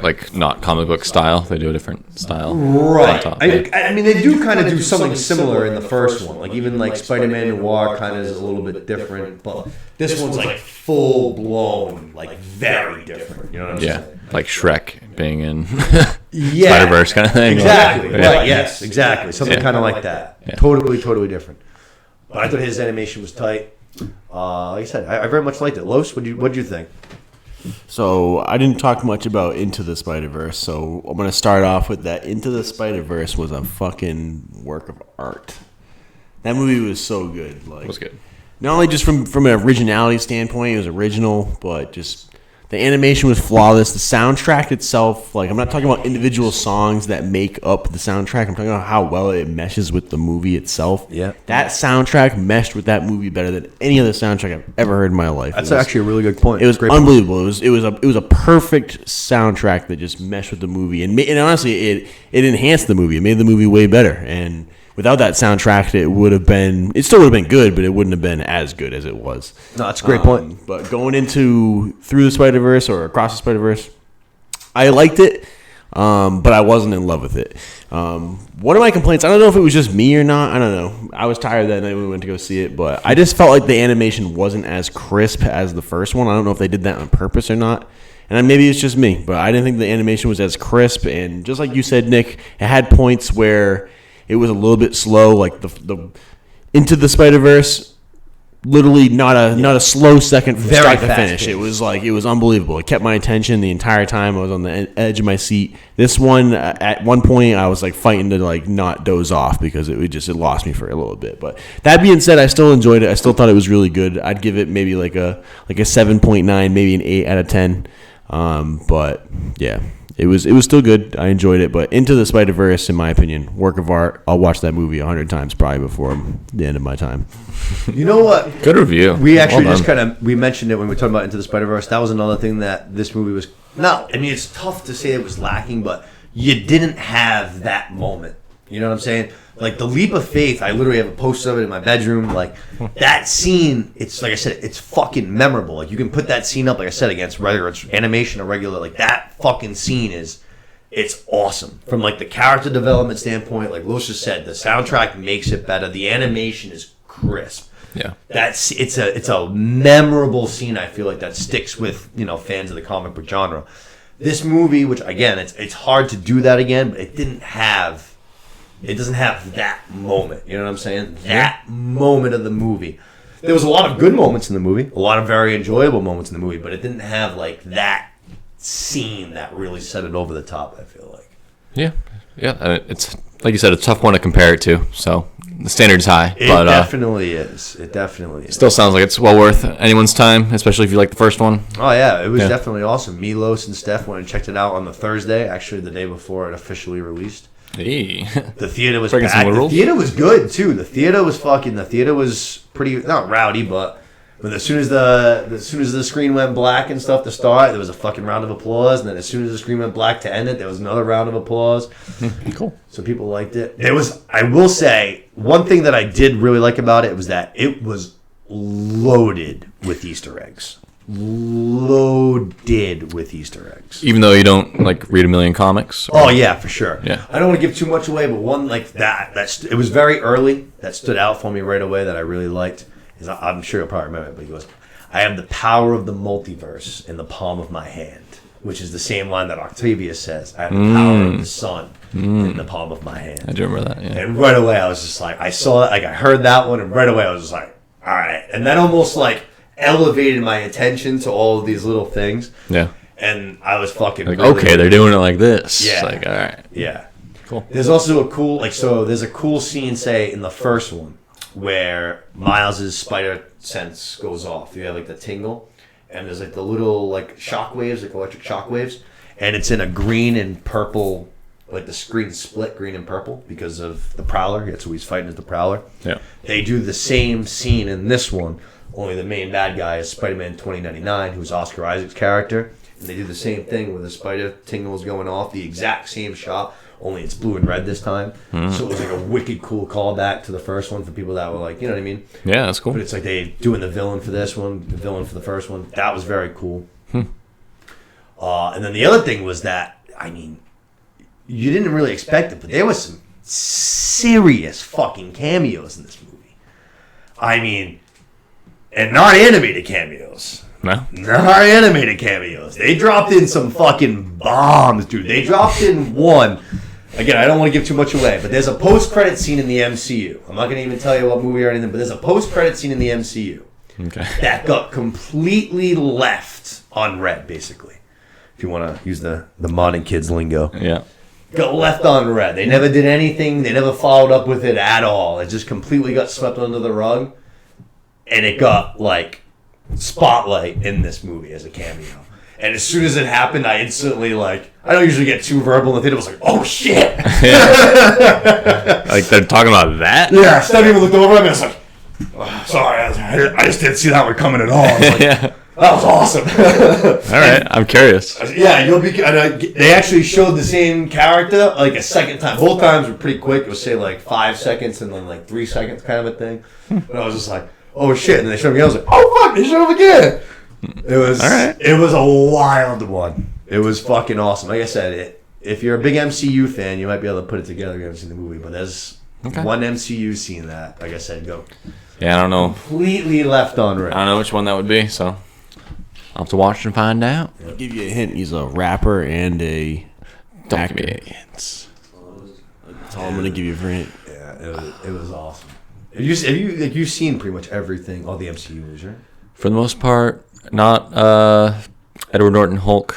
like not comic book style. They do a different style. Right. on top. I mean, they do kind of do something similar in the first one. Like even like Spider-Man Noir kind of is a little bit different, but this one's like full blown, like very different. You know what I'm saying? Like Shrek being in Yeah. Spiderverse kind of thing. Exactly. Like, Right. Yes. Exactly. Something Yeah. kind of like that. Yeah. Totally different. But I thought his animation was tight. Like I said, I very much liked it. Los, what'd you think? So I didn't talk much about Into the Spider-Verse, so I'm going to start off with that. Into the Spider-Verse was a fucking work of art. That movie was so good. Like, it was good. Not only just from an originality standpoint, it was original, but just the animation was flawless. The soundtrack itself, like I'm not talking about individual songs that make up the soundtrack. I'm talking about how well it meshes with the movie itself. Yeah. That soundtrack meshed with that movie better than any other soundtrack I've ever heard in my life. That's actually a really good point. It was Great unbelievable. It was a perfect soundtrack that just meshed with the movie, and honestly, it enhanced the movie. It made the movie way better. And without that soundtrack, it still would have been good, but it wouldn't have been as good as it was. No, that's a great point. But going into Through the Spider-Verse or Across the Spider-Verse, I liked it, but I wasn't in love with it. One of my complaints, I don't know if it was just me or not. I don't know. I was tired that night when we went to go see it, but I just felt like the animation wasn't as crisp as the first one. I don't know if they did that on purpose or not. And maybe it's just me, but I didn't think the animation was as crisp. And just like you said, Nick, it had points where it was a little bit slow, like the Into the Spider-Verse. Literally not a slow second from start to finish. It was unbelievable. It kept my attention the entire time. I was on the edge of my seat. This one, at one point, I was like fighting to like not doze off because it lost me for a little bit. But that being said, I still enjoyed it. I still thought it was really good. I'd give it maybe like a 7.9, maybe an 8 out of 10. But yeah, it was still good. I enjoyed it, but Into the Spiderverse, in my opinion, work of art. I'll watch that movie 100 times probably before the end of my time. You know what? Good review. We actually Well just done. we mentioned it when we were talking about Into the Spider-Verse. That was another thing that this movie was not. I mean, it's tough to say it was lacking, but you didn't have that moment. You know what I'm saying? Like the leap of faith. I literally have a poster of it in my bedroom. Like that scene. It's like I said. It's fucking memorable. Like you can put that scene up. Like I said, against whether it's animation or regular. Like that fucking scene is. It's awesome from like the character development standpoint. Like Lucia said, the soundtrack makes it better. The animation is crisp. Yeah. It's a memorable scene. I feel like that sticks with fans of the comic book genre. This movie, which again, it's hard to do that again, but it doesn't have that moment. You know what I'm saying? That moment of the movie. There was a lot of good moments in the movie, a lot of very enjoyable moments in the movie, but it didn't have like that scene that really set it over the top. I feel like. Yeah. It's like you said, it's a tough one to compare it to. So the standard's high. It but definitely is. It definitely is. still sounds like it's well worth anyone's time, especially if you like the first one. Oh yeah, it was Yeah. definitely awesome. Milos and Steph went and checked it out on the Thursday, actually the day before it officially released. Hey. The theater was Breaking some packed. The rules. theater was good too. The theater was pretty not rowdy, but as soon as the screen went black and stuff to start, there was a fucking round of applause, and then as soon as the screen went black to end it, there was another round of applause. Cool. So people liked it. I will say, one thing that I did really like about it was that it was loaded with Easter eggs. Loaded with Easter eggs. Even though you don't like read a million comics. Oh yeah, for sure. Yeah. I don't want to give too much away, but one like that it was very early. That stood out for me right away. That I really liked. Is I'm sure you'll probably remember it. But he goes, "I have the power of the multiverse in the palm of my hand," which is the same line that Octavius says. I have the power of the sun in the palm of my hand. I do remember that. Yeah. And right away, I was just like, I saw that, like I heard that one, and right away I was just like, all right. And that almost like elevated my attention to all of these little things. Yeah. And I was fucking Like, really- okay, they're doing it like this. Yeah. It's like, all right. Yeah. Cool. There's also a cool, there's a cool scene, say, in the first one where Miles's spider sense goes off. You have like the tingle, and there's like the little like shock waves, like electric shock waves, and it's in a green and purple, like the screen split green and purple because of the Prowler. That's who he's fighting, is the Prowler. Yeah. They do the same scene in this one, only the main bad guy is Spider-Man 2099, who's Oscar Isaac's character. And they do the same thing where the spider tingle is going off, the exact same shot, only it's blue and red this time. So it was like a wicked cool callback to the first one for people that were like, you know what I mean? Yeah, that's cool. But it's like they doing the villain for this one, the villain for the first one. That was very cool. And then the other thing was that, I mean, you didn't really expect it, but there was some serious fucking cameos in this movie. I mean, and not animated cameos. No? Not animated cameos. They dropped in some fucking bombs, dude. They dropped in one. Again, I don't want to give too much away, but there's a post-credit scene in the MCU. I'm not going to even tell you what movie or anything, but there's a post-credit scene in the MCU Okay. that got completely left unread, basically. If you want to use the modern kids lingo. Yeah. Got left unread. They never did anything. They never followed up with it at all. It just completely got swept under the rug. And it got, like, spotlight in this movie as a cameo. And as soon as it happened, I instantly, like, I don't usually get too verbal in the theater. I was like, oh, shit. Like, they're talking about that? Yeah, Steph even looked over at me. I was like, oh, sorry, I just didn't see that one coming at all. I was like, Yeah. that was awesome. All right. I'm curious. Yeah, you'll be. They actually showed the same character like a second time. Both times were pretty quick. It was say like 5 seconds and then like 3 seconds kind of a thing. But I was just like, oh shit! And then they showed me. I was like, oh fuck! They showed him again. It was. All right. It was a wild one. It was fucking awesome. Like I said, if you're a big MCU fan, you might be able to put it together. You haven't seen the movie, but there's one MCU scene that, like I said, go Yeah, I don't know. completely left on red. I don't know which one that would be, so I'll have to watch and find out. I'll give you a hint. He's a rapper and a Don't actor. give me hints. That's all I'm going to give you for a hint. Yeah, it was awesome. Have you've seen pretty much everything, all the MCU movies, right? For the most part, not Edward Norton Hulk,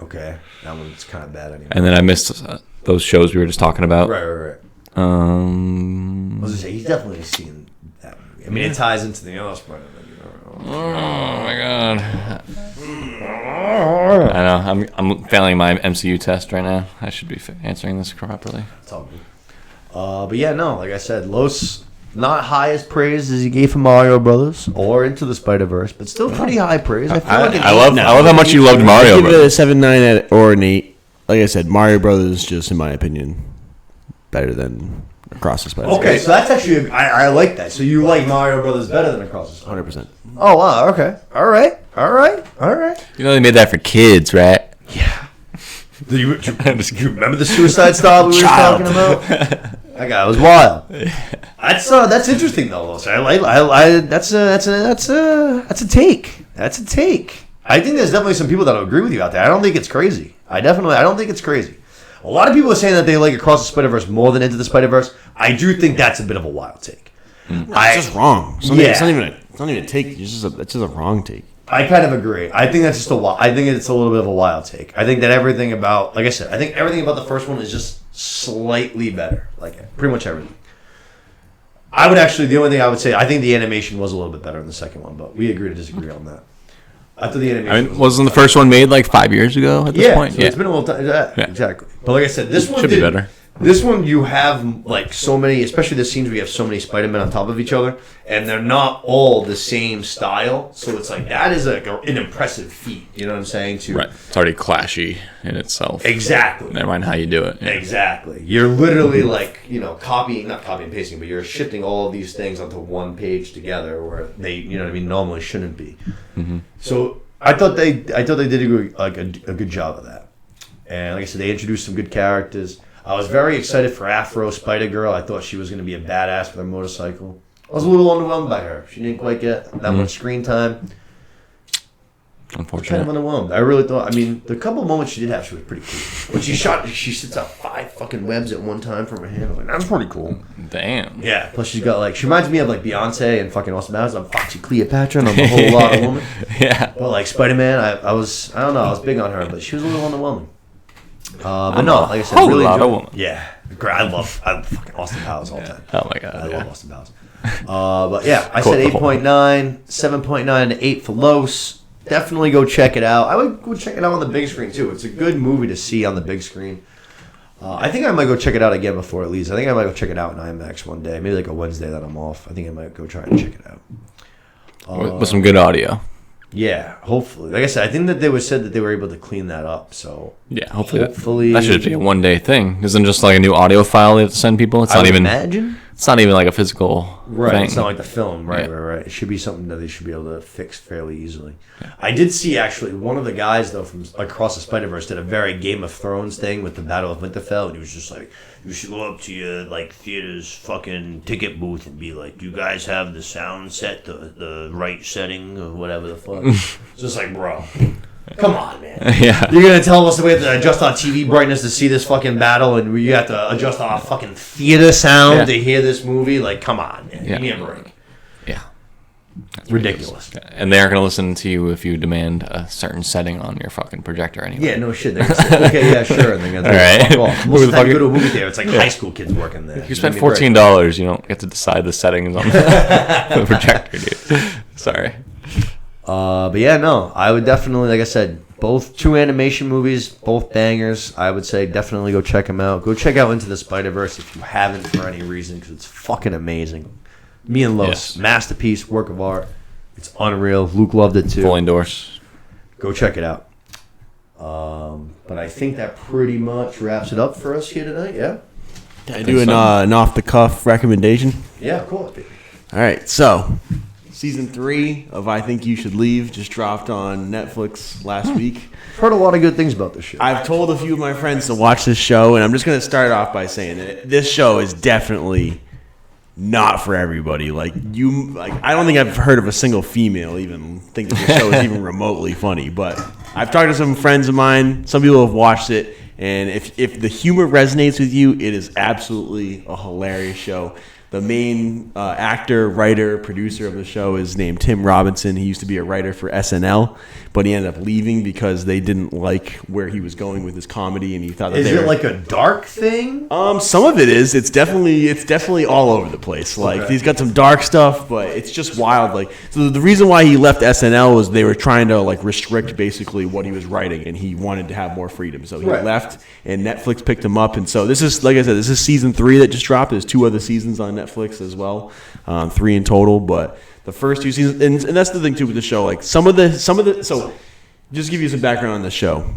Okay, that one's kind of bad anyway. and then I missed those shows we were just talking about. Right. I was gonna say he's definitely seen that movie. I mean, it ties into the other Spider-Man. Oh my god. I know. I'm failing my MCU test right now. I should be answering this properly. It's all good. But yeah, no, like I said, Los, not high as praise as he gave for Mario Brothers or Into the Spider-Verse, but still pretty high praise. I feel like I love how much you loved Mario. Give it a Brothers. 7, 9 or an 8. Like I said, Mario Brothers, just in my opinion, better than Across the Spider-Verse. Okay, so that's actually I like that. So you like Mario Brothers better than Across the Spider-Verse? 100%. Oh wow, okay, all right. You know they made that for kids, right? Yeah. Do you remember the Suicide Star we were talking about? That guy was wild. That's interesting though. That's a take. That's a take. I think there's definitely some people that'll agree with you out there. I don't think it's crazy. I don't think it's crazy. A lot of people are saying that they like Across the Spider-Verse more than Into the Spider-Verse. I do think that's a bit of a wild take. It's just wrong. It's not even a take. It's just a wrong take. I kind of agree. I think that's just I think it's a little bit of a wild take. I think that everything about, like I said, I think everything about the first one is just slightly better. Like pretty much everything. I would actually, the only thing I would say, I think the animation was a little bit better in the second one, but we agree to disagree on that. I thought the animation wasn't the first one made like 5 years ago at this point? So it's been a little time. Yeah, exactly. But like I said, this one should be better. This one, you have like so many, especially the scenes where you have so many Spider-Men on top of each other, and they're not all the same style. So it's like that is like an impressive feat. You know what I'm saying? Right. It's already clashy in itself. Exactly. Never mind how you do it. Yeah. Exactly. You're literally like, not copying and pasting, but you're shifting all of these things onto one page together where they, normally shouldn't be. Mm-hmm. So I thought they did a good job of that. And like I said, they introduced some good characters. I was very excited for Afro Spider-Girl. I thought she was going to be a badass with her motorcycle. I was a little underwhelmed by her. She didn't quite get that much screen time. Unfortunately. Kind of underwhelmed. I really thought, the couple moments she did have, she was pretty cool. When she sits out 5 fucking webs at one time from her hand. I was like, that's pretty cool. Damn. Yeah. Plus she's got she reminds me of Beyonce and fucking Austin Powers. I'm Foxy Cleopatra and I'm a whole lot of woman. Yeah. But Spider-Man, I don't know, I was big on her, but she was a little underwhelming. But no, like I said, really enjoyed it. Yeah, I love fucking Austin Powers all the time. Oh my god, I love Austin Powers. But yeah, I said 8.9, 7.9 to 8 for Los. Definitely go check it out. I would go check it out on the big screen too. It's a good movie to see on the big screen. I think I might go check it out again before it leaves. I think I might go check it out in IMAX one day, maybe a Wednesday that I'm off. I think I might go try and check it out with some good audio. Yeah, hopefully. Like I said, I think that they said that they were able to clean that up. So yeah, hopefully that should be a one-day thing. Isn't just like a new audio file they have to send people? It's not even imagine. It's not even like a physical thing. It's not like the film. Right. It should be something that they should be able to fix fairly easily. Yeah. I did see actually one of the guys though from Across the Spider-Verse did a very Game of Thrones thing with the Battle of Winterfell, and he was just like, you should go up to your theater's fucking ticket booth and be like, do you guys have the sound set the right setting or whatever the fuck? It's just like, bro, come on, man. Yeah. You're gonna tell us that we have to adjust our TV brightness to see this fucking battle, and we have to adjust our fucking theater sound to hear this movie? Like, come on, man. Give me a break. Yeah. That's ridiculous. And they aren't going to listen to you if you demand a certain setting on your fucking projector anyway. Yeah, no shit. They're gonna say, okay, yeah, sure. And they're going to fuck off. Most of the time you go to a movie theater, it's like high school kids working there. If you spend $14, you don't get to decide the settings on the projector, dude. Sorry. But yeah, no. I would definitely, like I said, both 2 animation movies, both bangers. I would say definitely go check them out. Go check out Into the Spider-Verse if you haven't for any reason, because it's fucking amazing. Me and Los, masterpiece, work of art. It's unreal. Luke loved it too. Full endorse. Go check it out. But I think that pretty much wraps it up for us here tonight. Yeah. Can I do an off-the-cuff recommendation? Yeah, cool. All right, so season 3 of I Think You Should Leave just dropped on Netflix last week. Heard a lot of good things about this show. I've told a few of my friends to watch this show, and I'm just going to start off by saying that this show is definitely not for everybody. I don't think I've heard of a single female even think that the show is even remotely funny. But I've talked to some friends of mine. Some people have watched it, and if the humor resonates with you, it is absolutely a hilarious show. The main actor, writer, producer of the show is named Tim Robinson. He used to be a writer for SNL, but he ended up leaving because they didn't like where he was going with his comedy, and he thought that Is it like a dark thing? Some of it is. It's definitely all over the place. Like he's got some dark stuff, but it's just wild. Like so, the reason why he left SNL was they were trying to like restrict basically what he was writing, and he wanted to have more freedom. So he left, and Netflix picked him up. And so this is, like I said, this is season 3 that just dropped. There's 2 other seasons on Netflix as well, 3 in total. But the first 2 seasons, and that's the thing too with the show. Like some of the so just give you some background on the show.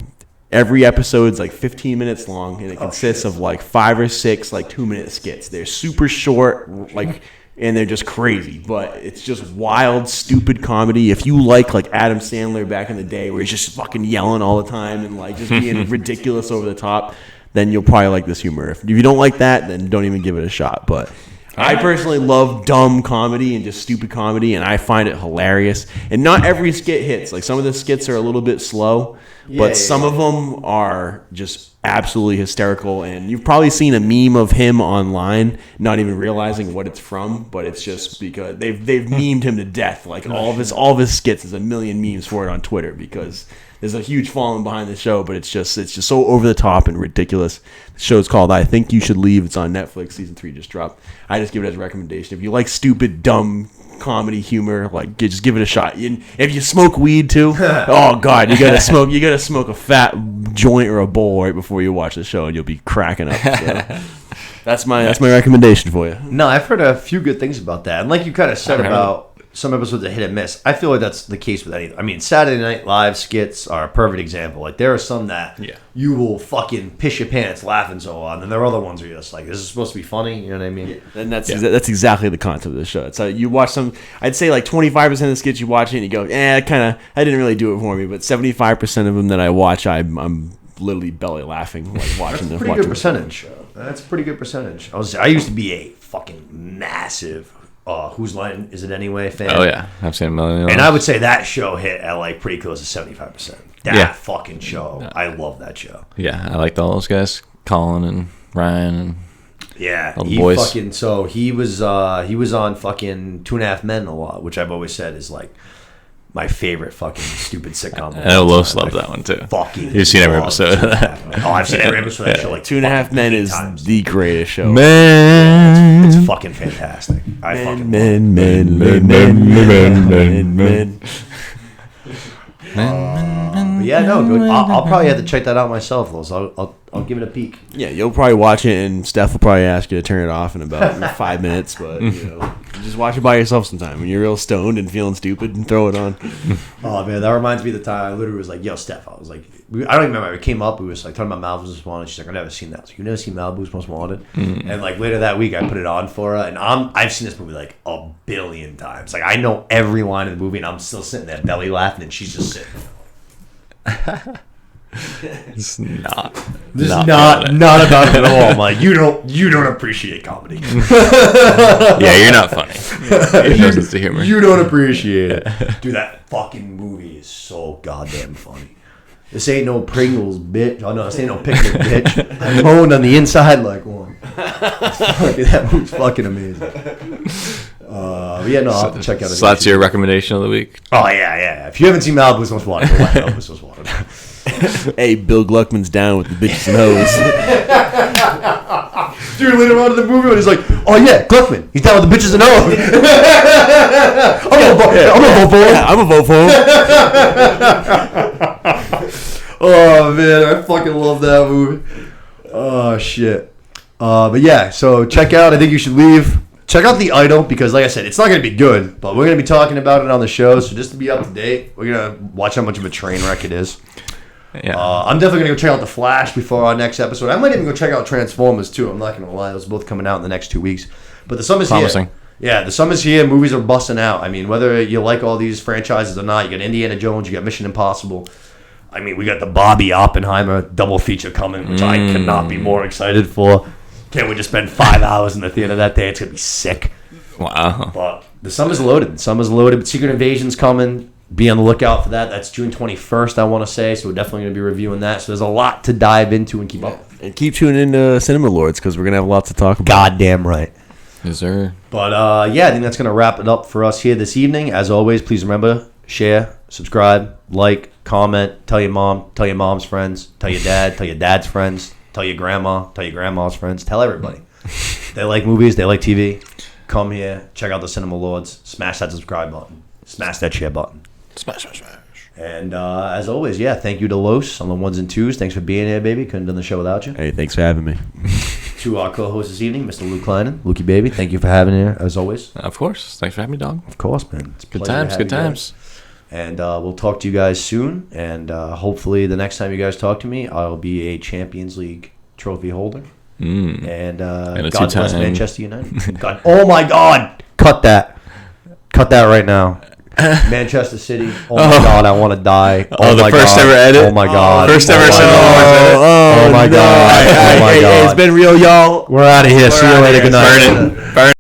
Every episode's like 15 minutes long, and it consists of like 5 or 6 like 2-minute skits. They're super short, like, and they're just crazy. But it's just wild, stupid comedy. If you like Adam Sandler back in the day, where he's just fucking yelling all the time and like just being ridiculous over the top, then you'll probably like this humor. If you don't like that, then don't even give it a shot. But I personally love dumb comedy and just stupid comedy, and I find it hilarious. And not every skit hits. Like some of the skits are a little bit slow, but some of them are just absolutely hysterical. And you've probably seen a meme of him online, not even realizing what it's from, but it's just because they've memed him to death. Like all of his skits, there's a million memes for it on Twitter because there's a huge following behind the show, but it's just so over the top and ridiculous. The show's called I Think You Should Leave. It's on Netflix. Season 3 just dropped. I just give it as a recommendation. If you like stupid, dumb comedy humor, like just give it a shot. If you smoke weed too, oh god, you gotta smoke a fat joint or a bowl right before you watch the show, and you'll be cracking up. So. That's my recommendation for you. No, I've heard a few good things about that, and like you kind of said about some episodes that hit and miss. I feel like that's the case with anything. I mean, Saturday Night Live skits are a perfect example. Like there are some that you will fucking piss your pants laughing so hard, and there are other ones where you're just like, "This is supposed to be funny." You know what I mean? Yeah. And that's exactly the concept of the show. It's you watch some. I'd say like 25% of the skits you watch it and you go, I didn't really do it for me. But 75% of them that I watch, I'm literally belly laughing like watching them. Pretty good percentage. That's a pretty good percentage. I used to be a fucking massive Whose Line Is It Anyway fan. Oh yeah, I've seen a million. And I would say that show hit at like pretty close to 75%. That fucking show. I love that show. Yeah, I liked all those guys, Colin and Ryan and all the boys. He was on fucking 2.5 Men a lot, which I've always said is like my favorite fucking stupid sitcom. I know Los loved that one too. You've seen every episode of that. Oh, I've seen every episode of that show like 2.5 Men is the greatest show. Man. It's fucking fantastic. I fucking Men. Yeah, no, good. I'll probably have to check that out myself, Los. I'll give it a peek. Yeah, you'll probably watch it, and Steph will probably ask you to turn it off in about 5 minutes. But just watch it by yourself sometime when you're real stoned and feeling stupid, and throw it on. Oh man, that reminds me of the time I literally was like, "Yo, Steph," I was like, I don't even remember. It came up. We was like talking about Malibu's Most Wanted. She's like, "I've never seen that." I was like, "You never seen Malibu's Most Wanted?" Mm-hmm. And like later that week, I put it on for her, and I've seen this movie like a billion times. Like I know every line of the movie, and I'm still sitting there belly laughing, and she's just sitting. It's not about it at all. I'm like, you don't appreciate comedy. Yeah, you're not funny. Your sense of humor. You don't appreciate it. Dude, that fucking movie is so goddamn funny. This ain't no Pringles, bitch. Oh no, this ain't no pickle, bitch. I'm honed on the inside like one. That movie's fucking amazing. Yeah, no, I'll have to check out it. So that's your recommendation of the week? Oh, yeah. If you haven't seen Malibu's Most Wanted, go watch Malibu's Most Wanted. Hey, Bill Gluckman's down with the bitches and hoes. Dude, later on in the movie, when he's like, "Oh yeah, Gluckman, he's down with the bitches and hoes." I'm gonna vote for him. Oh man, I fucking love that movie. Oh shit. But yeah, so check out I Think You Should Leave. Check out The Idol because, like I said, it's not going to be good, but we're going to be talking about it on the show. So just to be up to date, we're going to watch how much of a train wreck it is. Yeah. I'm definitely going to go check out The Flash before our next episode. I might even go check out Transformers too. I'm not going to lie; those are both coming out in the next 2 weeks. But the summer's Promising. here. Yeah, the summer's here. Movies are busting out. I mean, whether you like all these franchises or not, you got Indiana Jones, you got Mission Impossible. I mean, we got the Barbie Oppenheimer double feature coming, which I cannot be more excited for. Can't we just spend 5 hours in the theater that day? It's going to be sick. Wow. But the summer's loaded. But Secret Invasion's coming. Be on the lookout for that. That's June 21st, I want to say. So we're definitely going to be reviewing that. So there's a lot to dive into and keep up. And keep tuning into Cinema Lords because we're going to have a lot to talk about. Goddamn right. Yes, sir. But yeah, I think that's going to wrap it up for us here this evening. As always, please remember, share, subscribe, like, comment, tell your mom, tell your mom's friends, tell your dad, tell your dad's friends, tell your grandma, tell your grandma's friends, tell everybody. They like movies, they like TV. Come here, check out the Cinema Lords, smash that subscribe button, smash that share button. Smash. And as always, yeah, thank you to Los on the ones and twos. Thanks for being here, baby. Couldn't have done the show without you. Hey, thanks for having me. To our co-host this evening, Mr. Luke Kleinen. Lukey, baby, thank you for having me here, as always. Of course. Thanks for having me, dog. Of course, man. It's a Good pleasure to times. have Good you times. guys. And we'll talk to you guys soon. And hopefully the next time you guys talk to me, I'll be a Champions League trophy holder. And a God bless two-time- Manchester United. God, oh, my God. Cut that. Cut that right now. Manchester City. Oh, my God. I want to die. Oh, the my first God. ever edit? Oh, my God. First ever my Cinema God. Lords edit? Oh, my God. Oh, my Hey, God. it's been real, y'all. We're out of here. See you later. Good night. Burn it.